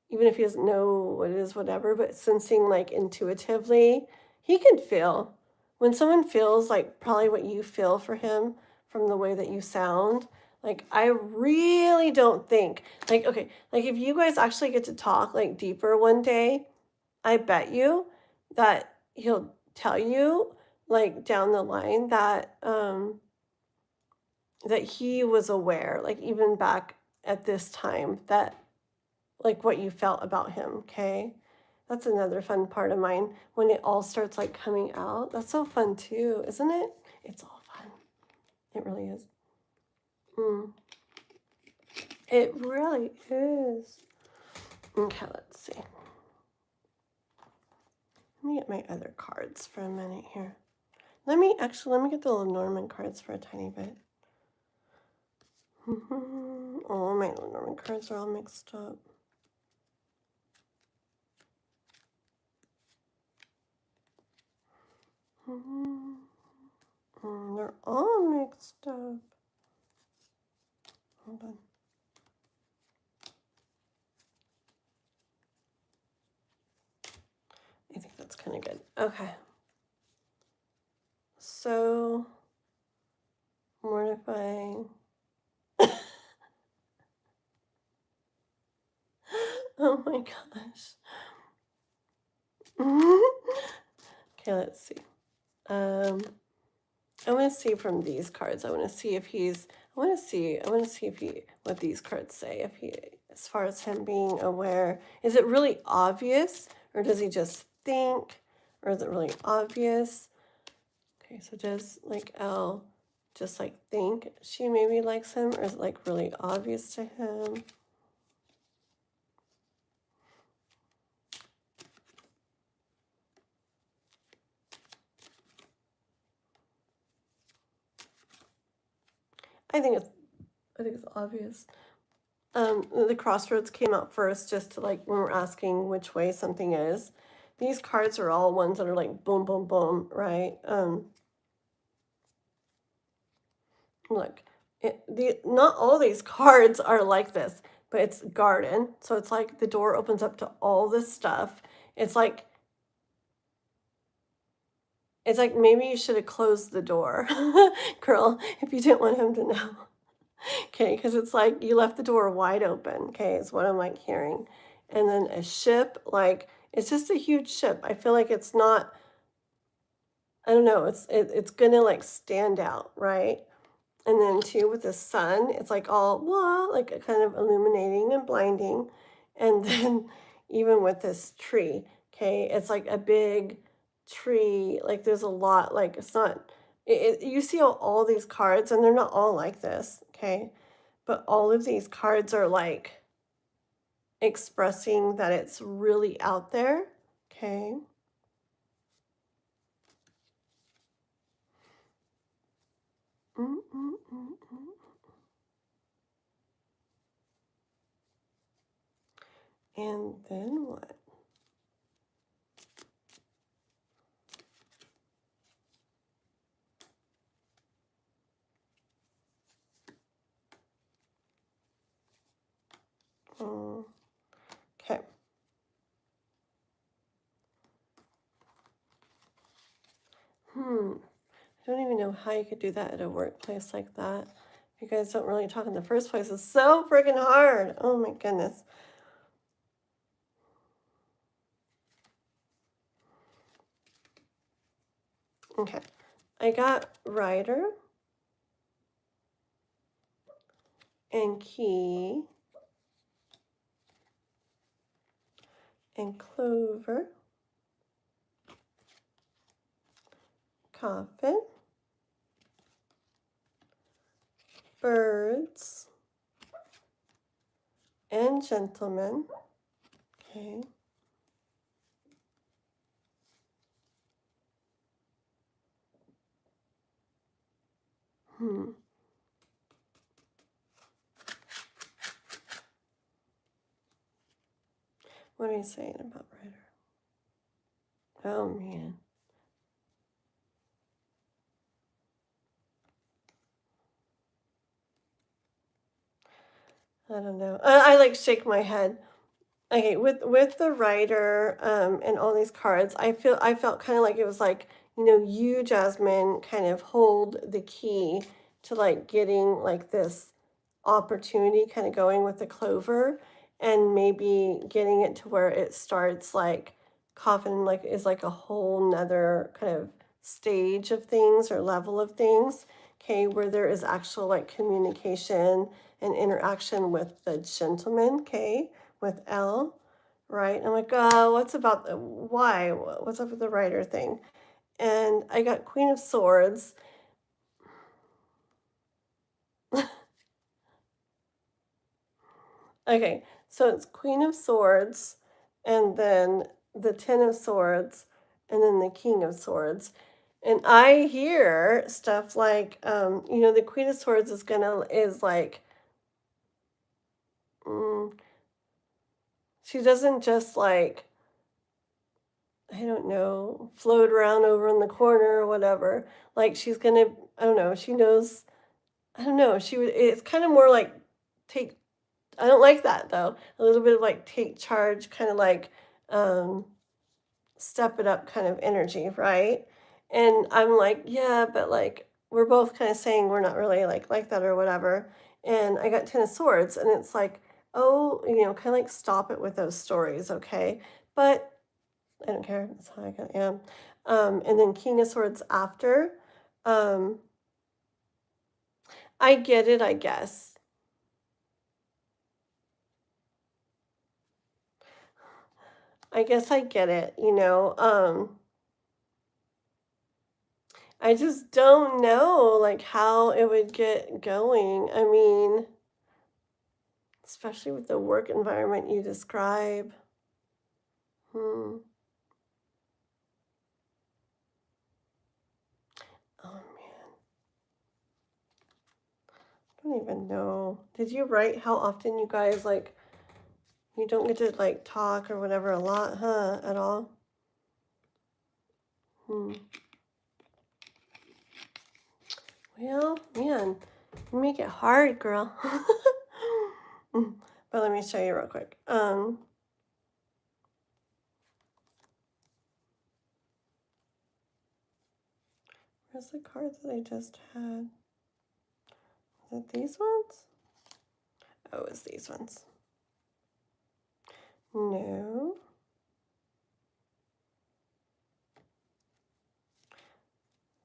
S1: even if he doesn't know what it is, whatever, but sensing like intuitively, he can feel. When someone feels like probably what you feel for him from the way that you sound, like I really don't think, like, okay, like if you guys actually get to talk like deeper one day, I bet you that he'll tell you like down the line that he was aware, like even back at this time, that like what you felt about him, okay? That's another fun part of mine when it all starts like coming out. That's so fun too, isn't it? It's all fun. It really is. Mm. It really is. Okay, let's see. Let me get my other cards for a minute here. Let me get the Lenormand cards for a tiny bit. Oh, my Lenormand cards are all mixed up. They're all mixed up. Hold on. I think that's kind of good. Okay. So mortifying. Oh my gosh. Okay, let's see. I want to see from these cards. I want to see if he's. I want to see if he what these cards say. If he, as far as him being aware, is it really obvious, or does he just think, or is it really obvious? Okay, so does like Elle just like think she maybe likes him, or is it like really obvious to him? I think it's obvious. The crossroads came out first, just to like when we're asking which way something is. These cards are all ones that are like boom, boom, boom, right? Look, not all these cards are like this, but it's garden, so it's like the door opens up to all this stuff. It's like maybe you should have closed the door, girl, if you didn't want him to know. Okay, because it's like you left the door wide open, okay, is what I'm like hearing. And then a ship, like it's just a huge ship. I feel like it's not, I don't know, it's gonna like stand out, right? And then too with the sun, it's like all blah, like kind of illuminating and blinding. And then even with this tree, okay, it's like a big tree, like there's a lot, like it's not, you see all these cards and they're not all like this, okay? But all of these cards are like expressing that it's really out there, okay? Mm-mm-mm-mm. And then what? Okay. I don't even know how you could do that at a workplace like that. You guys don't really talk in the first place. It's so freaking hard. Oh my goodness. Okay. I got rider and key and clover coffin, birds, and gentlemen. Okay. What are you saying about Rider? Oh, man. I don't know. I like shake my head. Okay, with the Rider and all these cards, I felt kind of like it was like, you, Jasmine, kind of hold the key to like getting like this opportunity kind of going with the clover, and maybe getting it to where it starts like coffin like is like a whole nother kind of stage of things or level of things, okay, where there is actual like communication and interaction with the gentleman, okay, with L, right? I'm like, what's about the why? What's up with the Rider thing? And I got Queen of Swords. Okay, so it's Queen of Swords, and then the Ten of Swords, and then the King of Swords. And I hear stuff like, the Queen of Swords is like, mm, she doesn't just like, I don't know, float around over in the corner or whatever. Like she's gonna, I don't know, she knows, I don't know, it's kind of more like take, I don't like that though. A little bit of like take charge, kind of like, um, step it up kind of energy, right? And I'm like, yeah, but like we're both kind of saying we're not really like that or whatever. And I got Ten of Swords, and it's like, oh, kind of like stop it with those stories, okay? But I don't care. That's how I kind of am. And then King of Swords after. Um, I get it, I guess. I guess I get it. I just don't know like how it would get going. I mean, especially with the work environment you describe. Hmm. Oh man, I don't even know. Did you write how often you guys like you don't get to like talk or whatever a lot, huh? At all? Hmm. Well, man, you make it hard, girl. But let me show you real quick. Where's the cards that I just had? Is it these ones? Oh, it's these ones. No.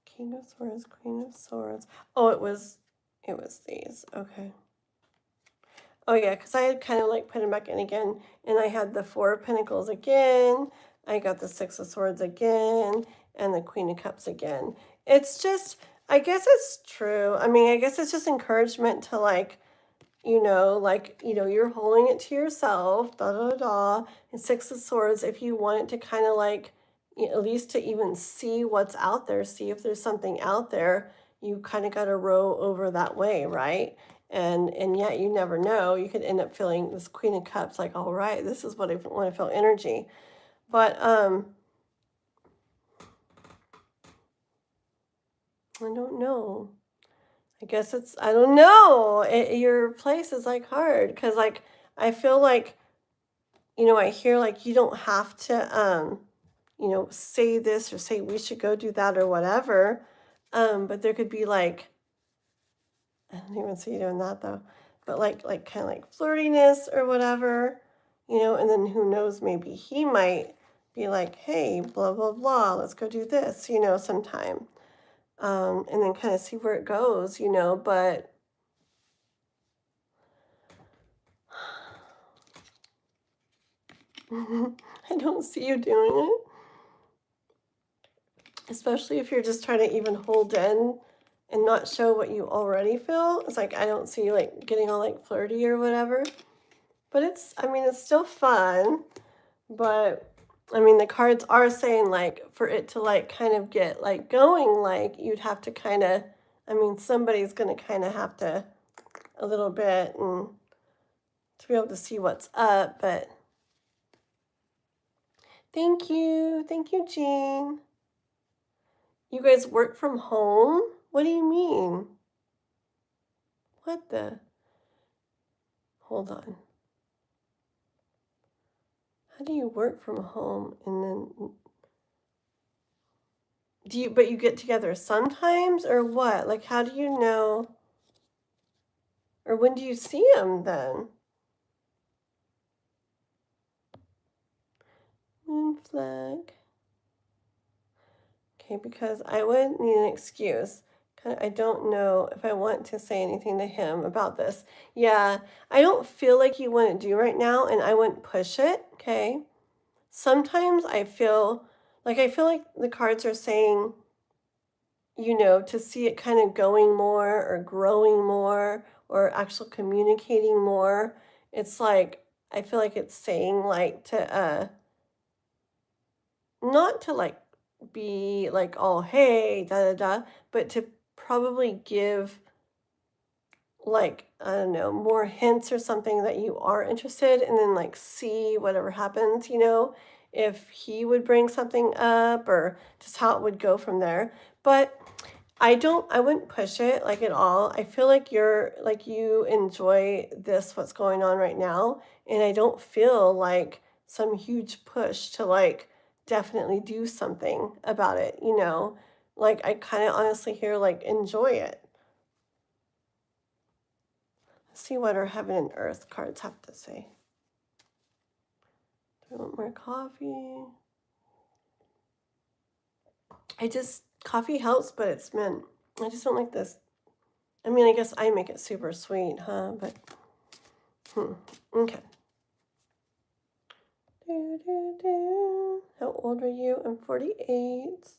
S1: King of Swords, Queen of Swords. Oh, it was these. Okay. Oh yeah, because I had kind of like put them back in again, and I had the Four of Pentacles again. I got the Six of Swords again, and the Queen of Cups again. It's just, I guess it's true. I mean, I guess it's just encouragement to like, you're holding it to yourself, da da da. And Six of Swords, if you want it to kind of like, at least to even see what's out there, see if there's something out there, you kind of got to row over that way, right? And yet you never know. You could end up feeling this Queen of Cups, like, all right, this is what I want to feel energy. But I don't know. I guess I don't know. Your place is like hard because like I feel like, I hear like you don't have to, say this or say we should go do that or whatever. But there could be like, I don't even see you doing that though, but like kind of like flirtiness or whatever, and then who knows, maybe he might be like, hey, blah, blah, blah, let's go do this, sometime. And then kind of see where it goes, but I don't see you doing it. especially if you're just trying to even hold in and not show what you already feel. It's like, I don't see you like getting all like flirty or whatever, but I mean, it's still fun, but I mean, the cards are saying like for it to like kind of get like going, like you'd have to kind of, I mean, somebody's going to kind of have to a little bit and to be able to see what's up, but thank you. Thank you, Jean. You guys work from home? What do you mean? What the? Hold on. How do you work from home and then but you get together sometimes or what? Like, how do you know? Or when do you see them then? Moon flag. Okay, because I would need an excuse. I don't know if I want to say anything to him about this. Yeah, I don't feel like you want to do right now, and I wouldn't push it, okay? Sometimes I feel like the cards are saying, to see it kind of going more or growing more or actually communicating more. It's like I feel like it's saying like to not to like be like all hey da da da, but to probably give like I don't know more hints or something that you are interested and then like see whatever happens, if he would bring something up or just how it would go from there. But I wouldn't push it like at all. I feel like you enjoy what's going on right now. And I don't feel like some huge push to like definitely do something about it. Like I kind of honestly hear like enjoy it. Let's see what our heaven and earth cards have to say. Do I want more coffee? Coffee helps, but it's mint. I just don't like this. I mean, I guess I make it super sweet, huh? But, okay. How old are you? I'm 48.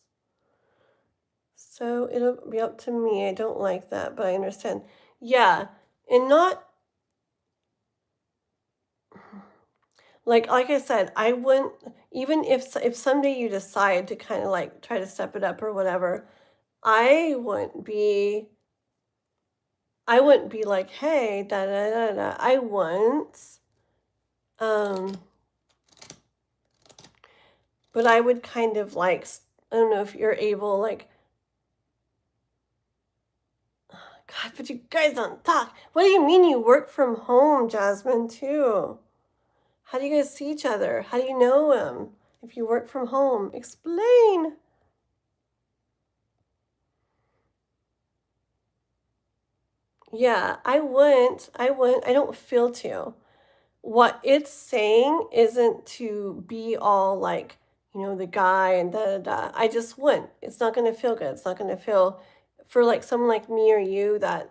S1: So it'll be up to me. I don't like that, but I understand. Yeah, and not like I said, I wouldn't even if someday you decide to kind of like try to step it up or whatever, I wouldn't be like, hey, da da da da. I wouldn't. But I would kind of like, I don't know if you're able, like, God, but you guys don't talk. What do you mean you work from home, Jasmine, too? How do you guys see each other? How do you know him if you work from home? Explain. Yeah, I wouldn't. I don't feel to. What it's saying isn't to be all like, the guy and da da da. I just wouldn't. It's not going to feel good. It's not going to feel for like someone like me or you that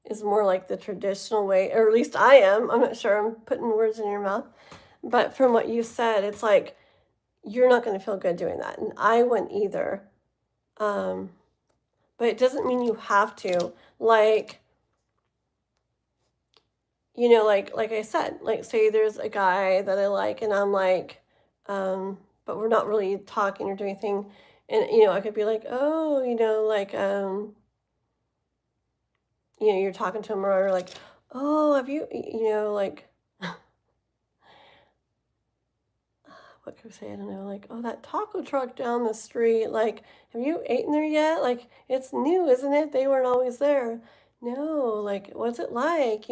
S1: is more like the traditional way, or at least I am. I'm not sure I'm putting words in your mouth. But from what you said, it's like you're not going to feel good doing that. And I wouldn't either. But it doesn't mean you have to. Like, like I said, like say there's a guy that I like and I'm like, but we're not really talking or doing anything. And, I could be like, oh, like, you're talking to him or like, oh, have you, like, what could we say? I don't know, like, oh, that taco truck down the street, like, have you eaten there yet? Like, it's new, isn't it? They weren't always there. No, like, what's it like?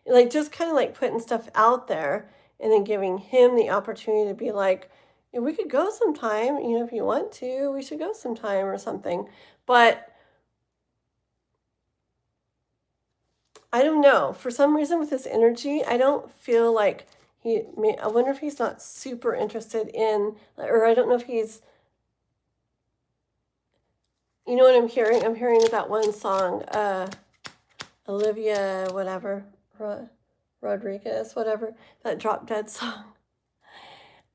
S1: Like just kind of like putting stuff out there and then giving him the opportunity to be like, yeah, we could go sometime, if you want to, we should go sometime or something. But I don't know. For some reason with his energy, I don't feel like I wonder if he's not super interested in, or I don't know if he's, what I'm hearing? I'm hearing that one song, Olivia, whatever, Rodriguez, whatever, that Drop Dead song.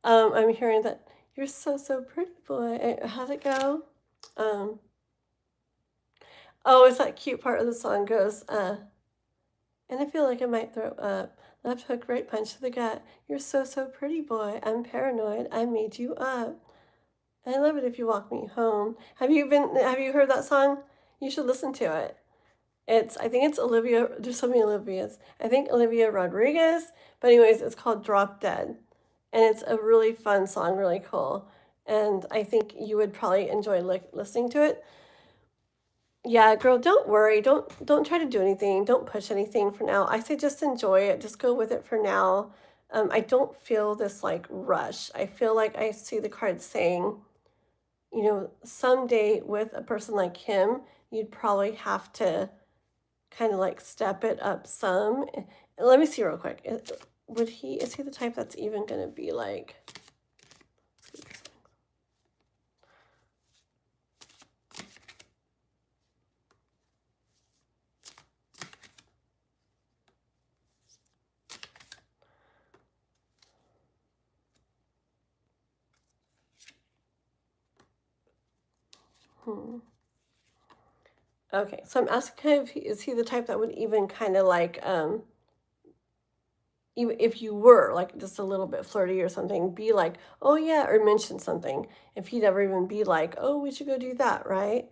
S1: I'm hearing that you're so, so pretty, boy. How's it go? Um, oh, it's that cute part of the song goes, and I feel like I might throw up. Left hook, right punch to the gut. You're so, so pretty, boy. I'm paranoid. I made you up. I love it if you walk me home. Have you heard that song? You should listen to it. I think it's Olivia, there's so many Olivias. I think Olivia Rodriguez, but anyways, it's called Drop Dead. And it's a really fun song, really cool. And I think you would probably enjoy listening to it. Yeah, girl, don't worry. Don't try to do anything. Don't push anything for now. I say just enjoy it. Just go with it for now. I don't feel this like rush. I feel like I see the card saying, someday with a person like him, you'd probably have to kind of like step it up some. Let me see real quick. Is he the type that's even gonna be like, okay, so I'm asking him is he the type that would even kind of like, even if you were like just a little bit flirty or something, be like, oh yeah, or mention something. If he'd ever even be like, oh, we should go do that, right?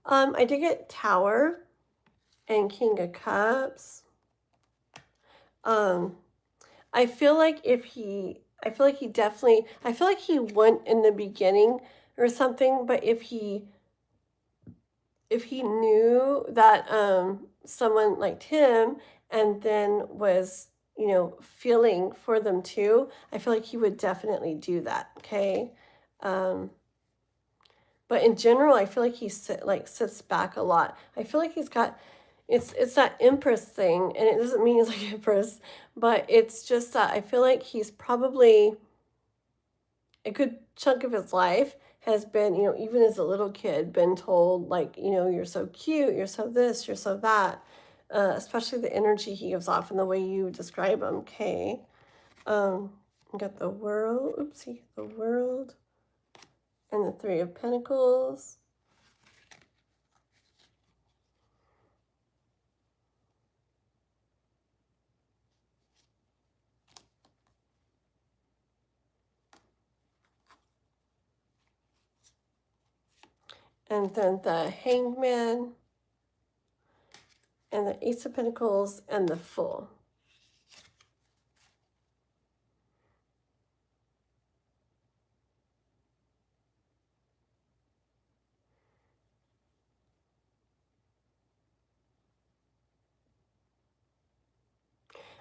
S1: I did get Tower and King of Cups. Um, I feel like I feel like he definitely, I feel like he went in the beginning or something, but if he knew that someone liked him and then was, feeling for them too, I feel like he would definitely do that, okay? Um, but in general, I feel like sits back a lot. I feel like he's got it's that Empress thing, and it doesn't mean he's like Empress, but it's just that I feel like he's probably a good chunk of his life has been, even as a little kid, been told, like, you're so cute, you're so this, you're so that, especially the energy he gives off and the way you describe him, okay? We got the world, oopsie, the world, and the Three of Pentacles. And then the Hangman, and the Ace of Pentacles, and the Fool.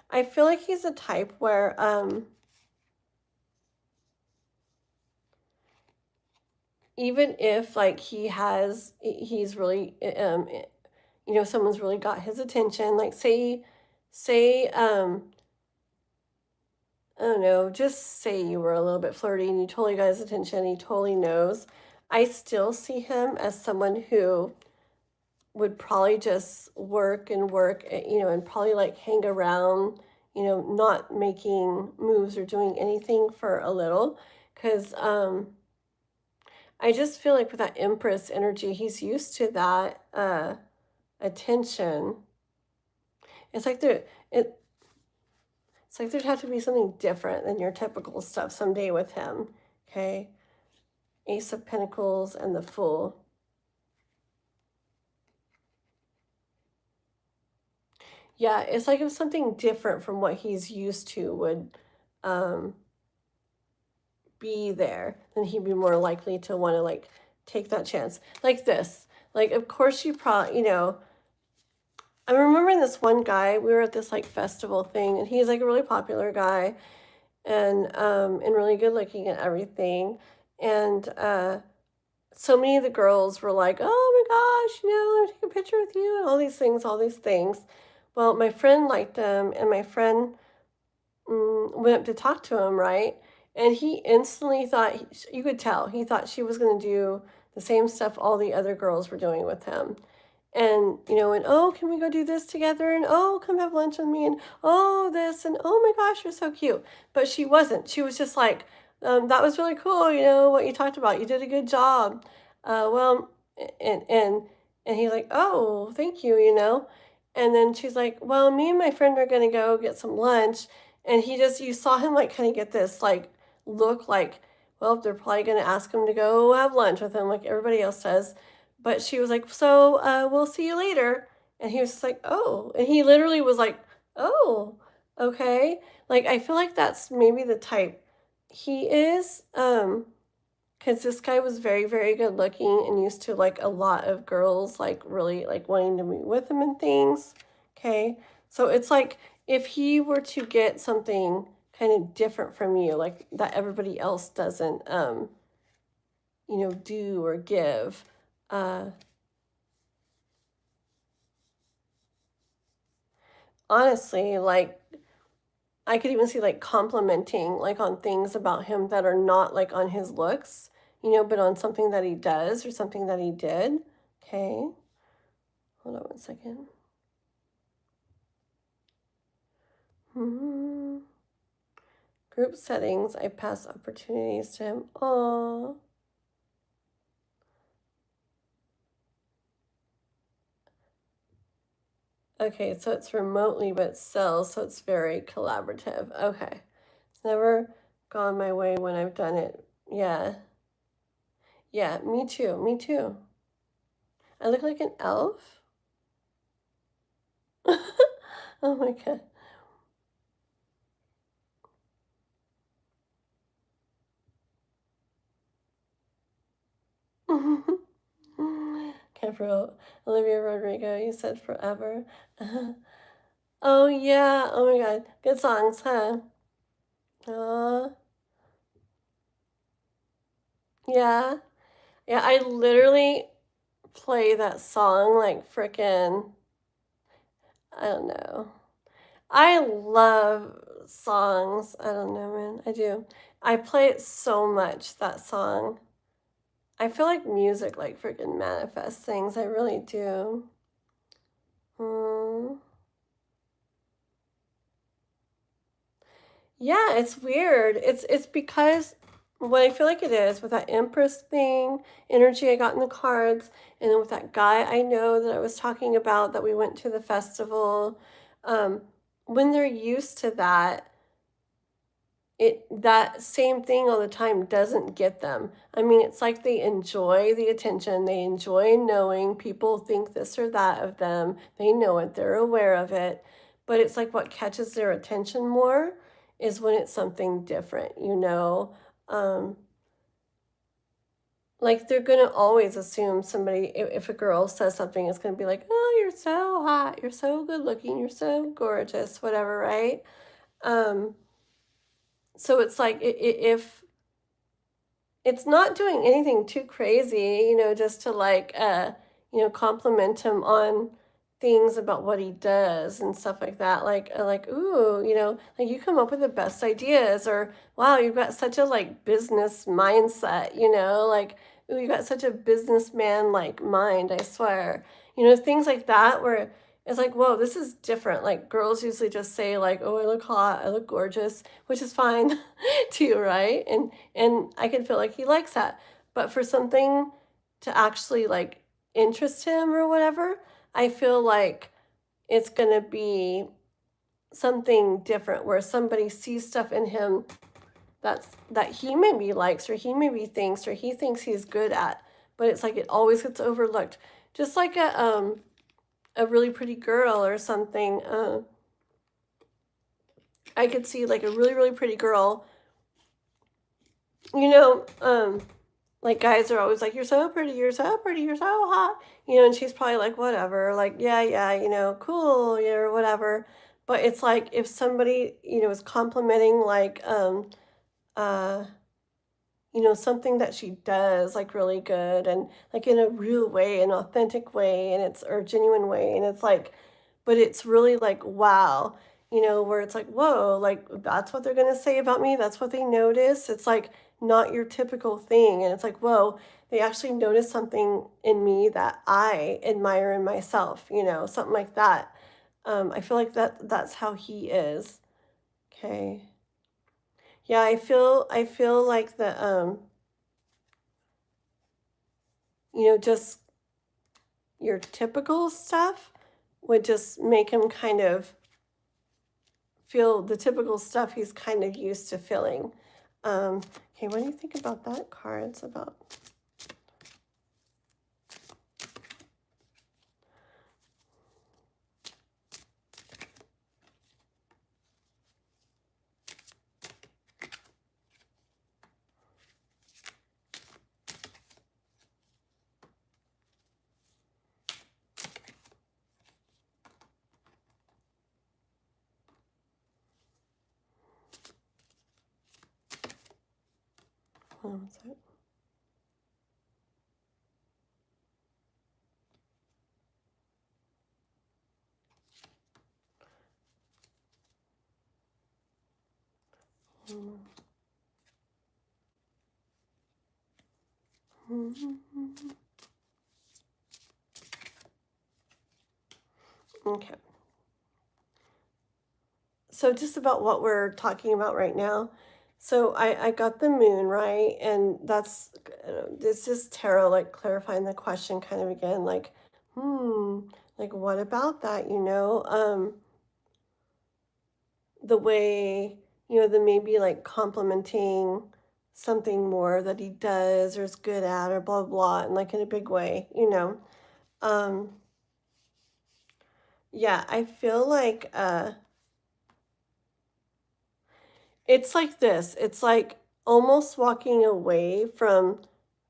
S1: I feel like he's a type where even if like he's really someone's really got his attention, like say I don't know, just say you were a little bit flirty and you totally got his attention, he totally knows. I still see him as someone who would probably just work and work, and probably like hang around, not making moves or doing anything for a little. Because I just feel like with that Empress energy, he's used to that attention. It's like it's like there'd have to be something different than your typical stuff someday with him. Okay. Ace of Pentacles and the Fool. Yeah, it's like if something different from what he's used to would be there, then he'd be more likely to want to like take that chance. Like this. Like, of course you probably, I'm remembering this one guy, we were at this like festival thing, and he's like a really popular guy and really good looking and everything. And so many of the girls were like, oh my gosh, let me take a picture with you and all these things, all these things. Well, my friend liked them, and my friend went up to talk to him, right? And he instantly thought, you could tell, he thought she was going to do the same stuff all the other girls were doing with him. And, and oh, can we go do this together? And oh, come have lunch with me. And oh, this. And oh my gosh, you're so cute. But she wasn't. She was just like, that was really cool, what you talked about. You did a good job. Well, and and he's like, "Oh, thank you," you know? And then she's like, "Well, me and my friend are gonna go get some lunch." And he just you saw him like kind of get this like look like, well, they're probably gonna ask him to go have lunch with him like everybody else does. But she was like, "So, we'll see you later." And he was just like, "Oh." And he literally was like, "Oh, okay." Like I feel like that's maybe the type he is. 'Cause this guy was very, very good looking and used to, like, a lot of girls, like, really, like, wanting to meet with him and things, okay? So it's like, if he were to get something kinda different from you, like, that everybody else doesn't, do or give, uh, honestly, like, I could even see, like, complimenting, like, on things about him that are not, like, on his looks, but on something that he does or something that he did, okay? Hold on one second. Hmm. Group settings, I pass opportunities to him. Aw. Okay, so it's remotely, but still, so it's very collaborative. Okay. It's never gone my way when I've done it. Yeah. Yeah, me too. Me too. I look like an elf? Oh my God. Capriel, Olivia Rodrigo, you said forever. Oh yeah. Oh my God. Good songs, huh? Aw. Yeah. Yeah, I literally play that song like frickin' I don't know. I love songs. I don't know, man. I do. I play it so much, that song. I feel like music like freaking manifests things. I really do. Mm. Yeah, it's weird. It's because what I feel like it is with that Empress thing, energy I got in the cards, and then with that guy I know that I was talking about that we went to the festival, um, when they're used to that, that same thing all the time doesn't get them. I mean, it's like they enjoy the attention, they enjoy knowing people think this or that of them. They know it, they're aware of it. But it's like what catches their attention more is when it's something different. Um, like they're gonna always assume somebody, if a girl says something, it's gonna be like, oh, you're so hot, you're so good looking, you're so gorgeous, whatever, right? Um, so it's like if it's not doing anything too crazy, just to like compliment him on things about what he does and stuff like that. Like ooh, like you come up with the best ideas or wow, you've got such a like business mindset, like ooh, you got such a businessman like mind, I swear. Things like that where it's like, whoa, this is different. Like girls usually just say like, oh, I look hot, I look gorgeous, which is fine too, right? And I can feel like he likes that. But for something to actually like interest him or whatever, I feel like it's gonna be something different where somebody sees stuff in him that he maybe likes or he maybe thinks or he thinks he's good at, but it's like it always gets overlooked. Just like a really pretty girl or something. I could see like a really, really pretty girl, you know, um, like guys are always like, you're so pretty, you're so pretty, you're so hot, and she's probably like, whatever, like, yeah, yeah, cool, or whatever. But it's like if somebody, is complimenting like uh something that she does like really good and like in a real way, an authentic way, and it's or genuine way, and it's like, but it's really like wow, where it's like whoa, like that's what they're gonna say about me. That's what they notice. It's like not your typical thing, and it's like whoa, they actually notice something in me that I admire in myself. Something like that. I feel like that's how he is. Okay. Yeah, I feel like the just your typical stuff would just make him kind of feel the typical stuff he's kind of used to feeling. Okay, what do you think about that card? It's about... Hold on one second. Okay. So just about what we're talking about right now. So I got the moon, right? And that's, this is tarot, like clarifying the question kind of again, like what about that, the way, the maybe like complimenting something more that he does or is good at or blah, blah, and like in a big way. Um, yeah, I feel like, it's like this. It's like almost walking away from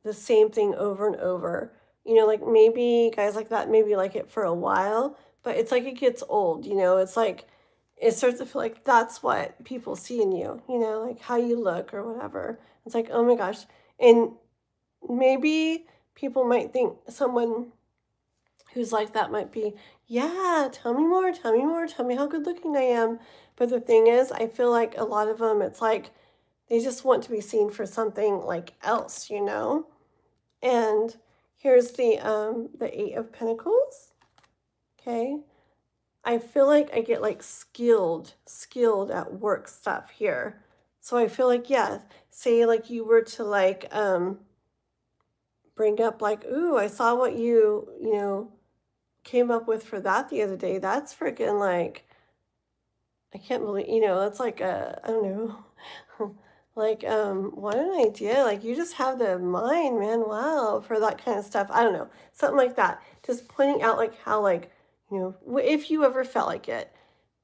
S1: the same thing over and over. Like maybe guys like that maybe like it for a while, but it's like it gets old. It's like it starts to feel like that's what people see in you, like how you look or whatever. It's like, oh my gosh. And maybe people might think someone who's like that might be, yeah, tell me more, tell me more, tell me how good looking I am. But the thing is, I feel like a lot of them, it's like they just want to be seen for something like else. And here's the Eight of Pentacles. Okay. I feel like I get like skilled at work stuff here. So I feel like, yeah, say like you were to like bring up like, ooh, I saw what you came up with for that the other day. That's freaking like, I can't believe, that's like I don't know. Like, what an idea. Like you just have the mind, man. Wow, for that kind of stuff. I don't know. Something like that. Just pointing out like how like, if you ever felt like it.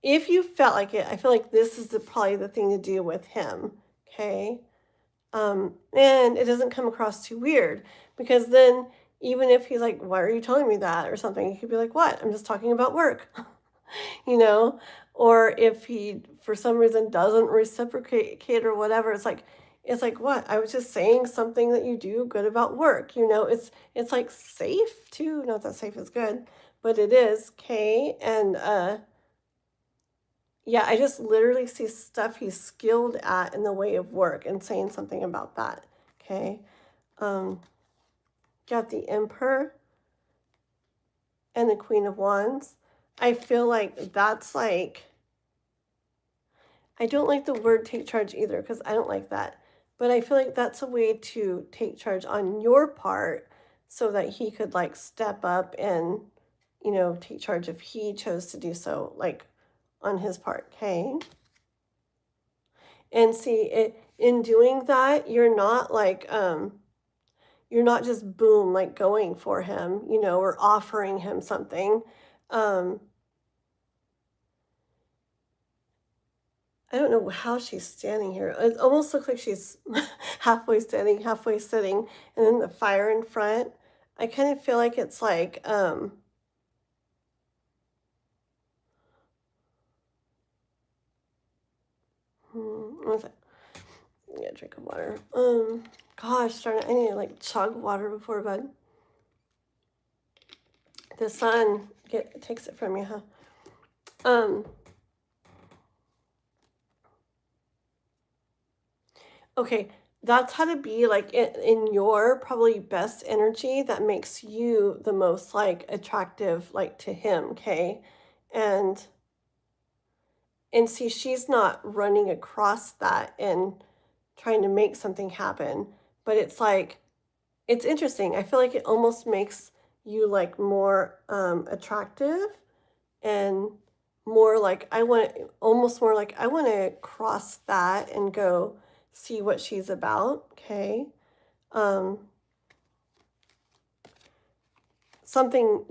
S1: If you felt like it, I feel like this is probably the thing to do with him. Okay. And it doesn't come across too weird because then even if he's like, why are you telling me that or something, you could be like, what? I'm just talking about work. you know, or if he for some reason doesn't reciprocate or whatever, it's like what? I was just saying something that you do good about work. It's like safe too. Not that safe is good, but it is, okay? And yeah, I just literally see stuff he's skilled at in the way of work and saying something about that. Okay. Um, got the Emperor and the Queen of Wands. I feel like that's like, I don't like the word take charge either because I don't like that. But I feel like that's a way to take charge on your part so that he could like step up and, take charge if he chose to do so, like on his part. Okay. And see it in doing that, you're not just boom, like going for him, or offering him something. Um, I don't know how she's standing here. It almost looks like she's halfway standing, halfway sitting, and then the fire in front. I kind of feel like it's like, one sec. I need a drink of water. Gosh, darn it, I need to like chug water before bed. The sun takes it from you, huh? Okay, that's how to be like in your probably best energy that makes you the most like attractive like to him, okay? And see she's not running across that and trying to make something happen, but it's like it's interesting. I feel like it almost makes you like more attractive and more like I want almost more like I want to cross that and go see what she's about. Okay. Um,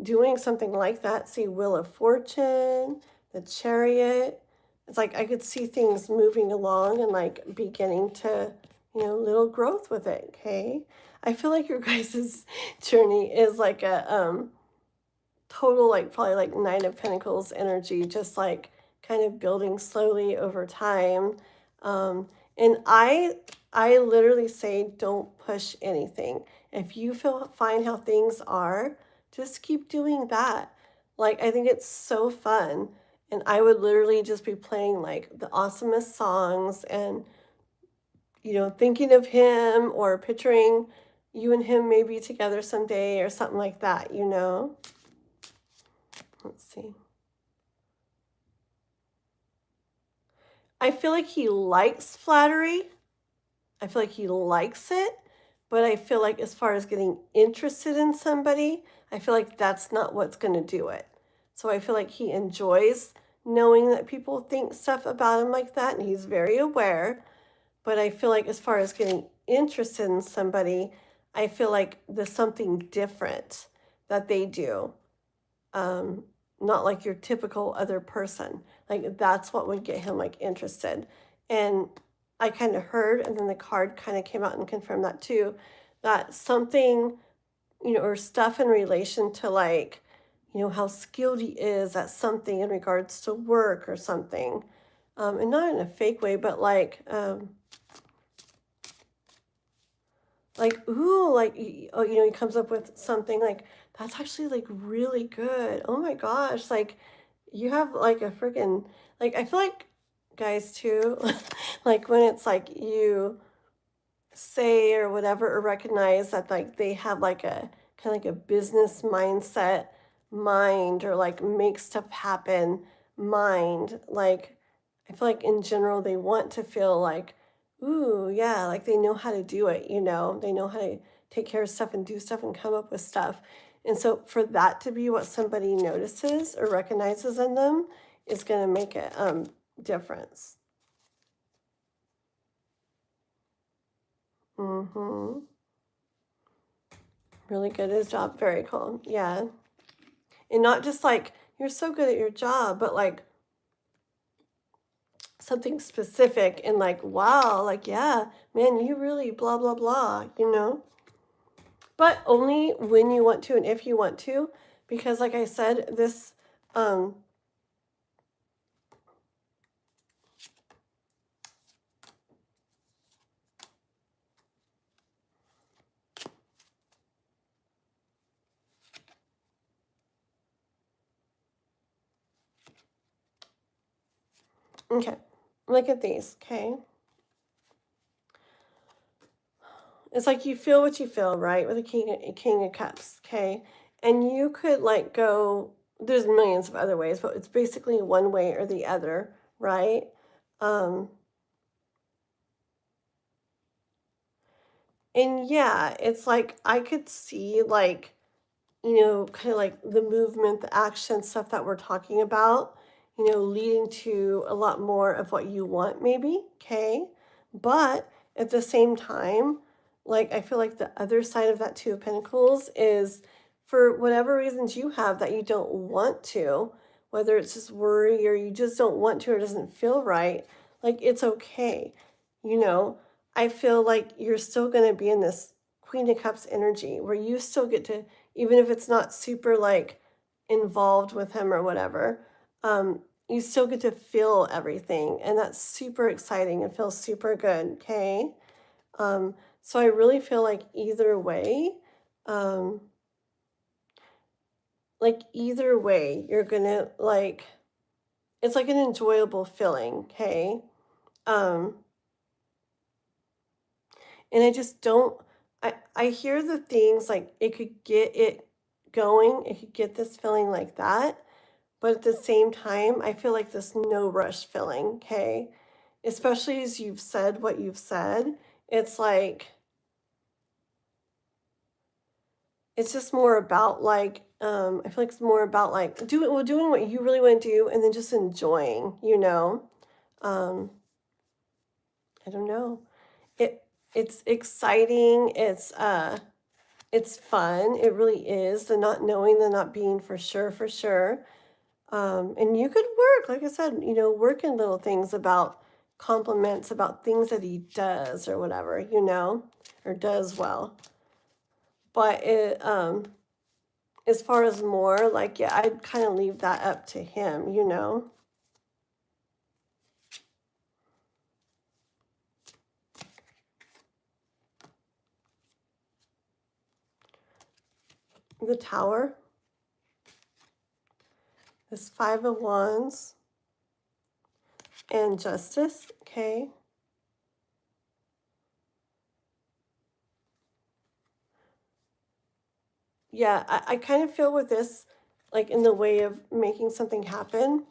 S1: doing something like that. See Wheel of Fortune, the Chariot. It's like I could see things moving along and like beginning to, little growth with it. Okay. I feel like your guys' journey is like a total like probably like Nine of Pentacles energy, just like kind of building slowly over time. And I literally say don't push anything. If you find how things are, just keep doing that. Like I think it's so fun. And I would literally just be playing like the awesomest songs and thinking of him or picturing you and him maybe together someday or something like that. Let's see. I feel like he likes flattery. I feel like he likes it, but I feel like as far as getting interested in somebody, I feel like that's not what's going to do it. So I feel like he enjoys knowing that people think stuff about him like that, and he's very aware. But I feel like as far as getting interested in somebody, I feel like there's something different that they do. Um, Not like your typical other person. Like that's what would get him like interested. And I kind of heard, and then the card kind of came out and confirmed that too, that something, or stuff in relation to like, how skilled he is at something in regards to work or something. And not in a fake way, but like, ooh, like, he comes up with something like, that's actually like really good. Oh my gosh. Like, you have like a freaking, like, I feel like guys too, like when it's like you say or whatever, or recognize that like they have like a kind of like a business mindset mind or like make stuff happen mind. Like, I feel like in general, they want to feel like, ooh, yeah, like they know how to do it. They know how to take care of stuff and do stuff and come up with stuff. And so for that to be what somebody notices or recognizes in them is going to make a difference. Mm-hmm. Really good at his job. Very cool. Yeah. And not just like, you're so good at your job, but like something specific and like, wow, like, yeah, man, you really blah, blah, blah. But only when you want to and if you want to, because like I said, this, okay, look at these, okay? It's like you feel what you feel, right? With a king of cups, okay? And you could like go, there's millions of other ways, but it's basically one way or the other, right? Um, and yeah, it's like I could see like, kind of like the movement, the action stuff that we're talking about, leading to a lot more of what you want, maybe, okay? But at the same time, like I feel like the other side of that Two of Pentacles is for whatever reasons you have that you don't want to, whether it's just worry or you just don't want to or it doesn't feel right, like it's okay. You know, I feel like you're still going to be in this Queen of Cups energy where you still get to, even if it's not super like involved with him or whatever, you still get to feel everything. And that's super exciting and feels super good. Okay. So I really feel um, like either way, you're gonna like, it's like an enjoyable feeling. Okay. Um, and I just don't, I hear the things like it could get it going, it could get this feeling like that. But at the same time, I feel like this no rush feeling, okay? Especially as you've said what you've said, it's like it's just more about like, I feel like it's more about like doing what you really want to do and then just enjoying, you know? Um, I don't know. It it's exciting. It's fun. It really is. The not knowing, the not being for sure, for sure. And you could work, like I said, work in little things about compliments, about things that he does or whatever, or does well. But as far as more, like, yeah, I'd kind of leave that up to him. The Tower, this Five of Wands, and Justice, okay? Yeah, I kind of feel with this, like in the way of making something happen,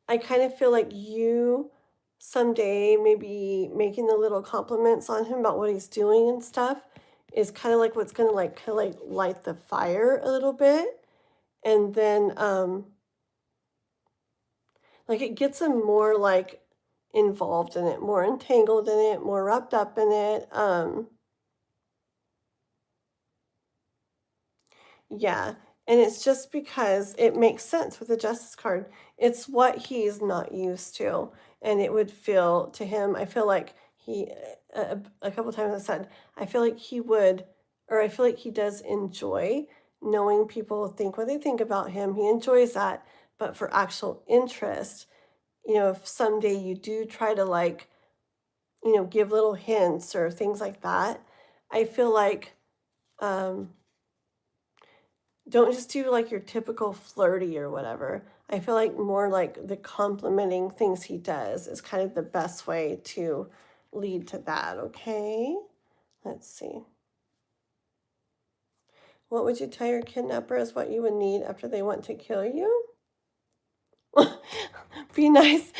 S1: I kind of feel like you someday maybe making the little compliments on him about what he's doing and stuff is kind of like what's gonna like kind of like light the fire a little bit. And then like it gets him more like involved in it, more entangled in it, more wrapped up in it. Yeah, and it's just because it makes sense with the Justice card. It's what he's not used to, and it would feel to him, I feel like a couple times I said, I feel like he would, or I feel like he does enjoy knowing people think what they think about him. He enjoys that, but for actual interest, if someday you do try to like, give little hints or things like that, I feel like, um, don't just do like your typical flirty or whatever. I feel like more like the complimenting things he does is kind of the best way to lead to that, okay? Let's see. What would you tell your kidnapper is what you would need after they want to kill you? Be nice.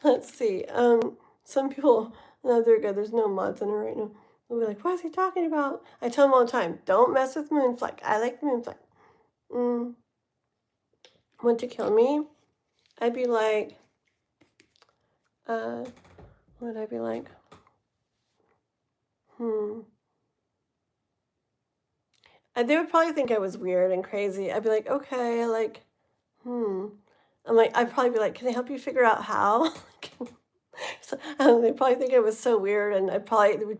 S1: Let's see. Some people, no, they're good. There's no mods in it right now. They'll be like, what is he talking about? I tell them all the time, don't mess with Moonfleck. I like Moonfleck. Mm, want to kill me? I'd be like, what would I be like? They would probably think I was weird and crazy. I'd be like, okay, like, I'm like, I'd probably be like, can I help you figure out how? So, they'd probably think I was so weird, and we'd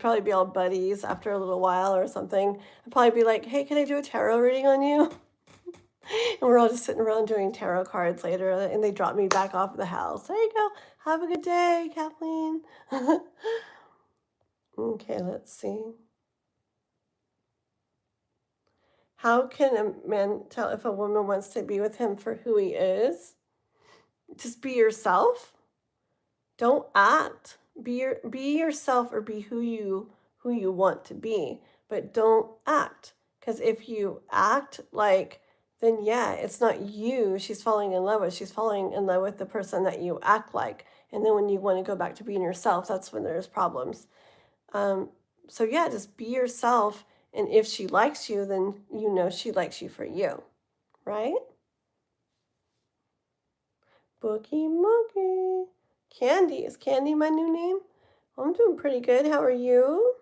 S1: probably be all buddies after a little while or something. I'd probably be like, hey, can I do a tarot reading on you? And we're all just sitting around doing tarot cards later, and they drop me back off at the house. There you go. Have a good day, Kathleen. Okay, let's see. How can a man tell if a woman wants to be with him for who he is? Just be yourself. Don't act. Be yourself, or be who you want to be, but don't act. Because if you act like, then yeah, it's not you she's falling in love with. She's falling in love with the person that you act like. And then when you want to go back to being yourself, that's when there's problems. Um, so yeah, just be yourself. And if she likes you, then she likes you for you, right? Bookie Mookie. Candy. Is Candy my new name? I'm doing pretty good. How are you?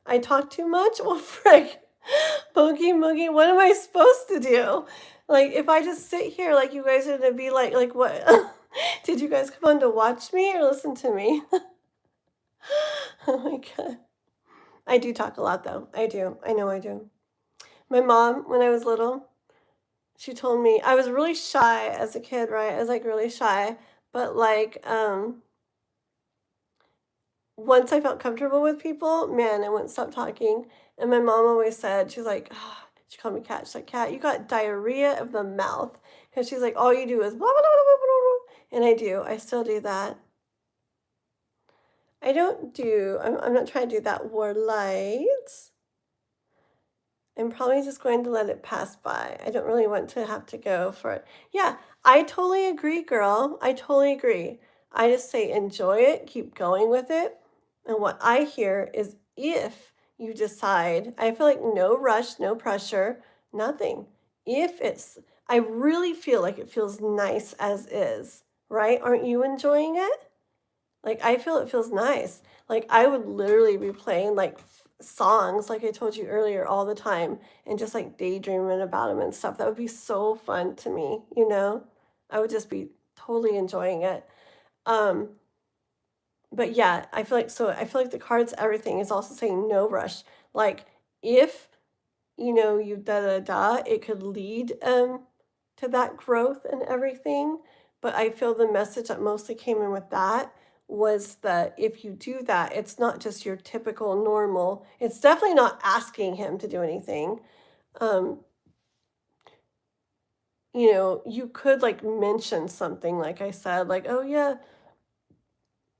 S1: I talk too much? Well, frick. Boogie Moogie, what am I supposed to do? Like, if I just sit here, like, you guys are gonna be like, what? Did you guys come on to watch me or listen to me? Oh my God. I do talk a lot, though. I do. I know I do. My mom, when I was little, she told me I was really shy as a kid, right? I was like really shy, but like once I felt comfortable with people, man, I wouldn't stop talking. And my mom always said, she's like, she called me Cat. She's like, Cat, you got diarrhea of the mouth. Because she's like, all you do is blah, blah, blah, blah, blah, blah. And I do. I still do that. I'm not trying to do that war lights. I'm probably just going to let it pass by. I don't really want to have to go for it. Yeah, I totally agree, girl. I totally agree. I just say enjoy it, keep going with it. And what I hear is if you decide, I feel like no rush, no pressure, nothing. If it's, I really feel like it feels nice as is, right? Aren't you enjoying it? Like, I feel it feels nice. Like, I would literally be playing like songs, like I told you earlier, all the time and just like daydreaming about them and stuff. That would be so fun to me, you know? I would just be totally enjoying it. Um, but yeah, I feel like so I feel like the cards, everything is also saying no rush. Like if you da da da, it could lead to that growth and everything. But I feel the message that mostly came in with that was that if you do that, it's not just your typical normal. It's definitely not asking him to do anything. Um, you could like mention something, like I said, like, oh yeah,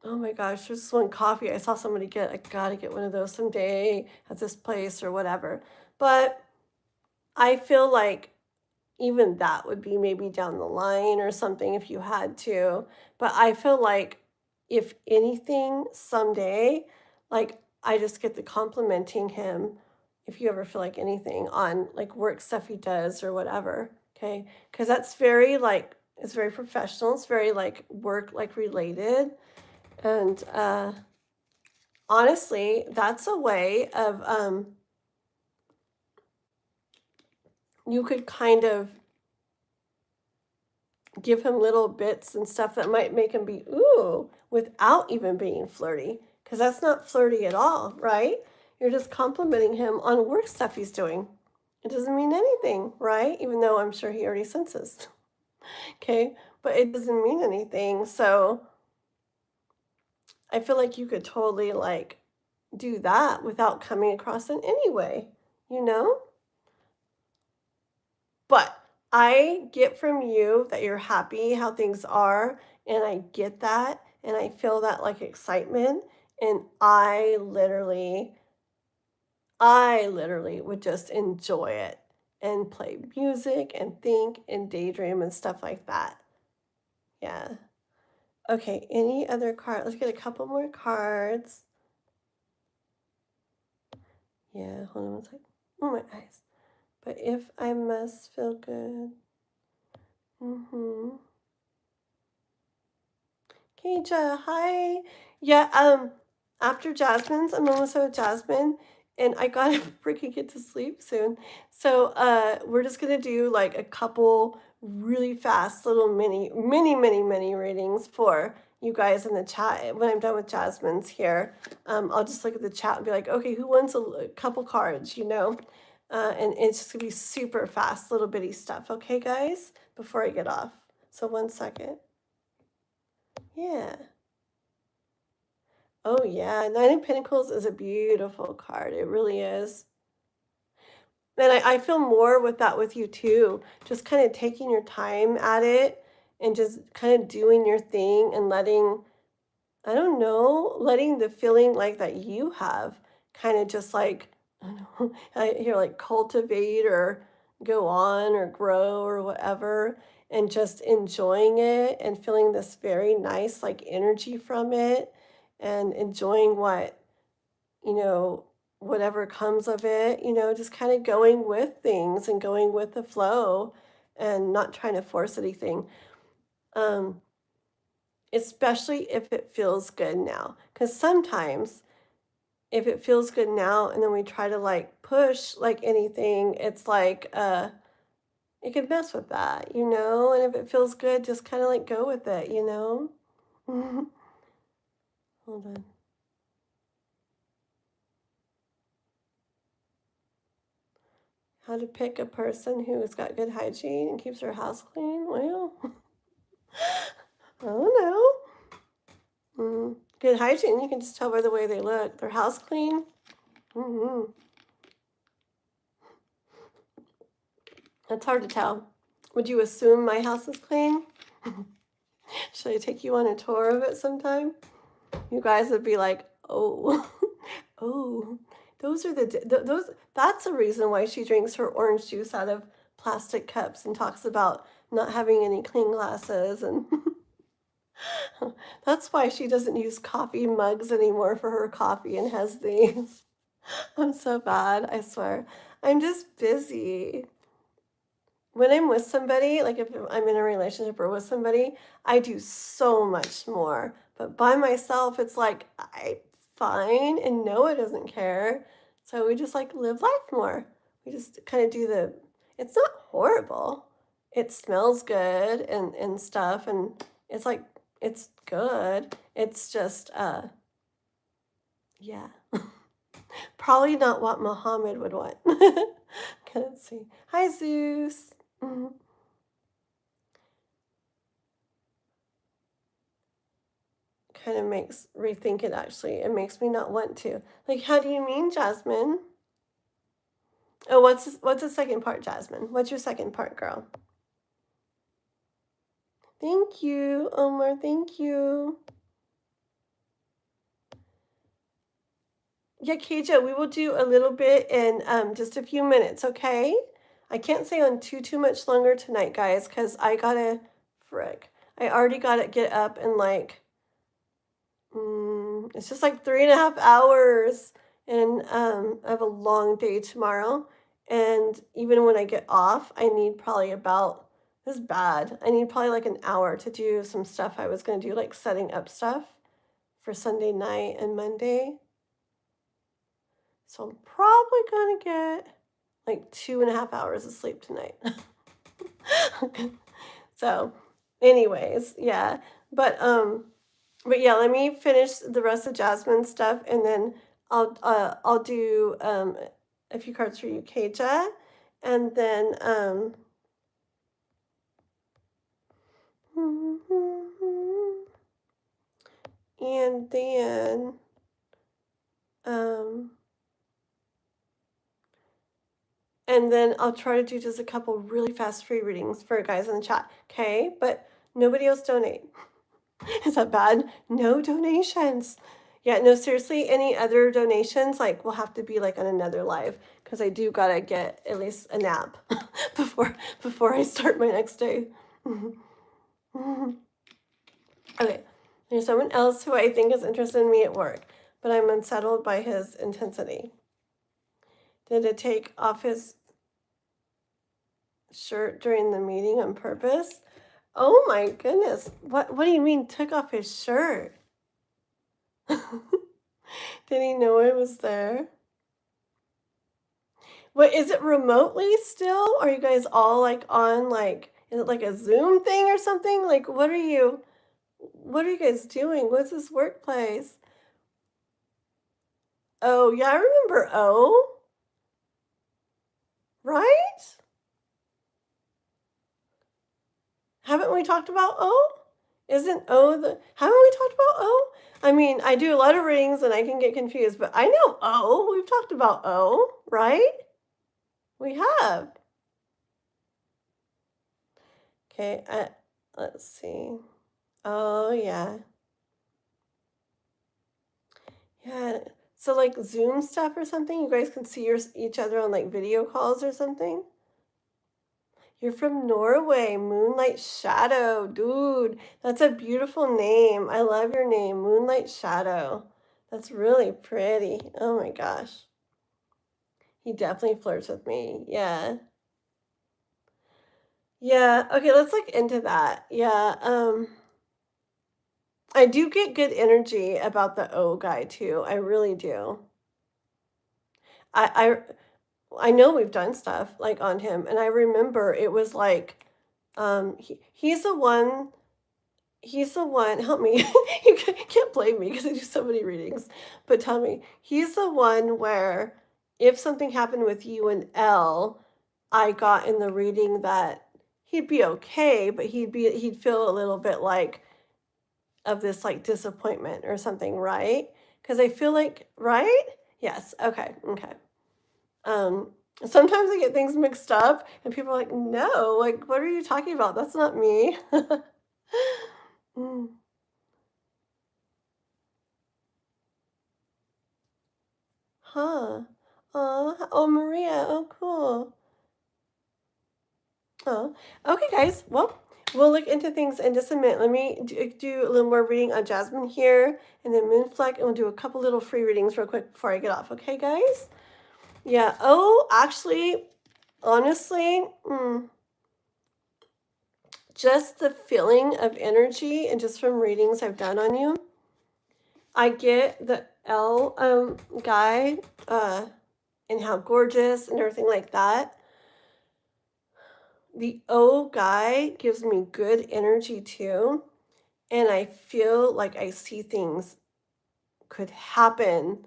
S1: oh my gosh, there's this one coffee I saw somebody get. I gotta get one of those someday at this place or whatever. But I feel like even that would be maybe down the line or something if you had to. But I feel like if anything, someday, like I just get the complimenting him if you ever feel like anything on like work stuff he does or whatever. Okay. Because that's very like, it's very professional. It's very like work like related. And honestly, that's a way of you could kind of give him little bits and stuff that might make him be ooh without even being flirty, because that's not flirty at all, right? You're just complimenting him on work stuff he's doing. It doesn't mean anything, right? Even though I'm sure he already senses. Okay, but it doesn't mean anything. So I feel like you could totally like do that without coming across in any way, you know? But I get from you that you're happy how things are, and I get that, and I feel that like excitement, and I literally would just enjoy it and play music and think and daydream and stuff like that. Yeah. Okay, any other card? Let's get a couple more cards. Yeah, hold on one second. Oh, my eyes. But if I must feel good. Mm-hmm. Keisha, hi. Yeah, after Jasmine's, I'm almost out of Jasmine, and I gotta freaking get to sleep soon. So, we're just gonna do like a couple really fast little mini readings for you guys in the chat. When I'm done with Jasmine's here, I'll just look at the chat and be like, okay, who wants a couple cards, and it's just gonna be super fast, little bitty stuff. Okay, guys, before I get off. So 1 second. Yeah. Oh, yeah. Nine of Pentacles is a beautiful card. It really is. And I feel more with that with you too. Just kind of taking your time at it and just kind of doing your thing and letting, I don't know, letting the feeling like that you have kind of just like, I don't know, I hear like cultivate or go on or grow or whatever, and just enjoying it and feeling this very nice like energy from it and enjoying you know, whatever comes of it, just kind of going with things and going with the flow and not trying to force anything. Um, Especially if it feels good now. Because sometimes if it feels good now and then we try to like push like anything, it's like it could mess with that, and if it feels good, just kind of like go with it. Hold on. How to pick a person who's got good hygiene and keeps her house clean? Well, I don't know. Good hygiene, you can just tell by the way they look. Their house clean. hmm That's hard to tell. Would you assume my house is clean? Should I take you on a tour of it sometime? You guys would be like, oh, oh, those are those. That's the reason why she drinks her orange juice out of plastic cups and talks about not having any clean glasses and That's why she doesn't use coffee mugs anymore for her coffee and has these. I'm so bad, I swear. I'm just busy. When I'm with somebody, like if I'm in a relationship or with somebody, I do so much more. But by myself, it's like I fine and Noah doesn't care. So we just like live life more. We just kind of do it's not horrible. It smells good and stuff and it's like it's good. It's just yeah. Probably not what Muhammad would want. Let's see. Hi Zeus. Mhm. Kind of makes rethink it actually. It makes me not want to. Like, how do you mean, Jasmine? Oh, what's the second part, Jasmine? What's your second part, girl? Thank you, Omar. Thank you. Yeah, Keija, we will do a little bit in just a few minutes, okay? I can't stay on too much longer tonight, guys, because I gotta frick. I already gotta get up and like it's just like 3.5 hours, and I have a long day tomorrow. And even when I get off, I need probably about this is bad. I need probably like an hour to do some stuff I was gonna do, like setting up stuff for Sunday night and Monday. So I'm probably gonna get like 2.5 hours of sleep tonight. So, anyways, yeah. But yeah, let me finish the rest of Jasmine's stuff, and then I'll do a few cards for you, Keija, and then and then um and then I'll try to do just a couple really fast free readings for guys in the chat, okay? But nobody else donate. Is that bad? No donations. Yeah, no, seriously, any other donations, like, will have to be, like, on another live, because I do gotta get at least a nap before I start my next day. Okay, there's someone else who I think is interested in me at work, but I'm unsettled by his intensity. Did it take off his shirt during the meeting on purpose? Oh my goodness. What do you mean took off his shirt? Did he know I was there? What is it remotely still? Are you guys all like on like is it like a Zoom thing or something? Like what are you guys doing? What's this workplace? Oh, yeah, I remember O, right? Haven't we talked about O? Isn't O the haven't we talked about O? I mean, I do a lot of readings and I can get confused, but I know O. We've talked about O, right? We have. Okay, let's see. Oh, yeah. Yeah. So like Zoom stuff or something, you guys can see each other on like video calls or something. You're from Norway, Moonlight Shadow, dude. That's a beautiful name. I love your name, Moonlight Shadow. That's really pretty. Oh my gosh. He definitely flirts with me. Yeah. Yeah. Okay, let's look into that. Yeah. I do get good energy about the O guy too. I really do. I I know we've done stuff like on him, and I remember it was like, he's the one. Help me. You can't blame me because I do so many readings. But tell me, he's the one where if something happened with you and L, I got in the reading that he'd be okay, but he'd feel a little bit like of this like disappointment or something, right? Because I feel like, right? Yes. Okay. Okay. Um, Sometimes I get things mixed up and people are like, no, like, what are you talking about? That's not me. Mm. Huh. Oh, Maria. Oh, cool. Oh, okay, guys. Well, we'll look into things in just a minute. Let me do a little more reading on Jasmine here, and then Moonfleck, and we'll do a couple little free readings real quick before I get off. Okay, guys? Yeah. Oh, actually, honestly, just the feeling of energy, and just from readings I've done on you, I get the L guy, and how gorgeous and everything like that. The O guy gives me good energy too. And I feel like I see things could happen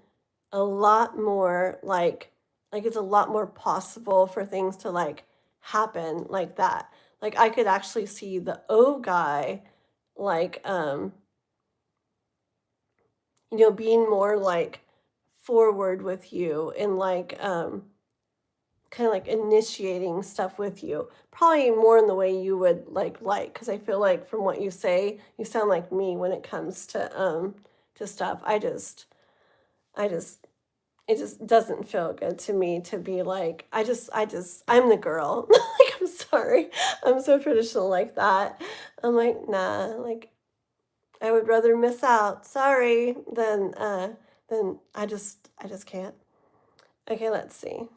S1: a lot more, like it's a lot more possible for things to like happen like that. Like I could actually see the O guy like being more like forward with you, and like kind of like initiating stuff with you, probably more in the way you would like, because I feel like from what you say, you sound like me when it comes to stuff. I just it just doesn't feel good to me to be like, I'm the girl. Like, I'm sorry, I'm so traditional like that. I'm like, nah, like I would rather miss out, sorry, than I just can't. Okay, let's see.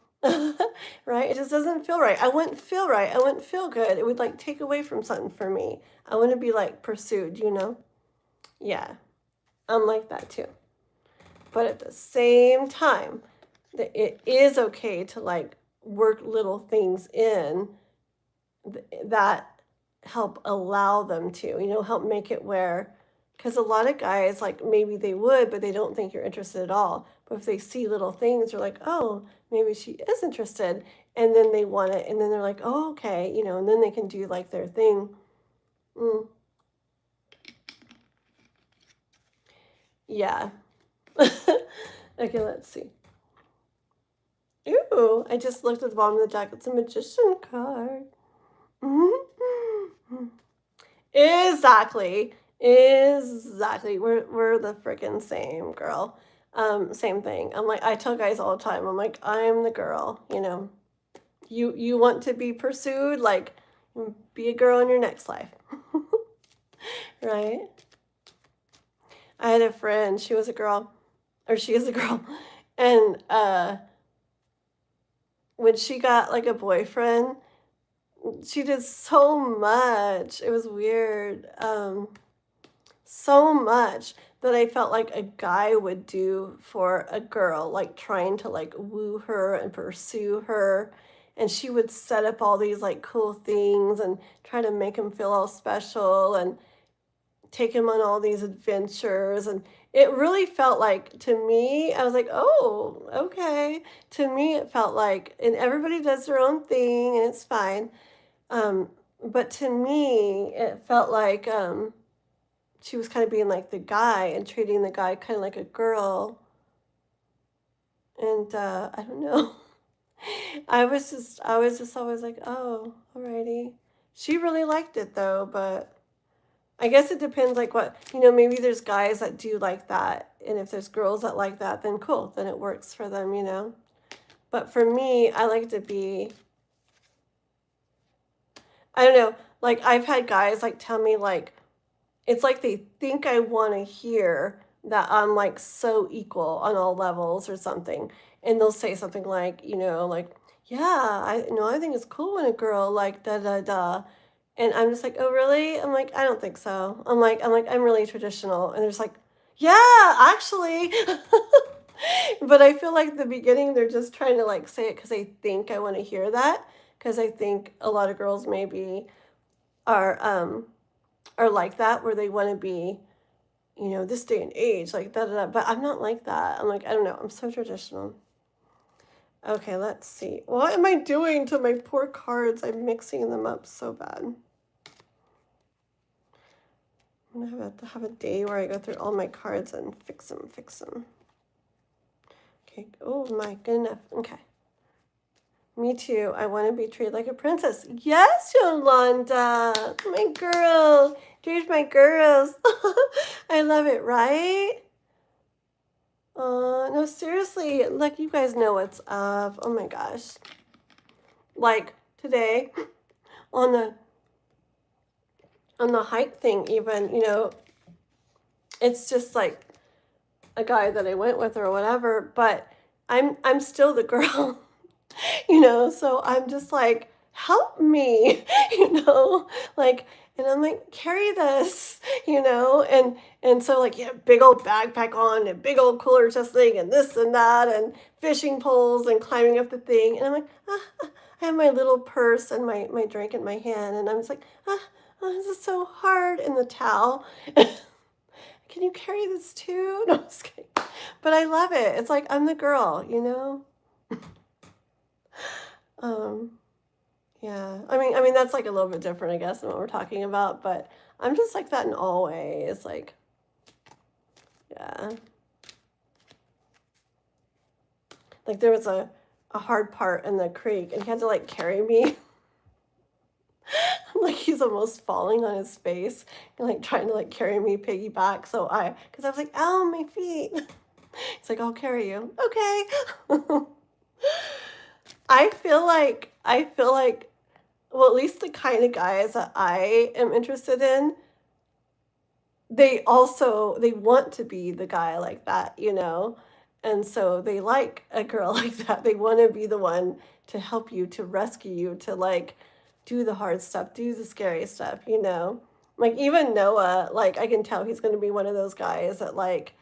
S1: Right? It just doesn't feel right. I wouldn't feel right. I wouldn't feel good. It would like take away from something for me. I wouldn't be like pursued. Yeah, I'm like that too. But at the same time, that it is okay to like work little things in that help allow them to, help make it where, because a lot of guys, like maybe they would, but they don't think you're interested at all. But if they see little things, they're like, oh, maybe she is interested. And then they want it. And then they're like, oh, okay, and then they can do like their thing. Yeah. Okay, let's see. Ooh, I just looked at the bottom of the deck. It's a magician card. Exactly. Exactly. We're the freaking same, girl. Same thing. I'm like, I tell guys all the time, I'm like, I'm the girl. You want to be pursued, like be a girl in your next life. Right? I had a friend, she was a girl, or she is a girl, and when she got like a boyfriend, she did so much. It was weird. So much that I felt like a guy would do for a girl, like trying to like woo her and pursue her. And she would set up all these like cool things and try to make him feel all special and take him on all these adventures. And it really felt like, to me, I was like, oh, okay. To me, it felt like, and everybody does their own thing and it's fine. But to me, it felt like she was kind of being like the guy and treating the guy kind of like a girl. And I don't know. I was just always like, oh, alrighty. She really liked it though, but I guess it depends like what, maybe there's guys that do like that. And if there's girls that like that, then cool, then it works for them. But for me, I like to be, I don't know, like I've had guys like tell me like, it's like they think I want to hear that I'm like so equal on all levels or something. And they'll say something like, yeah, I think it's cool when a girl like da da da. And I'm just like, oh really? I'm like, I don't think so. I'm really traditional. And they're just like, yeah, actually. But I feel like the beginning they're just trying to like say it because they think I want to hear that. Because I think a lot of girls maybe are like that, where they want to be, this day and age, like da da da. But I'm not like that. I'm like, I don't know. I'm so traditional. Okay, let's see. What am I doing to my poor cards? I'm mixing them up so bad. I'm gonna have a day where I go through all my cards and fix them. Okay. Oh my, good enough. Okay. Me too. I want to be treated like a princess. Yes, Yolanda, my girl. Treat my girls. I love it, right? No, seriously. Like, you guys know what's up. Oh my gosh. Like, today, on the on the hike thing, even, you know, it's just like a guy that I went with or whatever, but I'm still the girl, you know, so I'm just like, help me, you know, like, and I'm like, carry this, you know, and so like, yeah, big old backpack on and big old cooler chest thing and this and that and fishing poles and climbing up the thing, and I'm like, I have my little purse and my drink in my hand, and I'm just like, this is so hard, and the towel. Can you carry this too? No, I'm just kidding. But I love it. It's like I'm the girl, you know? Um, yeah. I mean that's like a little bit different, I guess, than what we're talking about, but I'm just like that in all ways. Like, yeah. Like there was a hard part in the creek and he had to like carry me. Like he's almost falling on his face and like trying to like carry me piggyback. Because I was like, ow, my feet. He's like, I'll carry you. Okay. I feel like, well, at least the kind of guys that I am interested in, they want to be the guy like that, you know? And so they like a girl like that. They want to be the one to help you, to rescue you, to like do the hard stuff, do the scary stuff, you know? Like even Noah, like I can tell he's going to be one of those guys that like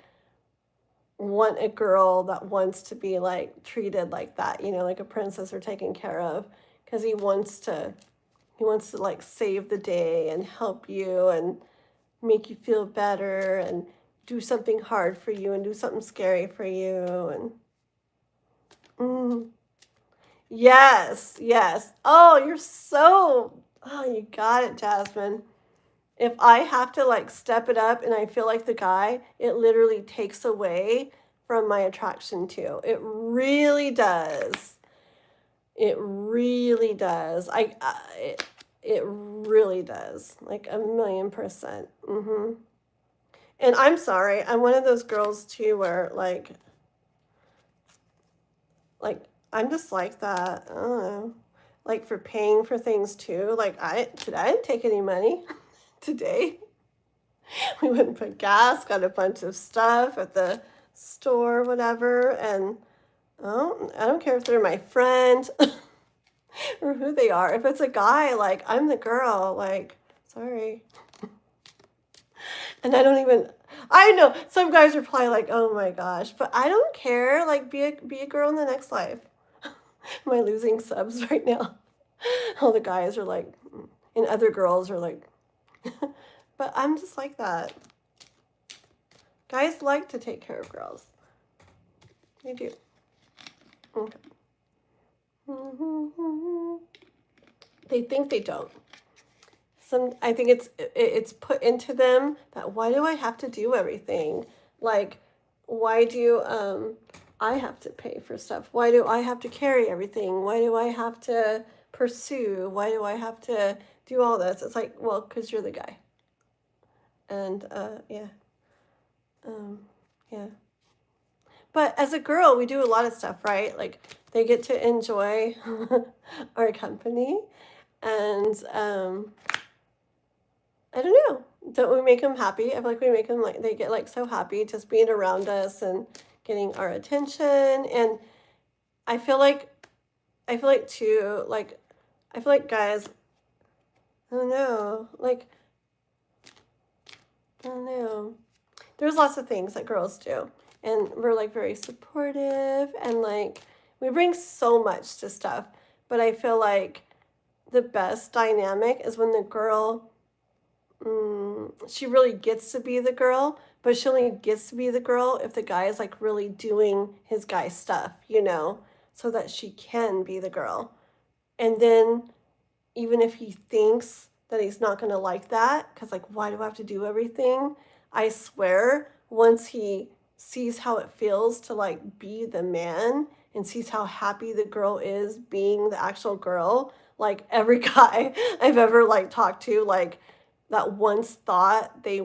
S1: want a girl that wants to be like treated like that, you know, like a princess or taken care of, because he wants to like save the day and help you and make you feel better and do something hard for you and do something scary for you and mm, yes, yes. Oh, you got it, Jasmine. If I have to like step it up and I feel like the guy, it literally takes away from my attraction too. It really does. It really does. It really does. Like 1,000,000%. And I'm sorry, I'm one of those girls too where like I'm just like that. I don't know. Like for paying for things too. Like I didn't take any money today. We went and put gas, got a bunch of stuff at the store, whatever, and I don't care if they're my friend or who they are. If it's a guy, like I'm the girl, like sorry. And I know some guys are probably like, oh my gosh, but I don't care. Like be a girl in the next life. Am I losing subs right now? All the guys are like, and other girls are like, but I'm just like that. Guys like to take care of girls. They do. Okay. They think they don't. I think it's put into them that why do I have to do everything? Like, why do I have to pay for stuff? Why do I have to carry everything? Why do I have to pursue? Why do I have to do all this? It's like, well, because you're the guy. And yeah. Yeah. But as a girl, we do a lot of stuff, right? Like they get to enjoy our company, and I don't know. Don't we make them happy? I feel like we make them like they get like so happy just being around us and getting our attention. And I feel like too, like I feel like guys, I don't know, like I don't know. There's lots of things that girls do, and we're like very supportive and like we bring so much to stuff. But I feel like the best dynamic is when the girl she really gets to be the girl, but she only gets to be the girl if the guy is like really doing his guy stuff, you know, so that she can be the girl. And then even if he thinks that he's not going to like that, because like, why do I have to do everything? I swear, once he sees how it feels to like be the man and sees how happy the girl is being the actual girl, like every guy I've ever like talked to, like that once thought they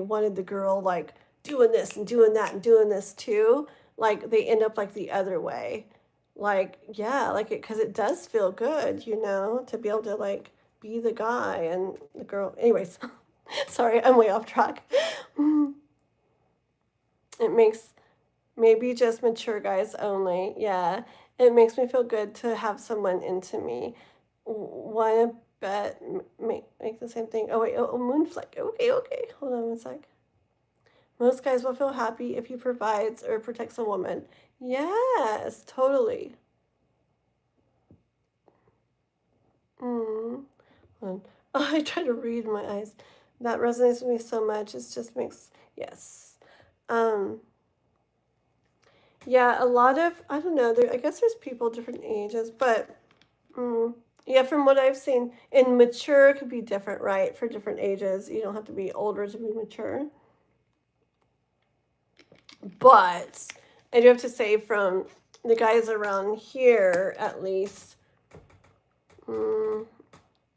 S1: wanted the girl like doing this and doing that and doing this too, like they end up like the other way. Like, yeah, like it because it does feel good, you know, to be able to like be the guy and the girl. Anyways, sorry, I'm way off track. It makes maybe just mature guys only. Yeah, it makes me feel good to have someone into me. Wanna bet make the same thing? Oh wait, oh, moonflake. Okay, okay. Hold on one sec. Most guys will feel happy if he provides or protects a woman. Yes, totally. Mm. Oh, I try to read my eyes. That resonates with me so much. It just makes yes. Um, yeah, a lot of I don't know. There, I guess there's people different ages, but yeah, from what I've seen, and mature could be different, right? For different ages, you don't have to be older to be mature. But I do have to say, from the guys around here, at least,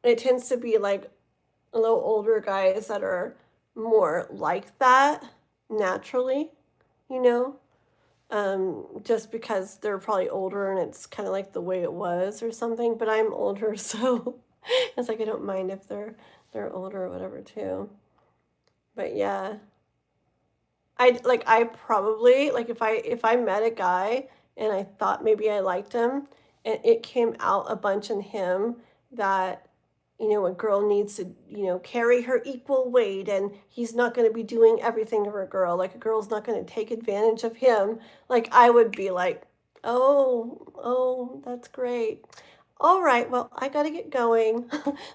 S1: it tends to be like a little older guys that are more like that naturally, you know, just because they're probably older and it's kind of like the way it was or something. But I'm older, so it's like I don't mind if they're older or whatever too. But yeah, I probably like if I met a guy and I thought maybe I liked him and it came out a bunch in him that a girl needs to, carry her equal weight and he's not going to be doing everything to a girl. Like a girl's not going to take advantage of him. Like I would be like, oh, that's great. All right, well, I got to get going.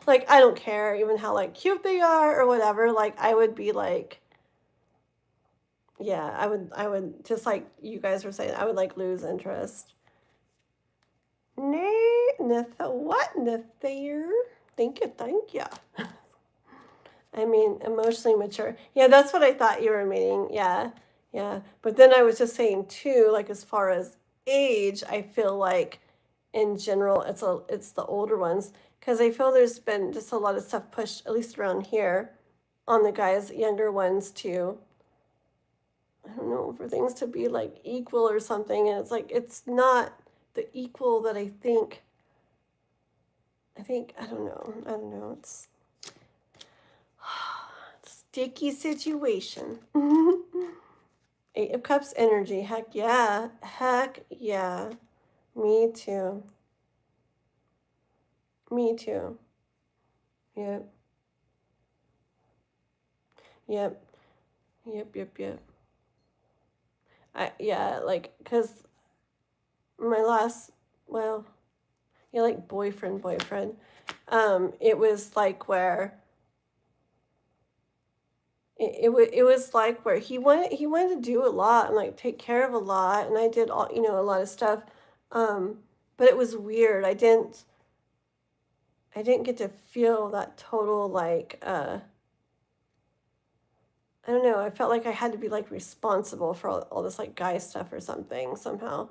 S1: Like I don't care even how like cute they are or whatever. Like I would be like, yeah, I would just like you guys were saying, I would like lose interest. Nay, what? Nathair? Thank you, thank you. I mean, emotionally mature. Yeah, that's what I thought you were meaning. Yeah, yeah. But then I was just saying too, like as far as age, I feel like in general it's the older ones because I feel there's been just a lot of stuff pushed, at least around here, on the guys, younger ones too. I don't know, for things to be like equal or something, and it's like it's not the equal that I think. I don't know. I don't know. It's sticky situation. Eight of Cups energy. Heck yeah. Heck yeah. Me too. Me too. Yep. Yep. Yep. Yeah, like, cause my last, well, yeah, like boyfriend. It was like where it was like where he wanted to do a lot and like take care of a lot and I did all a lot of stuff, but it was weird. I didn't get to feel that total like I don't know. I felt like I had to be like responsible for all this like guy stuff or something somehow.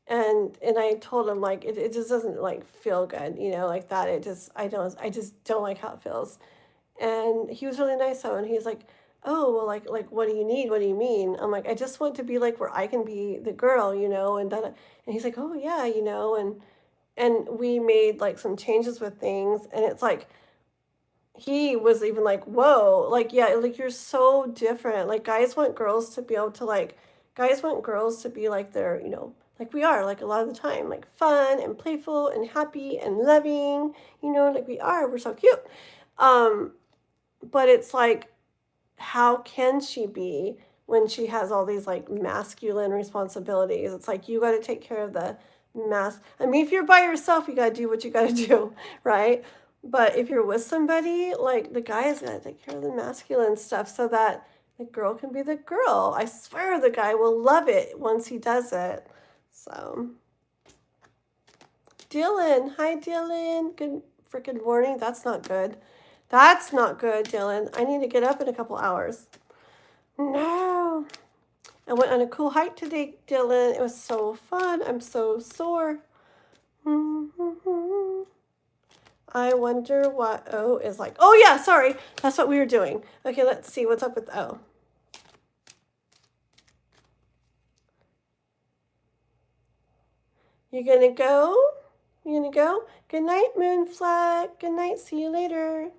S1: And I told him like it just doesn't like feel good, like that. I just don't like how it feels. And he was really nice though, and he's like, "Oh, well, like what do you need? What do you mean?" I'm like, "I just want to be like where I can be the girl, and then and he's like, "Oh yeah, and we made like some changes with things, and it's like he was even like, "Whoa, like yeah, like you're so different. Like guys want girls to be like they're, like we are, like a lot of the time, like fun and playful and happy and loving, like we are. We're so cute." Um, but it's like how can she be when she has all these like masculine responsibilities? It's like you got to take care of the I mean, if you're by yourself, you got to do what you got to do, right? But if you're with somebody, like the guy has got to take care of the masculine stuff so that the girl can be the girl. I swear the guy will love it once he does it. So, Dylan, hi Dylan. Good freaking morning. That's not good. That's not good, Dylan. I need to get up in a couple hours. No. I went on a cool hike today, Dylan. It was so fun. I'm so sore. I wonder what O is like. Oh, yeah, sorry. That's what we were doing. Okay, let's see what's up with O. You gonna go? You gonna go? Good night, Moonfleck. Good night. See you later.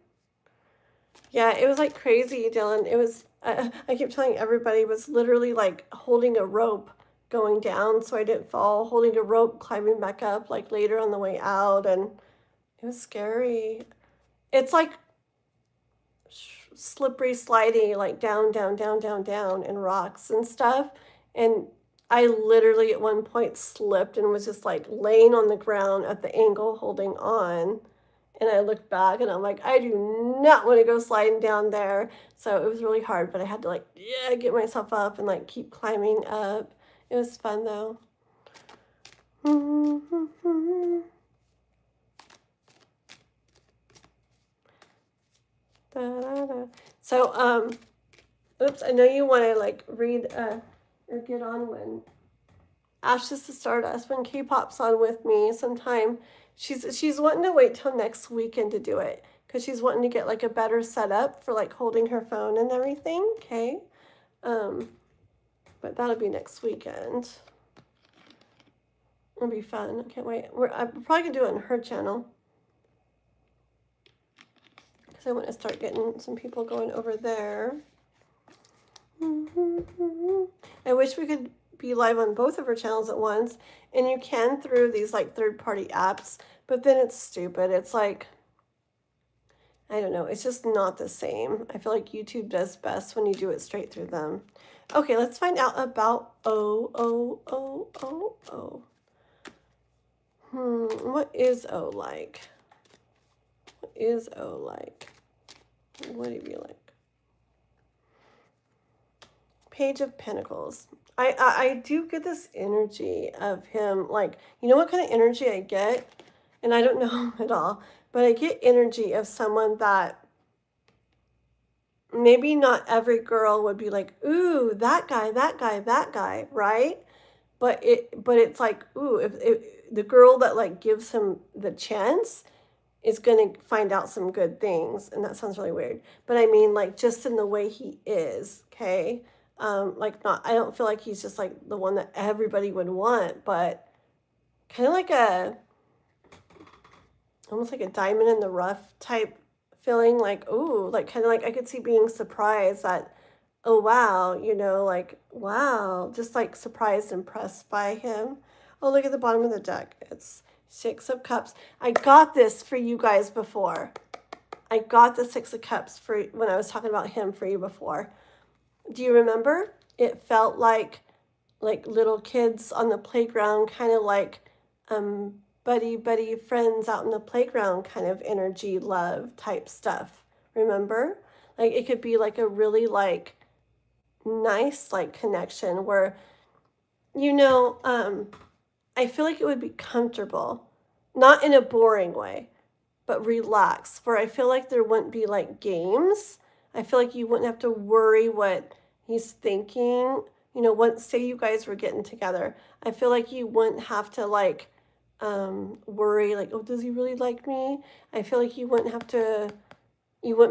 S1: Yeah, it was like crazy, Dylan. It was, I keep telling everybody, it was literally like holding a rope going down so I didn't fall, holding a rope, climbing back up like later on the way out. And it was scary. It's like slippery, slidey, like down, down, down, down, down, and rocks and stuff. And I literally at one point slipped and was just like laying on the ground at the angle holding on. And I looked back and I'm like, I do not want to go sliding down there. So it was really hard, but I had to like, yeah, get myself up and like keep climbing up. It was fun though. Da, da, da. So, oops, I know you want to like read or get on when Ashes to Stardust, when K-pop's on with me sometime. She's wanting to wait till next weekend to do it because she's wanting to get like a better setup for like holding her phone and everything. Okay, but that'll be next weekend. It'll be fun. I can't wait. I'm probably gonna do it on her channel because I want to start getting some people going over there. I wish we could be live on both of her channels at once, and you can through these like third-party apps, but then it's stupid. It's like, I don't know, it's just not the same. I feel like YouTube does best when you do it straight through them. Okay, let's find out about O. What is O like? What is O like? What do you be like? Page of Pentacles. I do get this energy of him, like, you know what kind of energy I get? And I don't know at all, but I get energy of someone that maybe not every girl would be like, ooh, that guy, right? But it's like, ooh, if the girl that like gives him the chance is going to find out some good things. And that sounds really weird, but I mean, like, just in the way he is, okay? Like, not, I don't feel like he's just like the one that everybody would want, but kind of like almost like a diamond in the rough type feeling, like, ooh, like kind of like I could see being surprised that, oh wow, you know, like, wow, just like surprised, impressed by him. Oh, look at the bottom of the deck. It's Six of Cups. I got this for you guys before. I got the Six of Cups for when I was talking about him for you before. Do you remember? It felt like little kids on the playground, kind of like buddy friends out in the playground kind of energy, love type stuff. Remember? Like it could be like a really like nice like connection where, you know, I feel like it would be comfortable, not in a boring way, but relaxed, where I feel like there wouldn't be like games. I feel like you wouldn't have to worry what he's thinking. You know, once say you guys were getting together, I feel like you wouldn't have to like worry like, oh, does he really like me? I feel like you wouldn't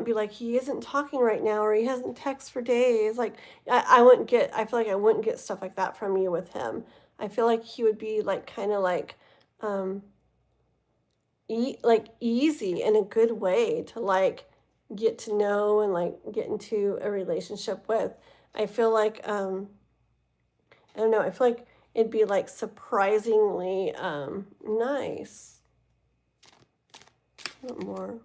S1: be like, he isn't talking right now, or he hasn't texted for days. Like I feel like I wouldn't get stuff like that from you with him. I feel like he would be like kind of like um like easy in a good way to like get to know and like get into a relationship with. I feel like I don't know, I feel like it'd be like surprisingly nice. A little more.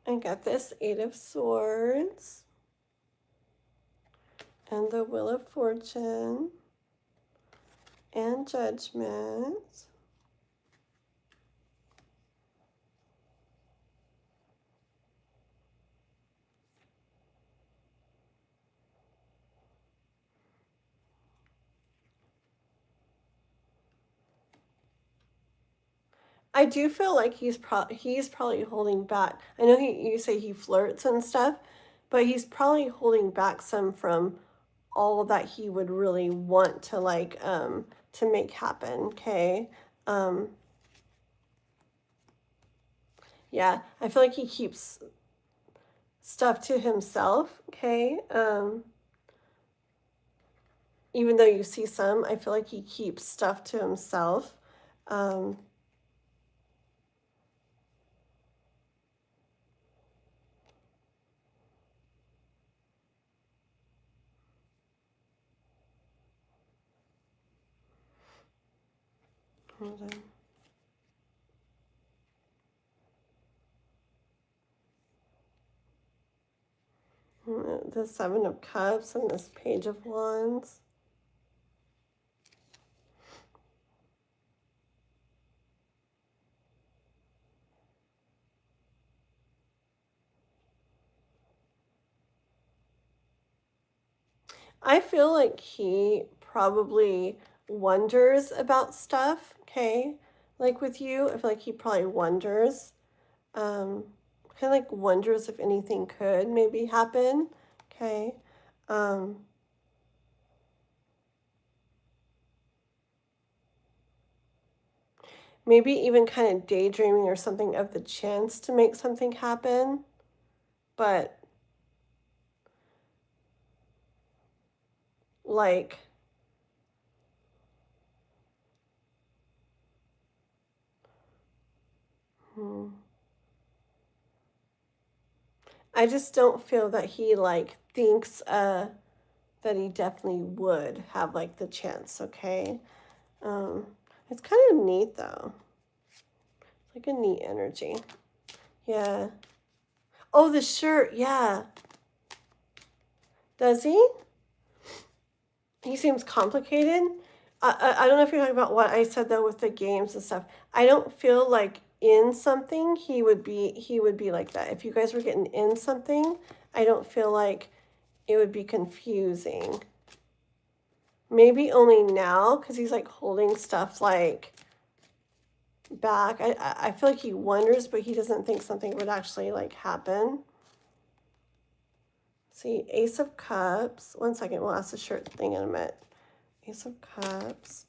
S1: I got this Eight of Swords and the Wheel of Fortune and Judgment. I do feel like he's probably holding back. I know you say he flirts and stuff, but he's probably holding back some from all that he would really want to like to make happen, okay? Um yeah, I feel like he keeps stuff to himself, okay? Even though you see some, I feel like he keeps stuff to himself. Um Hold on. The Seven of Cups and this Page of Wands. I feel like he probably wonders about stuff, okay? Like with you, I feel like he probably wonders. Um, kind of like wonders if anything could maybe happen, okay? Um, Maybe even kind of daydreaming or something of the chance to make something happen, but like, hmm, I just don't feel that he like thinks that he definitely would have like the chance, okay? Um, it's kind of neat though. It's like a neat energy. Yeah. Oh, the shirt. Yeah. Does he? He seems complicated. I don't know if you're talking about what I said though with the games and stuff. I don't feel like in something he would be like that. If you guys were getting in something, I don't feel like it would be confusing. Maybe only now because he's like holding stuff like back. I feel like he wonders, but he doesn't think something would actually like happen. See, Ace of Cups. One second, we'll ask the shirt thing in a minute. Ace of Cups.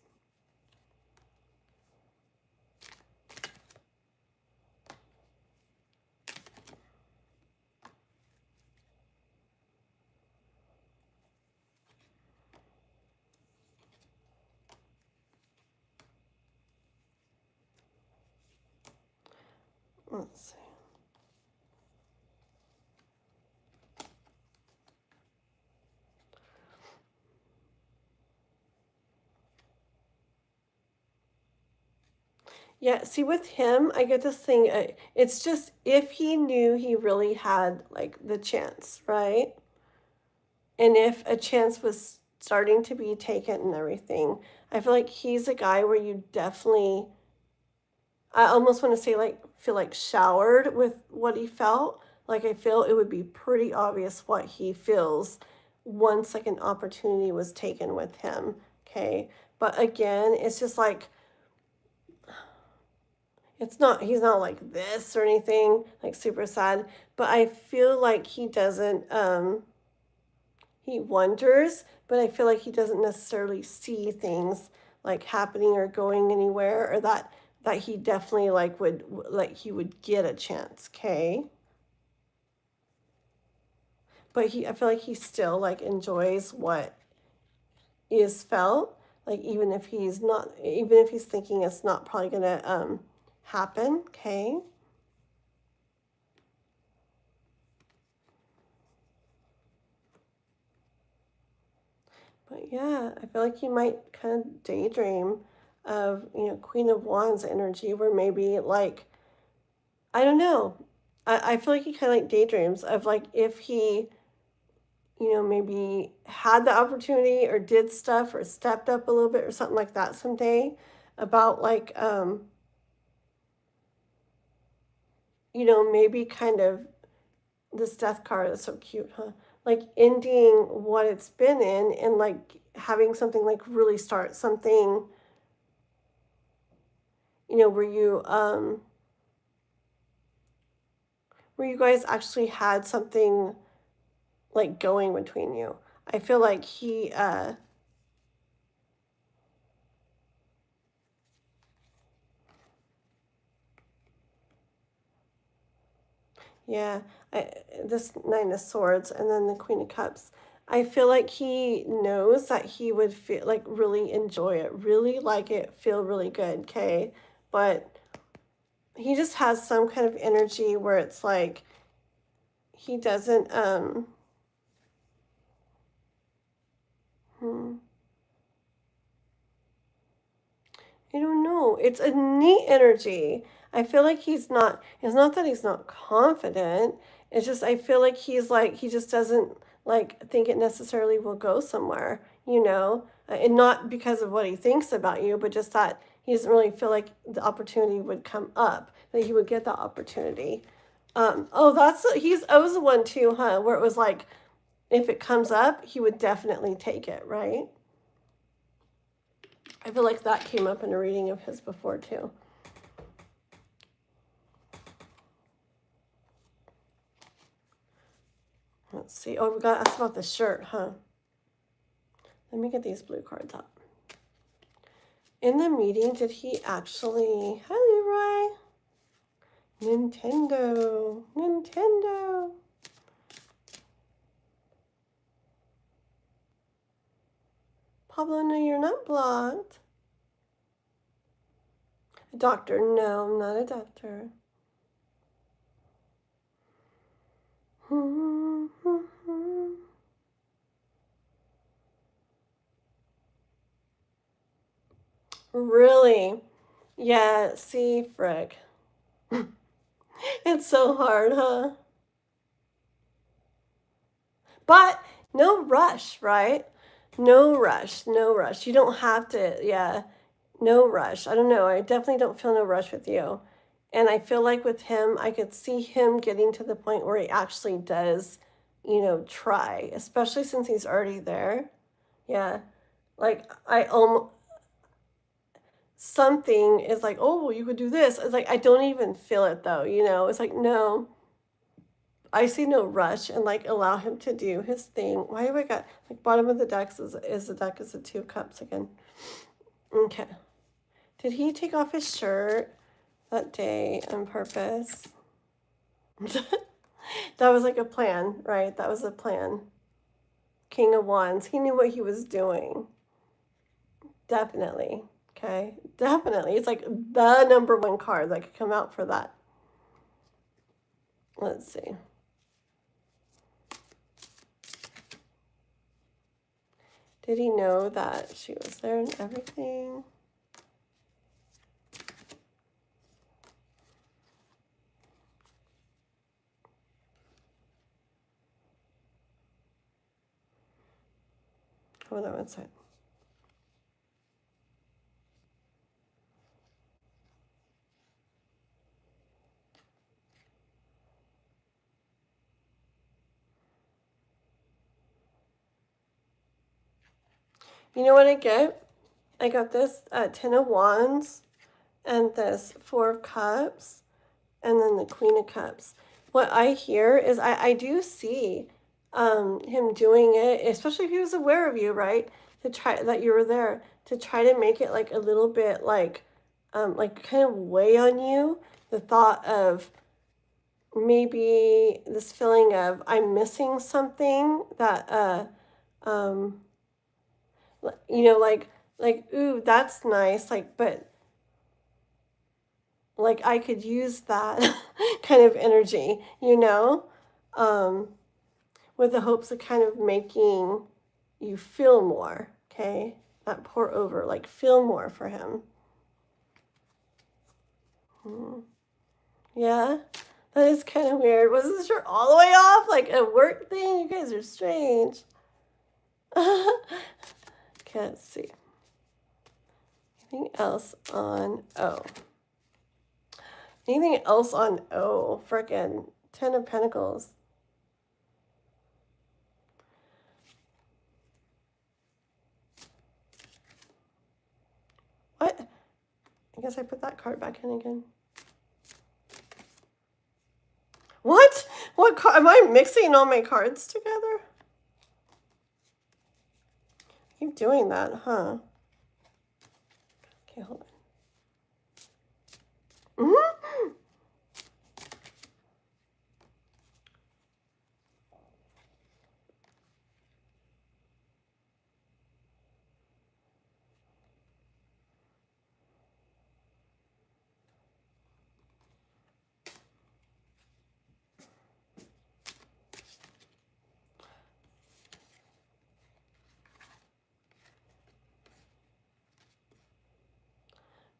S1: Let's see. Yeah, see with him, I get this thing. It's just if he knew he really had like the chance, right? And if a chance was starting to be taken and everything, I feel like he's a guy where you definitely, I almost want to say like feel like showered with what he felt. Like I feel it would be pretty obvious what he feels once like an opportunity was taken with him. Okay. But again, it's just like he's not like this or anything, like super sad, but I feel like he doesn't he wonders, but I feel like he doesn't necessarily see things like happening or going anywhere, or that he definitely like would like he would get a chance, okay? But I feel like he still like enjoys what is felt, like even if he's thinking it's not probably gonna happen, okay? But yeah, I feel like you might kind of daydream of, Queen of Wands energy where maybe like, I don't know. I feel like he kind of like daydreams of like if he, maybe had the opportunity or did stuff or stepped up a little bit or something like that someday about like, maybe kind of this death card is so cute, huh? Like ending what it's been in and like having something like really start something you know, where you guys actually had something like going between you. I feel like he yeah, this Nine of Swords and then the Queen of Cups. I feel like he knows that he would feel like really enjoy it, really like it, feel really good, okay? But he just has some kind of energy where it's like he doesn't hmm, I don't know. It's a neat energy. I feel like it's not that he's not confident. It's just I feel like he's like he just doesn't like think it necessarily will go somewhere, you know? And not because of what he thinks about you, but just that he doesn't really feel like the opportunity would come up, that he would get the opportunity. Oh, he's I was the one too, huh? Where it was like if it comes up, he would definitely take it, right? I feel like that came up in a reading of his before too. Let's see. Oh, we got to ask about the shirt, huh? Let me get these blue cards up. In the meeting, did he actually... Hi, Leroy. Nintendo. Nintendo. Pablo, no, you're not blocked. A doctor. No, I'm not a doctor. Really? Yeah, see, frick. It's so hard, huh? But no rush, right? No rush, no rush. You don't have to, yeah, no rush. I don't know. I definitely don't feel no rush with you. And I feel like with him, I could see him getting to the point where he actually does, you know, try, especially since he's already there. Yeah. Like, something is like, oh, well, you could do this. It's like, I don't even feel it though, you know? It's like, no. I see no rush and like allow him to do his thing. Why have I got like bottom of the deck is the deck is the Two of Cups again. Okay. Did he take off his shirt that day on purpose? That was like a plan, right? That was a plan. King of Wands. He knew what he was doing. Definitely. Okay. Definitely. It's like the number one card that could come out for that. Let's see. Did he know that she was there and everything? Hold on one second. You know what I get? I got this Ten of Wands and this Four of Cups and then the Queen of Cups. What I hear is I do see him doing it, especially if he was aware of you, right? To try that you were there, to try to make it like a little bit like kind of weigh on you. The thought of maybe this feeling of I'm missing something that you know, like ooh, that's nice, like, but like I could use that kind of energy, you know, um, with the hopes of kind of making you feel more, okay? Not pour over, like feel more for him. Yeah, that is kind of weird. Was this shirt all the way off, like a work thing? You guys are strange. Can't see. Anything else on O? Anything else on O? Frickin' Ten of Pentacles. What? I guess I put that card back in again. What? What card? Am I mixing all my cards together? Keep doing that, huh? Okay, hold on. Mm-hmm.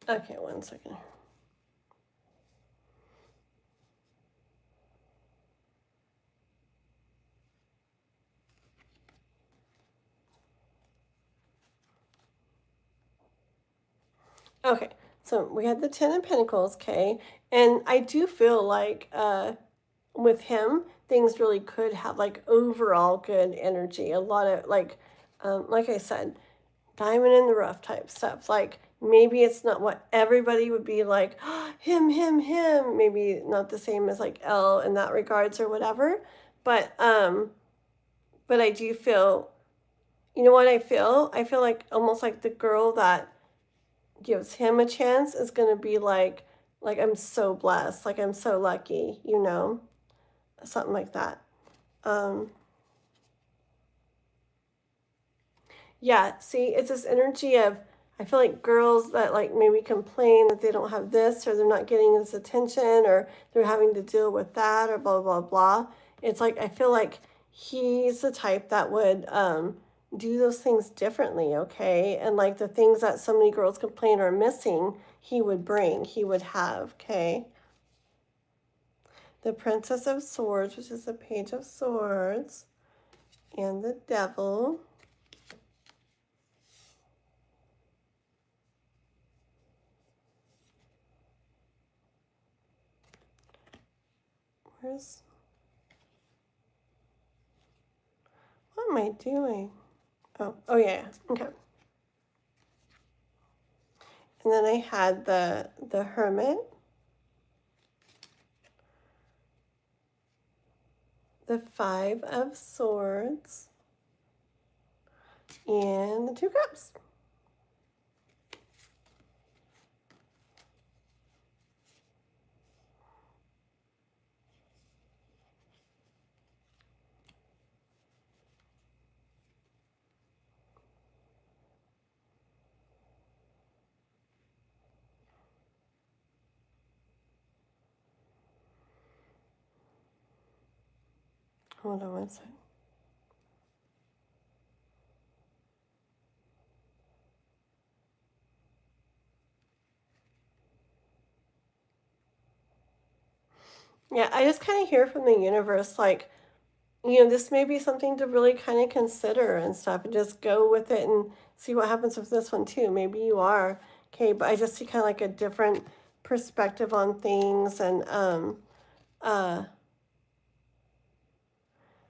S1: Okay, 1 second. Okay, so we had the Ten of Pentacles, okay? And I do feel like with him, things really could have like overall good energy. A lot of like I said, diamond in the rough type stuff. Like maybe it's not what everybody would be like, him, him, him. Maybe not the same as like Elle in that regards or whatever. But I do feel, you know what I feel? I feel like almost like the girl that gives him a chance is gonna be like I'm so blessed, like I'm so lucky, you know, something like that. Um, Yeah, see, it's this energy of I feel like girls that like maybe complain that they don't have this or they're not getting this attention or they're having to deal with that or blah blah blah. It's like I feel like he's the type that would do those things differently, okay? And like the things that so many girls complain are missing, he would bring, he would have, okay? The Princess of Swords, which is the Page of Swords, and the Devil. Where's What am I doing? Oh yeah, okay. And then I had the Hermit, the Five of Swords, and the Two Cups. Hold on 1 second. Yeah, I just kind of hear from the universe, like, you know, this may be something to really kind of consider and stuff, and just go with it and see what happens with this one too. Maybe you are, okay, but I just see kind of like a different perspective on things and uh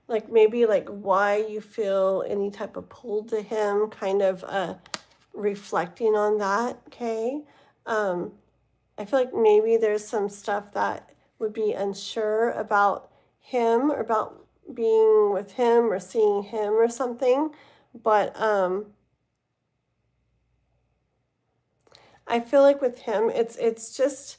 S1: like maybe like why you feel any type of pull to him, kind of reflecting on that, okay? um I feel like maybe there's some stuff that would be unsure about him or about being with him or seeing him or something, but I feel like with him it's just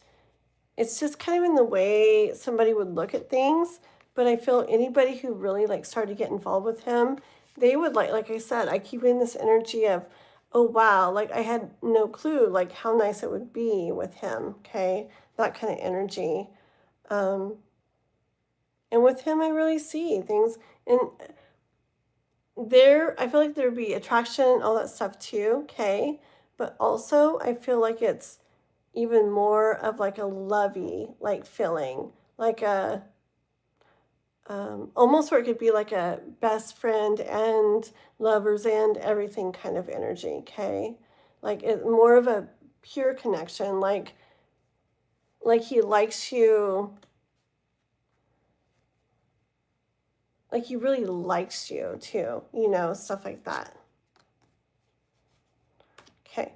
S1: kind of in the way somebody would look at things. But I feel anybody who really like started to get involved with him, they would like I said, I keep in this energy of, oh wow, like I had no clue like how nice it would be with him, okay? That kind of energy. um and with him I really see things, and there I feel like there'd be attraction, all that stuff too, okay? But also I feel like it's even more of like a lovey like feeling, like a almost where it could be like a best friend and lovers and everything kind of energy, okay? Like it more of a pure connection, like he likes you, like he really likes you too, you know, stuff like that. Okay.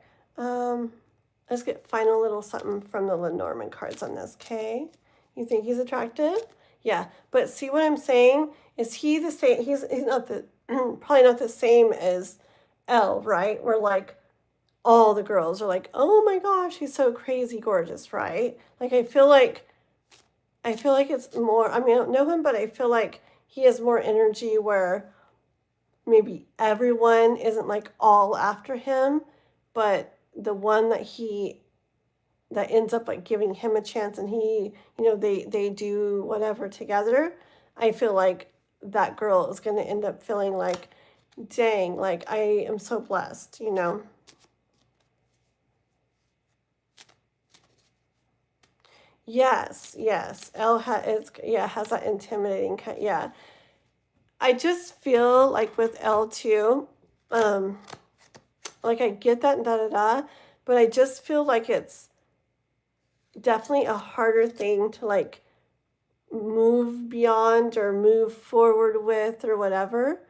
S1: Let's get final little something from the Lenormand cards on this, okay? You think he's attractive? Yeah, but see what I'm saying? Is he the same? He's not the, probably not the same as Elle, right? Where like all the girls are like, oh my gosh, he's so crazy gorgeous, right? Like I feel like it's more, I mean, I don't know him, but I feel like he has more energy where maybe everyone isn't like all after him, but the one that ends up like giving him a chance and he, they do whatever together, I feel like that girl is going to end up feeling like, dang, like I am so blessed, Yes. Elle has that intimidating kind. Yeah, I just feel like with L too, um, like I get that and da da da, but I just feel like it's definitely a harder thing to like move beyond or move forward with or whatever.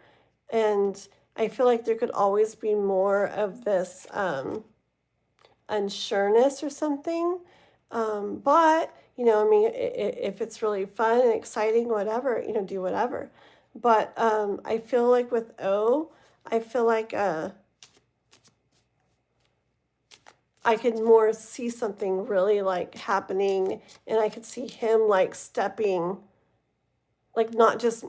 S1: And I feel like there could always be more of this unsureness or something. But, I mean, if it's really fun and exciting, whatever, do whatever. But I feel like with O, I feel like I could more see something really like happening, and I could see him like stepping, like not just,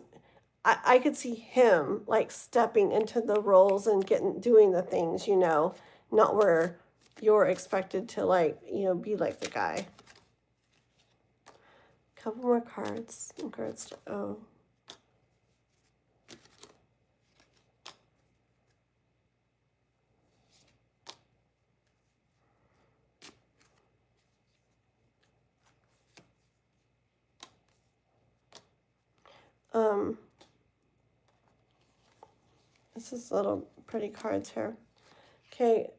S1: I could see him like stepping into the roles and doing the things, not where you're expected to like, be like the guy. Couple more cards in regards to O. This is little pretty cards here. Okay,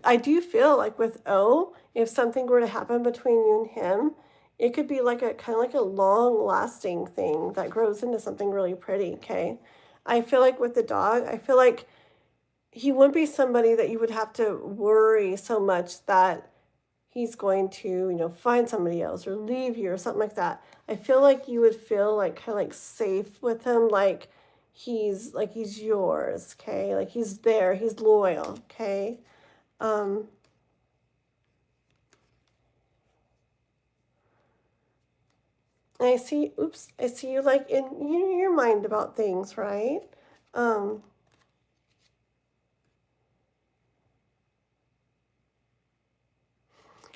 S1: I do feel like with O, if something were to happen between you and him, it could be like a kind of like a long lasting thing that grows into something really pretty, okay? I feel like with the dog, I feel like he wouldn't be somebody that you would have to worry so much that he's going to, find somebody else or leave you or something like that. I feel like you would feel like kind of like safe with him, like he's yours, okay? Like he's there, he's loyal, okay? And I see you like in your mind about things, right? Um,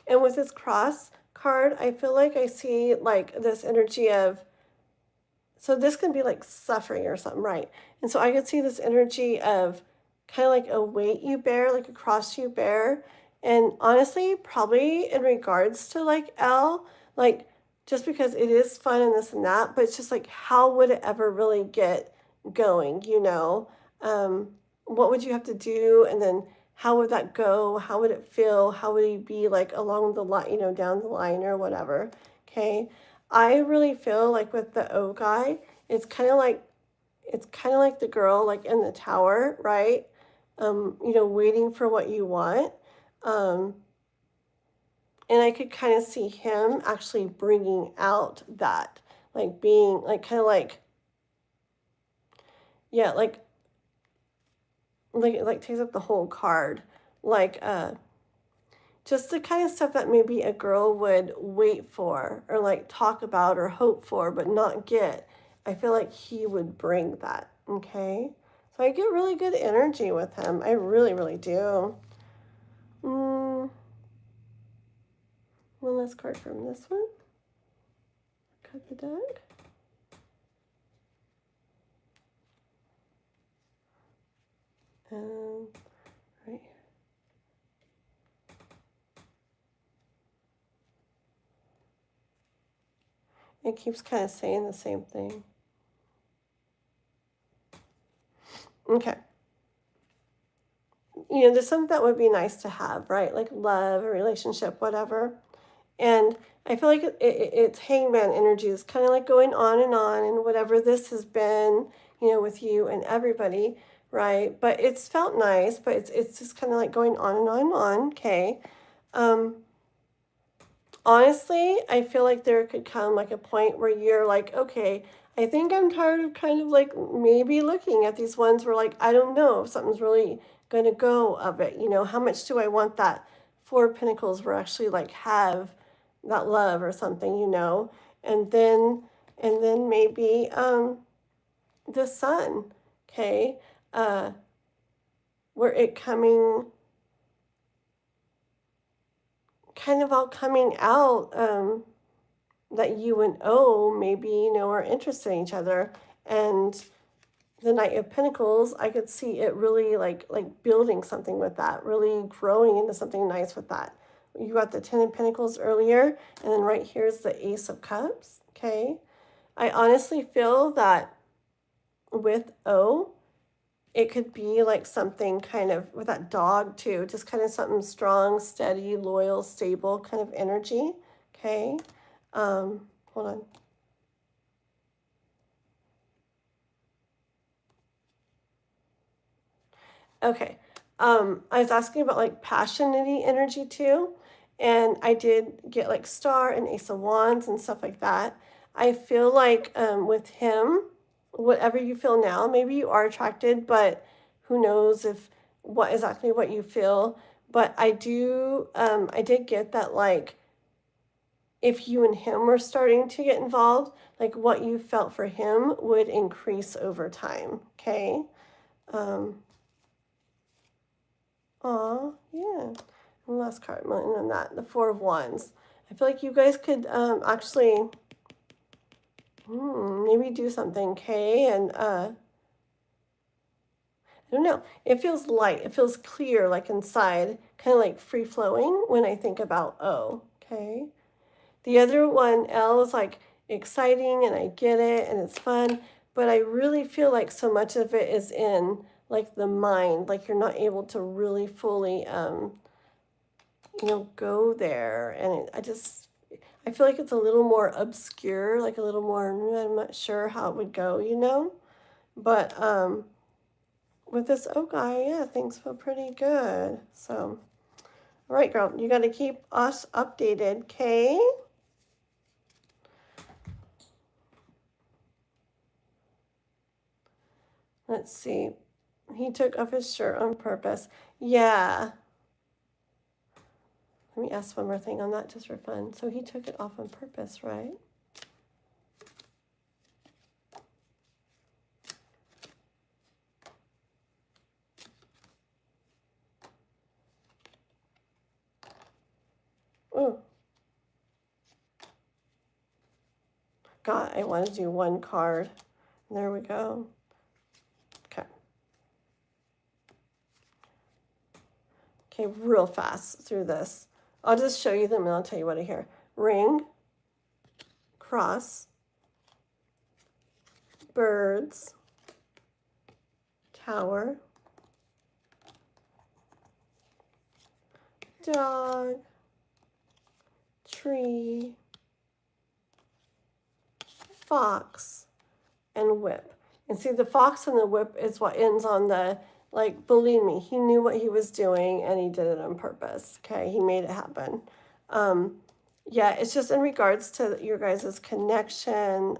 S1: and with this cross card, I feel like I see like this energy of, so this can be like suffering or something, right? And so I could see this energy of kind of like a weight you bear, like a cross you bear. And honestly, probably in regards to like L, like just because it is fun and this and that, but it's just like, how would it ever really get going, what would you have to do? And then how would that go? How would it feel? How would he be like along the line, down the line or whatever? Okay. I really feel like with the O guy, it's kind of like the girl like in the tower, right? Waiting for what you want. Um, and I could kind of see him actually bringing out that, like being like kind of like, yeah, like takes up the whole card, like just the kind of stuff that maybe a girl would wait for or like talk about or hope for but not get. I feel like he would bring that, okay? So I get really good energy with him. I really, really do. One last card from this one. Cut the deck. Right. It keeps kind of saying the same thing. Okay. There's something that would be nice to have, right? Like love, a relationship, whatever. And I feel like it's hangman energy. It's kind of like going on and whatever this has been, with you and everybody, right? But it's felt nice, but it's just kind of like going on and on and on, okay? Um, Honestly, I feel like there could come like a point where you're like, okay, I think I'm tired of kind of like maybe looking at these ones where like, I don't know if something's really going to go of it. You know, how much do I want that Four of Pentacles where I actually like have that love or something, you know? And then maybe the Sun, okay? Uh, where it coming kind of all coming out that you and O maybe, you know, are interested in each other. And the Knight of Pentacles, I could see it really like building something with that, really growing into something nice with that. You got the Ten of Pentacles earlier, and then right here's the Ace of Cups, okay? I honestly feel that with O, it could be like something kind of with that dog too, just kind of something strong, steady, loyal, stable kind of energy, okay? Hold on. Okay. I was asking about like passionate energy too. And I did get like Star and Ace of Wands and stuff like that. I feel like with him, whatever you feel now, maybe you are attracted, but who knows if what you feel. But I did get that like if you and him were starting to get involved, like what you felt for him would increase over time. Okay. Um, Aw, yeah. And last card, and then that, the Four of Wands. I feel like you guys could actually maybe do something, okay? And I don't know. It feels light. It feels clear, like inside, kind of like free flowing when I think about O, okay? The other one, L, is like exciting and I get it and it's fun, but I really feel like so much of it is in like the mind, like you're not able to really fully you know, go there. And I feel like it's a little more obscure, like a little more, I'm not sure how it would go, you know? But with this O guy, yeah, things feel pretty good. So, all right, girl, you got to keep us updated, okay? Let's see. He took off his shirt on purpose. Yeah. Let me ask one more thing on that just for fun. So he took it off on purpose, right? Oh, God, I want to do one card. There we go. Okay. Okay, real fast through this. I'll just show you them and I'll tell you what I hear. Ring, cross, birds, tower, dog, tree, fox, and whip. And see, the fox and the whip is what ends on the, like, believe me, he knew what he was doing and he did it on purpose. Okay, he made it happen. Yeah, it's just in regards to your guys' connection.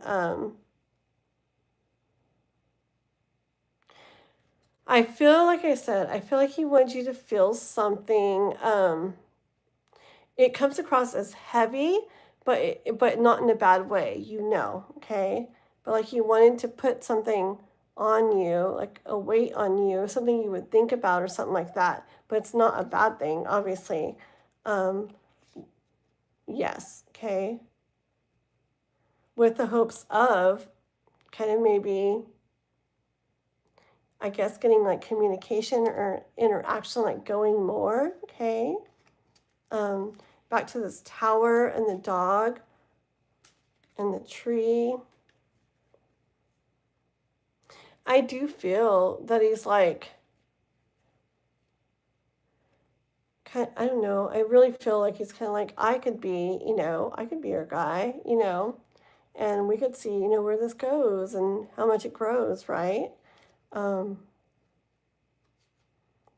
S1: I feel like I said, I feel like he wants you to feel something. It comes across as heavy, but not in a bad way, you know, okay? But like he wanted to put something on you, like a weight on you, something you would think about or something like that. But it's not a bad thing, obviously. Um, yes, okay. With the hopes of kind of maybe, I guess, getting like communication or interaction, like going more, okay? Back to this tower and the dog and the tree. I do feel that he's like, I don't know. I really feel like he's kind of like, I could be, you know, I could be your guy, you know, and we could see, you know, where this goes and how much it grows, right? Um,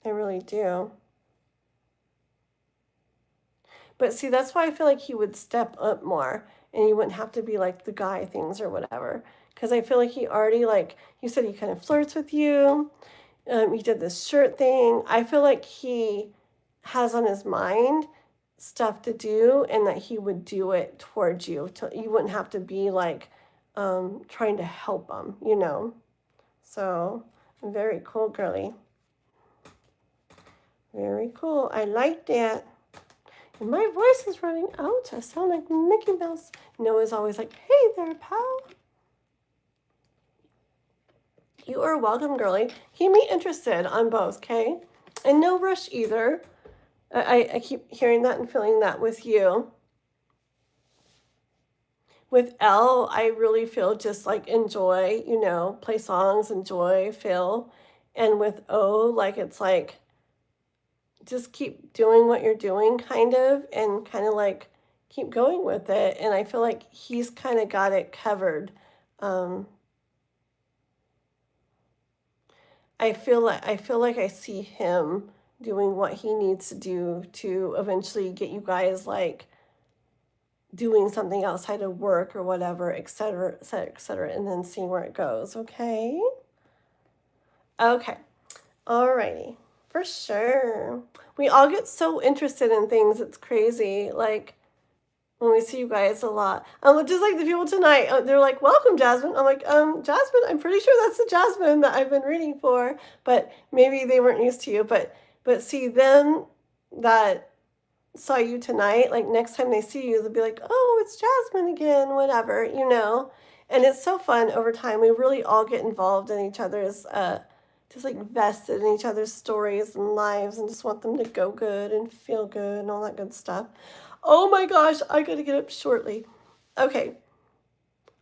S1: I really do. But see, that's why I feel like he would step up more and he wouldn't have to be like the guy things or whatever. Because I feel like he already, like you said, he kind of flirts with you. He did this shirt thing. I feel like he has on his mind stuff to do and that he would do it towards you. You wouldn't have to be like trying to help him, you know. So very cool, girly. Very cool. I like that. And my voice is running out. I sound like Mickey Mouse. Noah's always like, hey there, pal. You are welcome, girly. Keep me interested on both, okay? And no rush either. I keep hearing that and feeling that with you. With L, I really feel just like enjoy, you know, play songs, enjoy, feel. And with O, like it's like just keep doing what you're doing, kind of, and kind of like keep going with it. And I feel like he's kind of got it covered. I feel like I see him doing what he needs to do to eventually get you guys like doing something outside of work or whatever, etc., etc., etc., and then seeing where it goes. Okay. Okay. Alrighty. For sure. We all get so interested in things. It's crazy. Like when we see you guys a lot. Just like the people tonight, they're like, welcome, Jasmine. I'm like, Jasmine, I'm pretty sure that's the Jasmine that I've been reading for, but maybe they weren't used to you. But see them that saw you tonight, like next time they see you, they'll be like, oh, it's Jasmine again, whatever, you know. And it's so fun over time. We really all get involved in each other's just like vested in each other's stories and lives and just want them to go good and feel good and all that good stuff. Oh my gosh, I gotta get up shortly. Okay.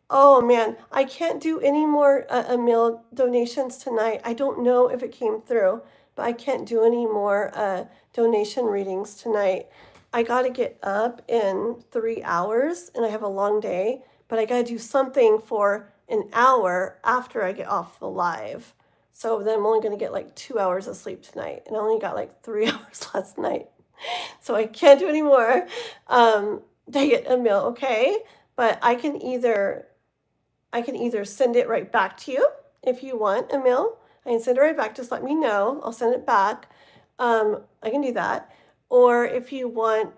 S1: Oh man, I can't do any more meal donations tonight. I don't know if it came through, but I can't do any more donation readings tonight. I gotta get up in 3 hours and I have a long day, but I gotta do something for an hour after I get off the live. So then I'm only gonna get like 2 hours of sleep tonight, and I only got like 3 hours last night. So I can't do any more. Dang it, Emil, okay? But I can either send it right back to you if you want, Emil. I can send it right back. Just let me know. I'll send it back. I can do that. Or if you want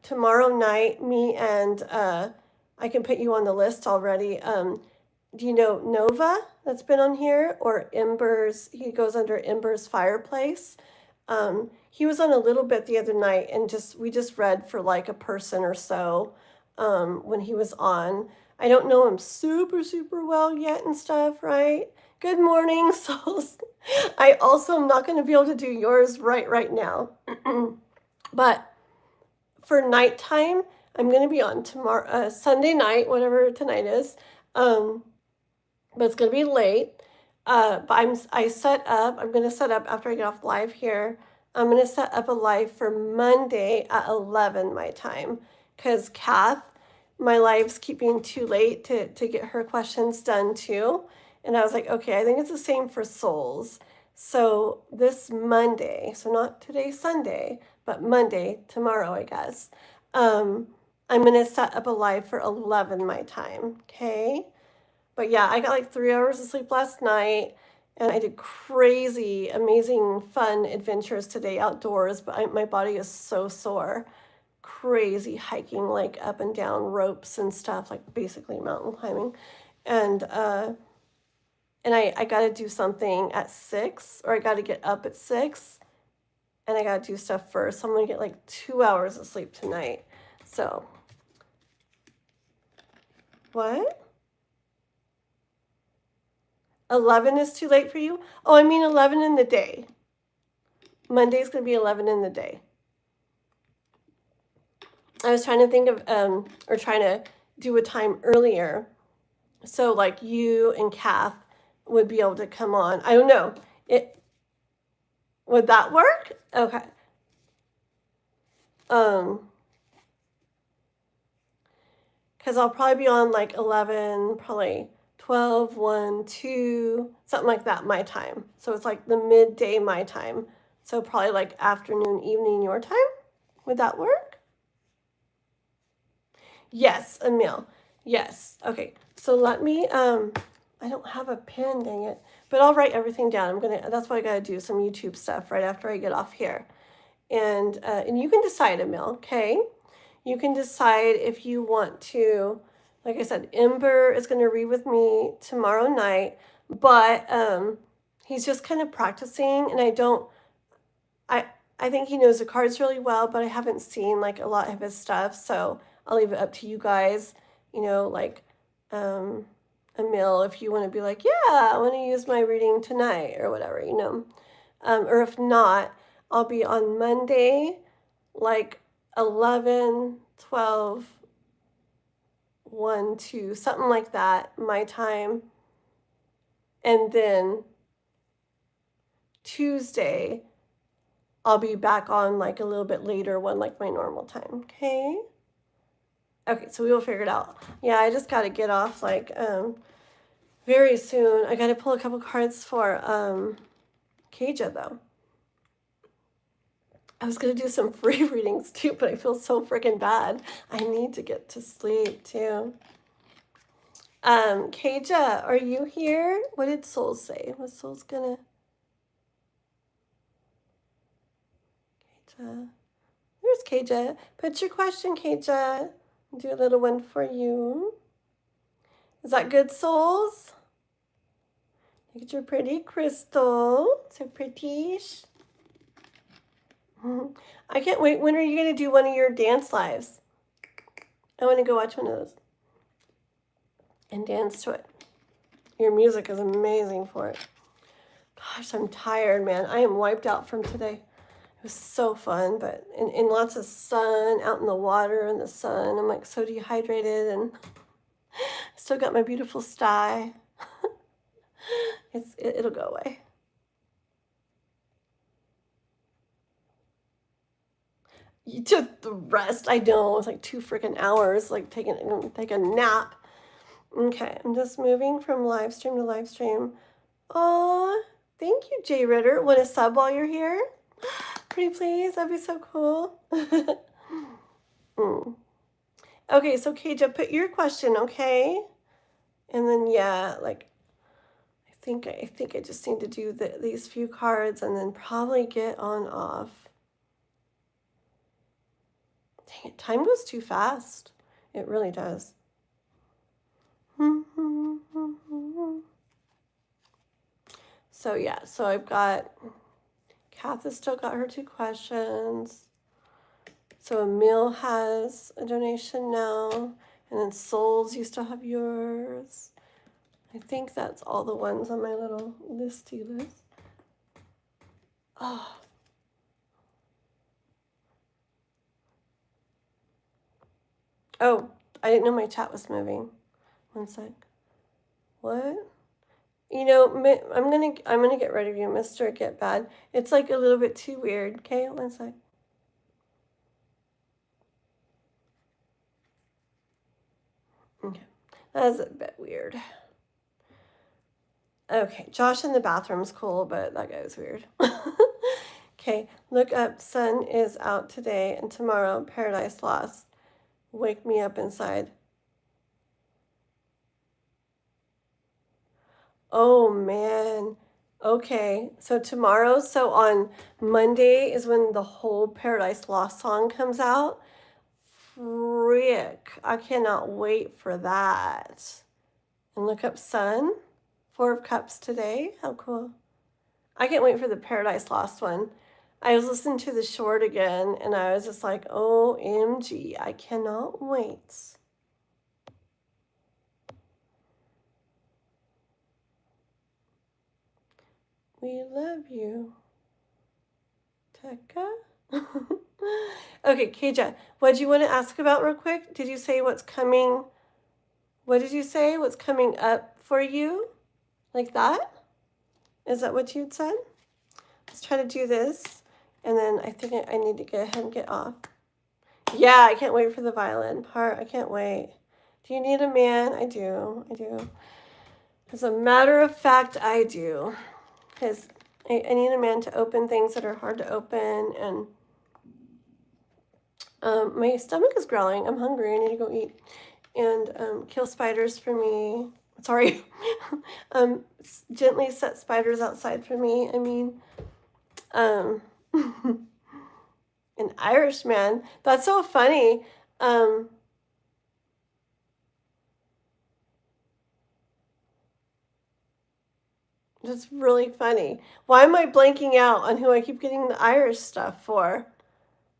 S1: tomorrow night, me and I can put you on the list already. Do you know Nova that's been on here, or Embers? He goes under Embers Fireplace. He was on a little bit the other night, and we just read for like a person or so when he was on. I don't know him super, super well yet and stuff, right? Good morning, souls. I also am not going to be able to do yours right now. But for nighttime, I'm going to be on tomorrow, Sunday night, whatever tonight is. But it's going to be late. But I'm going to set up after I get off live here. I'm going to set up a live for Monday at 11 my time. Because Kath, my lives keep being too late to get her questions done too. And I was like, okay, I think it's the same for souls. So this Monday, so not today, Sunday, but Monday, tomorrow, I guess, I'm going to set up a live for 11 my time, okay? But yeah, I got like 3 hours of sleep last night, and I did crazy, amazing, fun adventures today outdoors, but my body is so sore. Crazy hiking, like up and down ropes and stuff, like basically mountain climbing. And I got to do something at 6, or I got to get up at 6, and I got to do stuff first. So I'm going to get like 2 hours of sleep tonight. So, what? 11 is too late for you? Oh, I mean 11 in the day. Monday's going to be 11 in the day. I was trying to think of, or trying to do a time earlier. So like you and Kath would be able to come on. I don't know. Would that work? Okay. Because I'll probably be on like 11, probably 12, 1, 2, something like that, my time. So it's like the midday my time So probably like afternoon, evening your time. Would that work? Yes, Emil. Yes. Okay. So let me, I don't have a pen, dang it. But I'll write everything down. That's what I gotta do, some YouTube stuff right after I get off here. And you can decide, Emil, okay? You can decide if you want to, like I said, Ember is gonna read with me tomorrow night, but he's just kind of practicing, and I think he knows the cards really well, but I haven't seen like a lot of his stuff, so I'll leave it up to you guys, like Emil, if you want to be like, yeah, I want to use my reading tonight or whatever, or if not, I'll be on Monday, like 11, 12, 1, 2, something like that, my time, and then Tuesday, I'll be back on like a little bit later one, like my normal time, okay? Okay, so we will figure it out. Yeah, I just got to get off like very soon. I got to pull a couple cards for Kaja though. I was going to do some free readings too, but I feel so freaking bad. I need to get to sleep too. Kaja, are you here? What did Soul say? Was Soul's gonna... Kaja. There's Kaja. Put your question, Kaja. Do a little one for you. Is that good, souls? Look at your pretty crystal. So pretty-ish. I can't wait. When are you going to do one of your dance lives? I want to go watch one of those. And dance to it. Your music is amazing for it. Gosh, I'm tired, man. I am wiped out from today. It was so fun, but in lots of sun, out in the water in the sun. I'm like so dehydrated, and I still got my beautiful sty. It'll go away. You took the rest. I know, it was like 2 freaking hours, like take a nap. Okay, I'm just moving from live stream to live stream. Oh, thank you, Jay Ritter. Want to sub while you're here? Pretty please, that'd be so cool. Okay, so Kaja, put your question, okay? And then yeah, like I think I just need to do these few cards and then probably get on off. Dang it, time goes too fast. It really does. So yeah, so I've got Kath has still got her 2 questions. So Emil has a donation now. And then Souls, you still have yours. I think that's all the ones on my little listy list. Oh. Oh, I didn't know my chat was moving. One sec. What? I'm gonna get rid of you, Mr. Get Bad. It's like a little bit too weird. Okay, one sec. Okay, that's a bit weird. Okay, Josh in the bathroom's cool, but that guy's weird. Okay, look up. Sun is out today and tomorrow. Paradise Lost. Wake me up inside. Oh man. Okay, so tomorrow, so on Monday is when the whole Paradise Lost song comes out. Frick, I cannot wait for that. And look up Sun, 4 of Cups today. How cool. I can't wait for the Paradise Lost one. I was listening to the short again, and I was just like, OMG, I cannot wait. We love you, Tekka. Okay, Kaja, what did you want to ask about real quick? Did you say what's coming? What did you say? What's coming up for you? Like that? Is that what you'd said? Let's try to do this. And then I think I need to go ahead and get off. Yeah, I can't wait for the violin part. I can't wait. Do you need a man? I do. As a matter of fact, I do. Because I need a man to open things that are hard to open, and my stomach is growling. I'm hungry. I need to go eat. And kill spiders for me. Sorry. Gently set spiders outside for me. I mean, an Irishman. That's so funny. That's really funny. Why am I blanking out on who I keep getting the Irish stuff for?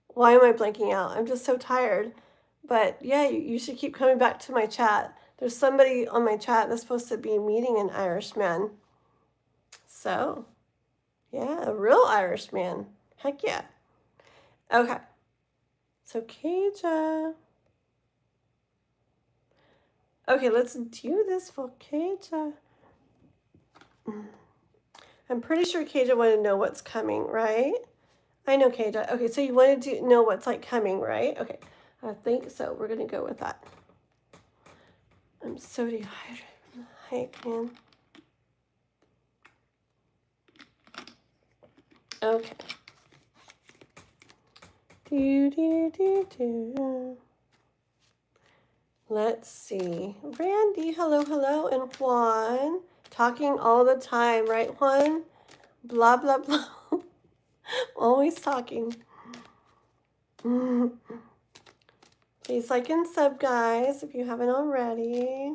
S1: Why am I blanking out? I'm just so tired. But yeah, you should keep coming back to my chat. There's somebody on my chat that's supposed to be meeting an Irishman. So, yeah, a real Irishman. Heck yeah. Okay. So, Kaja. Okay, let's do this for Kaja. I'm pretty sure Kaja wanted to know what's coming, right? I know, Kaja. Okay, so you wanted to know what's like coming, right? Okay, I think so. We're gonna go with that. I'm so dehydrated from the hike, man. Okay. Do. Let's see. Randy, hello, and Juan. Talking all the time, right, Juan? Blah, blah, blah. Always talking. Please like and sub, guys, if you haven't already.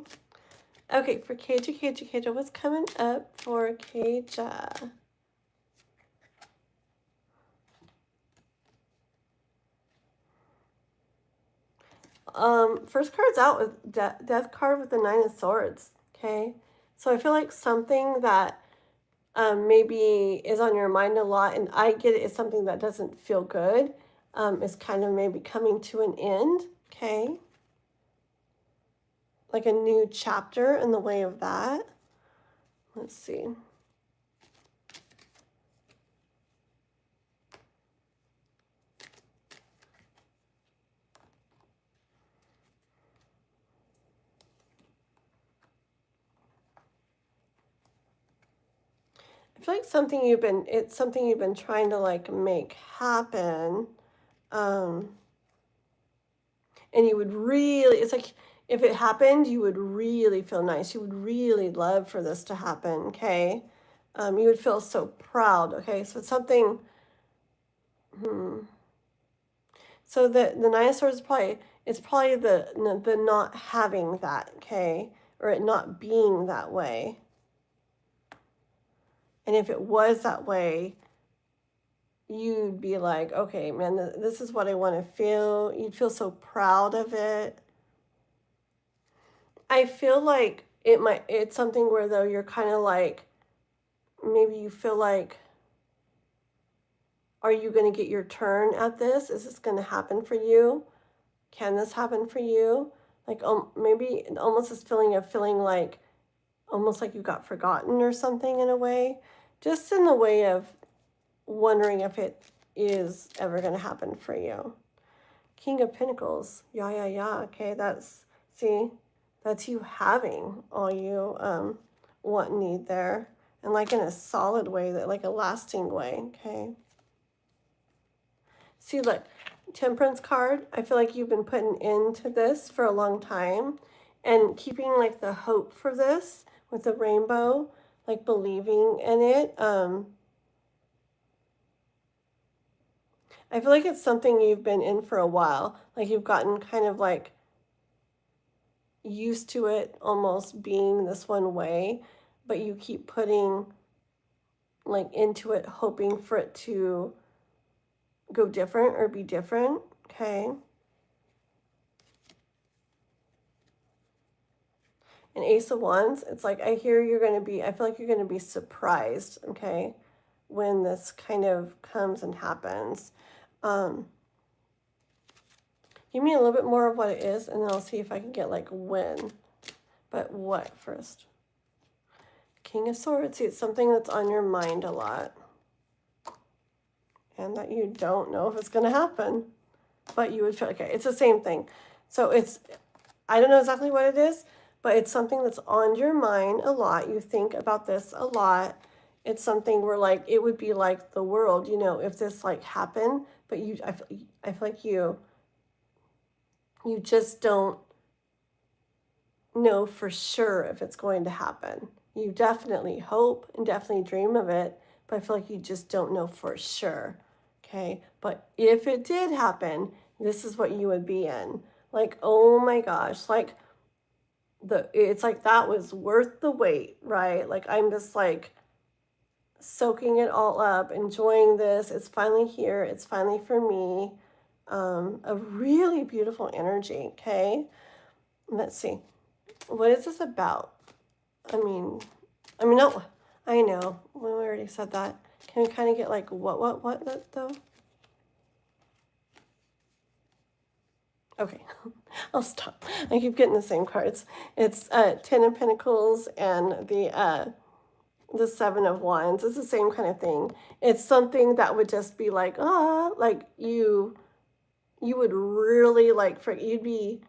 S1: Okay, for Kaja, what's coming up for Kaja? First card's out with death card with the 9 of Swords. Okay, so I feel like something that maybe is on your mind a lot, and I get it, is something that doesn't feel good, is kind of maybe coming to an end. Okay, like a new chapter in the way of that. Let's see. I feel like it's something you've been trying to like make happen. And you would really, it's like if it happened, you would really feel nice. You would really love for this to happen, okay? You would feel so proud, okay? So it's something, So the 9 of Swords is probably, it's probably the not having that, okay? Or it not being that way. And if it was that way, you'd be like, okay, man, this is what I want to feel. You'd feel so proud of it. I feel like it's something where though you're kind of like, maybe you feel like, are you going to get your turn at this? Is this going to happen for you? Can this happen for you? Like maybe almost this feeling of feeling like, almost like you got forgotten or something in a way. Just in the way of wondering if it is ever going to happen for you. King of Pentacles. Yeah. Okay, that's you having all you want and need there. And like in a solid way, that like a lasting way, okay? See, look, Temperance card. I feel like you've been putting into this for a long time and keeping like the hope for this with the rainbow, like believing in it. I feel like it's something you've been in for a while. Like you've gotten kind of like used to it almost being this one way, but you keep putting like into it, hoping for it to go different or be different. Okay. And Ace of Wands, it's like I feel like you're going to be surprised, okay, when this kind of comes and happens. Give me a little bit more of what it is, and then I'll see if I can get like when. But what first? King of Swords. See, it's something that's on your mind a lot. And that you don't know if it's going to happen. But you would feel, okay, it's the same thing. So I don't know exactly what it is, but it's something that's on your mind a lot. You think about this a lot. it's something where like it would be like the world, you know, if this like happened, but I feel like you just don't know for sure if it's going to happen. You definitely hope and definitely dream of it, but I feel like you just don't know for sure. Okay. But if it did happen, this is what you would be in. Like, oh my gosh, like it's like that was worth the wait, right? Like I'm just like soaking it all up, enjoying this. It's finally here. It's finally for me. A really beautiful energy. Okay. Let's see. What is this about? No, I know. We already said that. Can we kind of get like what though? Okay, I'll stop. I keep getting the same cards. It's Ten of Pentacles and the Seven of Wands. It's the same kind of thing. It's something that would just be like, like you would really like you'd be.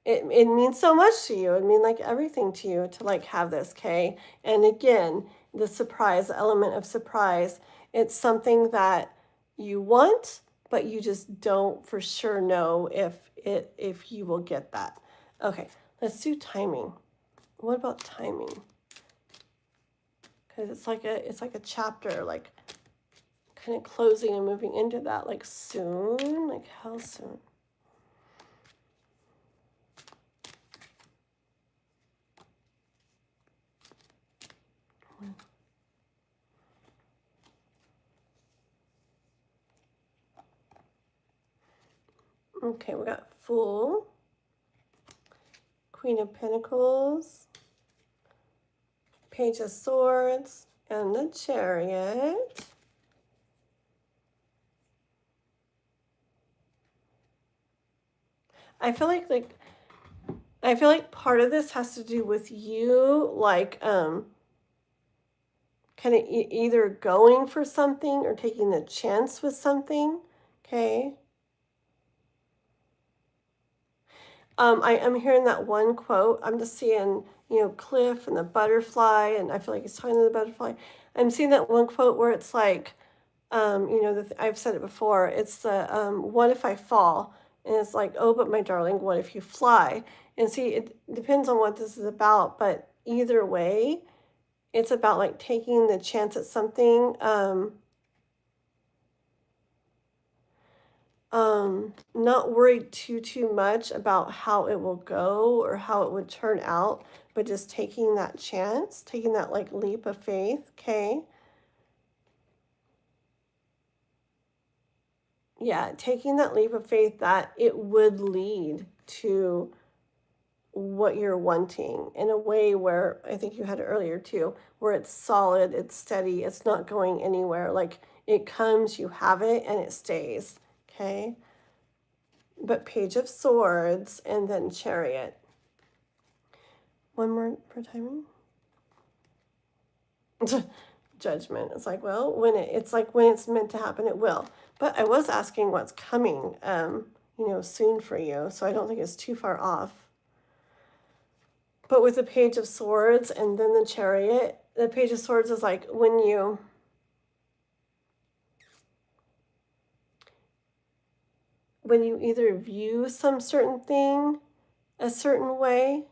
S1: It means so much to you. It mean like everything to you to like have this, okay? And again, the surprise, the element of surprise, it's something that you want, but you just don't for sure know if you will get that. Okay, let's do timing. What about timing? Because it's like a chapter, like kind of closing and moving into that, like soon, like how soon? Okay, we got Fool, Queen of Pentacles, Page of Swords, and the Chariot. I feel like part of this has to do with you, like kind of either going for something or taking the chance with something. Okay. I'm hearing that one quote. I'm just seeing, Cliff and the butterfly, and I feel like he's talking to the butterfly. I'm seeing that one quote where it's like, I've said it before. It's the what if I fall? And it's like, oh, but my darling, what if you fly? And see, it depends on what this is about, but either way, it's about like taking the chance at something. Not worried too much about how it will go or how it would turn out, but just taking that chance, taking that like leap of faith. Okay. Yeah, taking that leap of faith that it would lead to what you're wanting in a way where I think you had it earlier too, where it's solid, it's steady, it's not going anywhere. Like it comes, you have it, and it stays. Okay. But Page of Swords and then Chariot. One more for timing. Judgment. It's like, well, it's like when it's meant to happen, it will. But I was asking what's coming, soon for you. So I don't think it's too far off. But with the Page of Swords and then the Chariot, the Page of Swords is like when you either view some certain thing a certain way,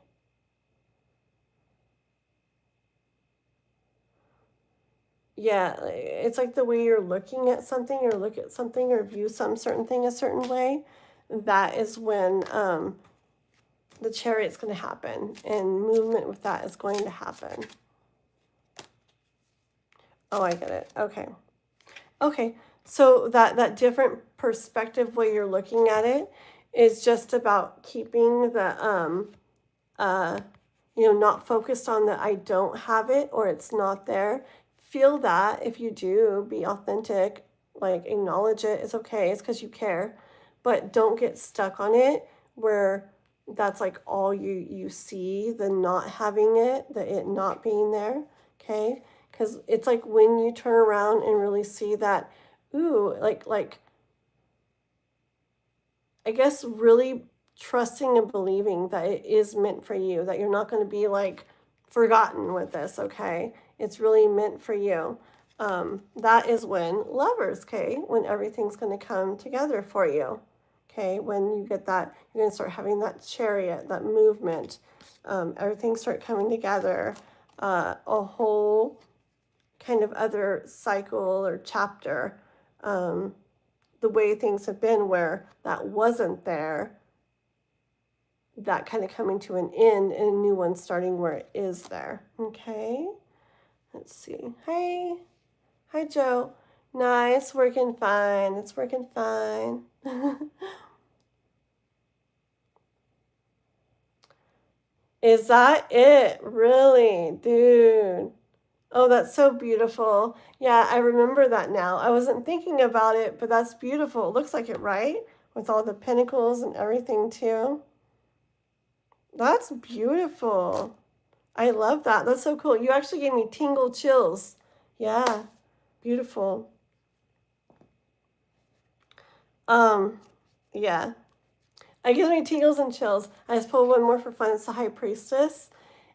S1: yeah, it's like the way you're looking at something or look at something or view some certain thing a certain way, that is when the Chariot's going to happen and movement with that is going to happen. Oh, I get it. Okay, so that different perspective way you're looking at it is just about keeping the not focused on the I don't have it or it's not there. Feel that. If you do, be authentic, like acknowledge it. It's okay. It's because you care, but don't get stuck on it where that's like all you see, the not having it, the it not being there. Okay, because it's like when you turn around and really see that, ooh, like I guess really trusting and believing that it is meant for you, that you're not going to be like forgotten with this, okay? it's really meant for you. That is when lovers, okay, when everything's going to come together for you. Okay, when you get that, you're going to start having that chariot, that movement. Everything start coming together. A whole kind of other cycle or chapter. The way things have been where that wasn't there, that kind of coming to an end and a new one starting where it is there. Okay, let's see. Hey, hi Joe. Nice, working fine. It's working fine. Is that it? Really, dude? Oh, that's so beautiful. Yeah, I remember that now. I wasn't thinking about it, but that's beautiful. It looks like it, right? With all the pinnacles and everything too. That's beautiful. I love that. That's so cool. You actually gave me tingle chills. Yeah, beautiful. Yeah. I gives me tingles and chills. I just pulled one more for fun. It's the High Priestess.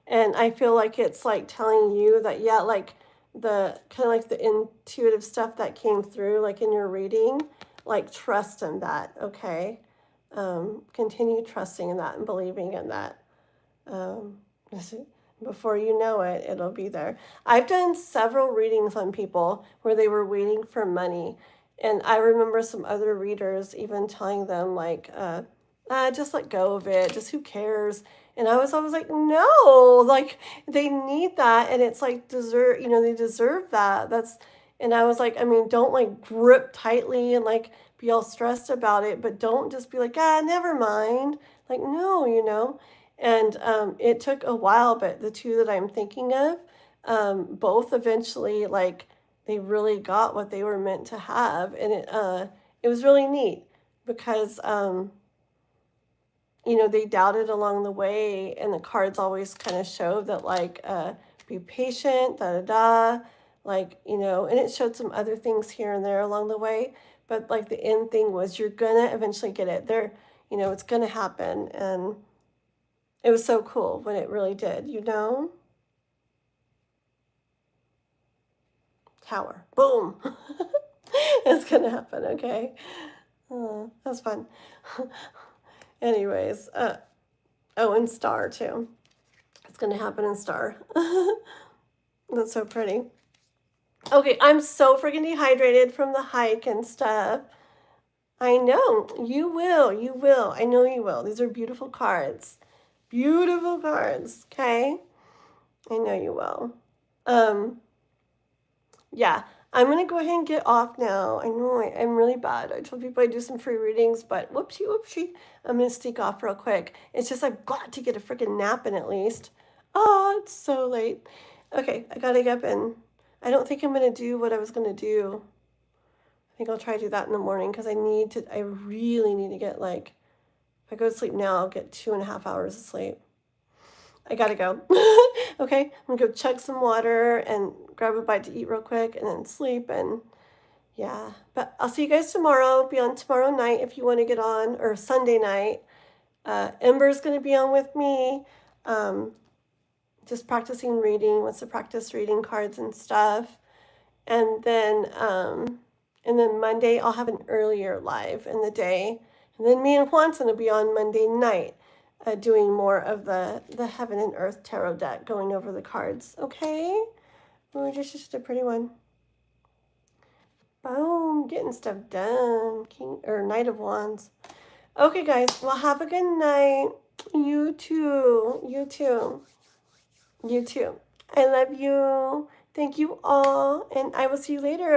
S1: And I feel like it's like telling you that, yeah, like the kind of like the intuitive stuff that came through, like in your reading, like trust in that, okay? Continue trusting in that and believing in that. Before you know it, it'll be there. I've done several readings on people where they were waiting for money. And I remember some other readers even telling them, like, just let go of it. Just who cares? And I was always like, no, like they need that. And it's like, they deserve that. And I was like, I mean, don't like grip tightly and like be all stressed about it, but don't just be like, never mind. Like, no. And it took a while, but the two that I'm thinking of, both eventually, like, they really got what they were meant to have. And it was really neat because, they doubted along the way, and the cards always kind of showed that, like, be patient, like, and it showed some other things here and there along the way. But, like, the end thing was you're going to eventually get it. It's going to happen. And it was so cool when it really did, Tower. Boom. It's going to happen, okay? That's fun. Anyways, and star too. It's going to happen in star. That's so pretty. Okay, I'm so freaking dehydrated from the hike and stuff. I know. You will. I know you will. These are beautiful cards. Beautiful cards, okay? I know you will. Yeah, I'm going to go ahead and get off now. I know I'm really bad. I told people I'd do some free readings, but whoopsie. I'm going to sneak off real quick. It's just I've got to get a freaking nap in at least. Oh, it's so late. Okay, I got to get up, and I don't think I'm going to do what I was going to do. I think I'll try to do that in the morning because I really need to get, like, if I go to sleep now, I'll get 2.5 hours of sleep. I gotta go. Okay, I'm gonna go chug some water and grab a bite to eat real quick and then sleep, and yeah. But I'll see you guys tomorrow. Be on tomorrow night if you want to get on, or Sunday night. Ember's gonna be on with me. Just practicing reading, wants to practice reading cards and stuff. And then Monday I'll have an earlier live in the day. And then me and Juan's gonna be on Monday night. Doing more of the Heaven and Earth Tarot deck, going over the cards. Okay? Oh, just a pretty one. Boom. Getting stuff done. Knight of Wands. Okay, guys. Well, have a good night. You too. I love you. Thank you all. And I will see you later.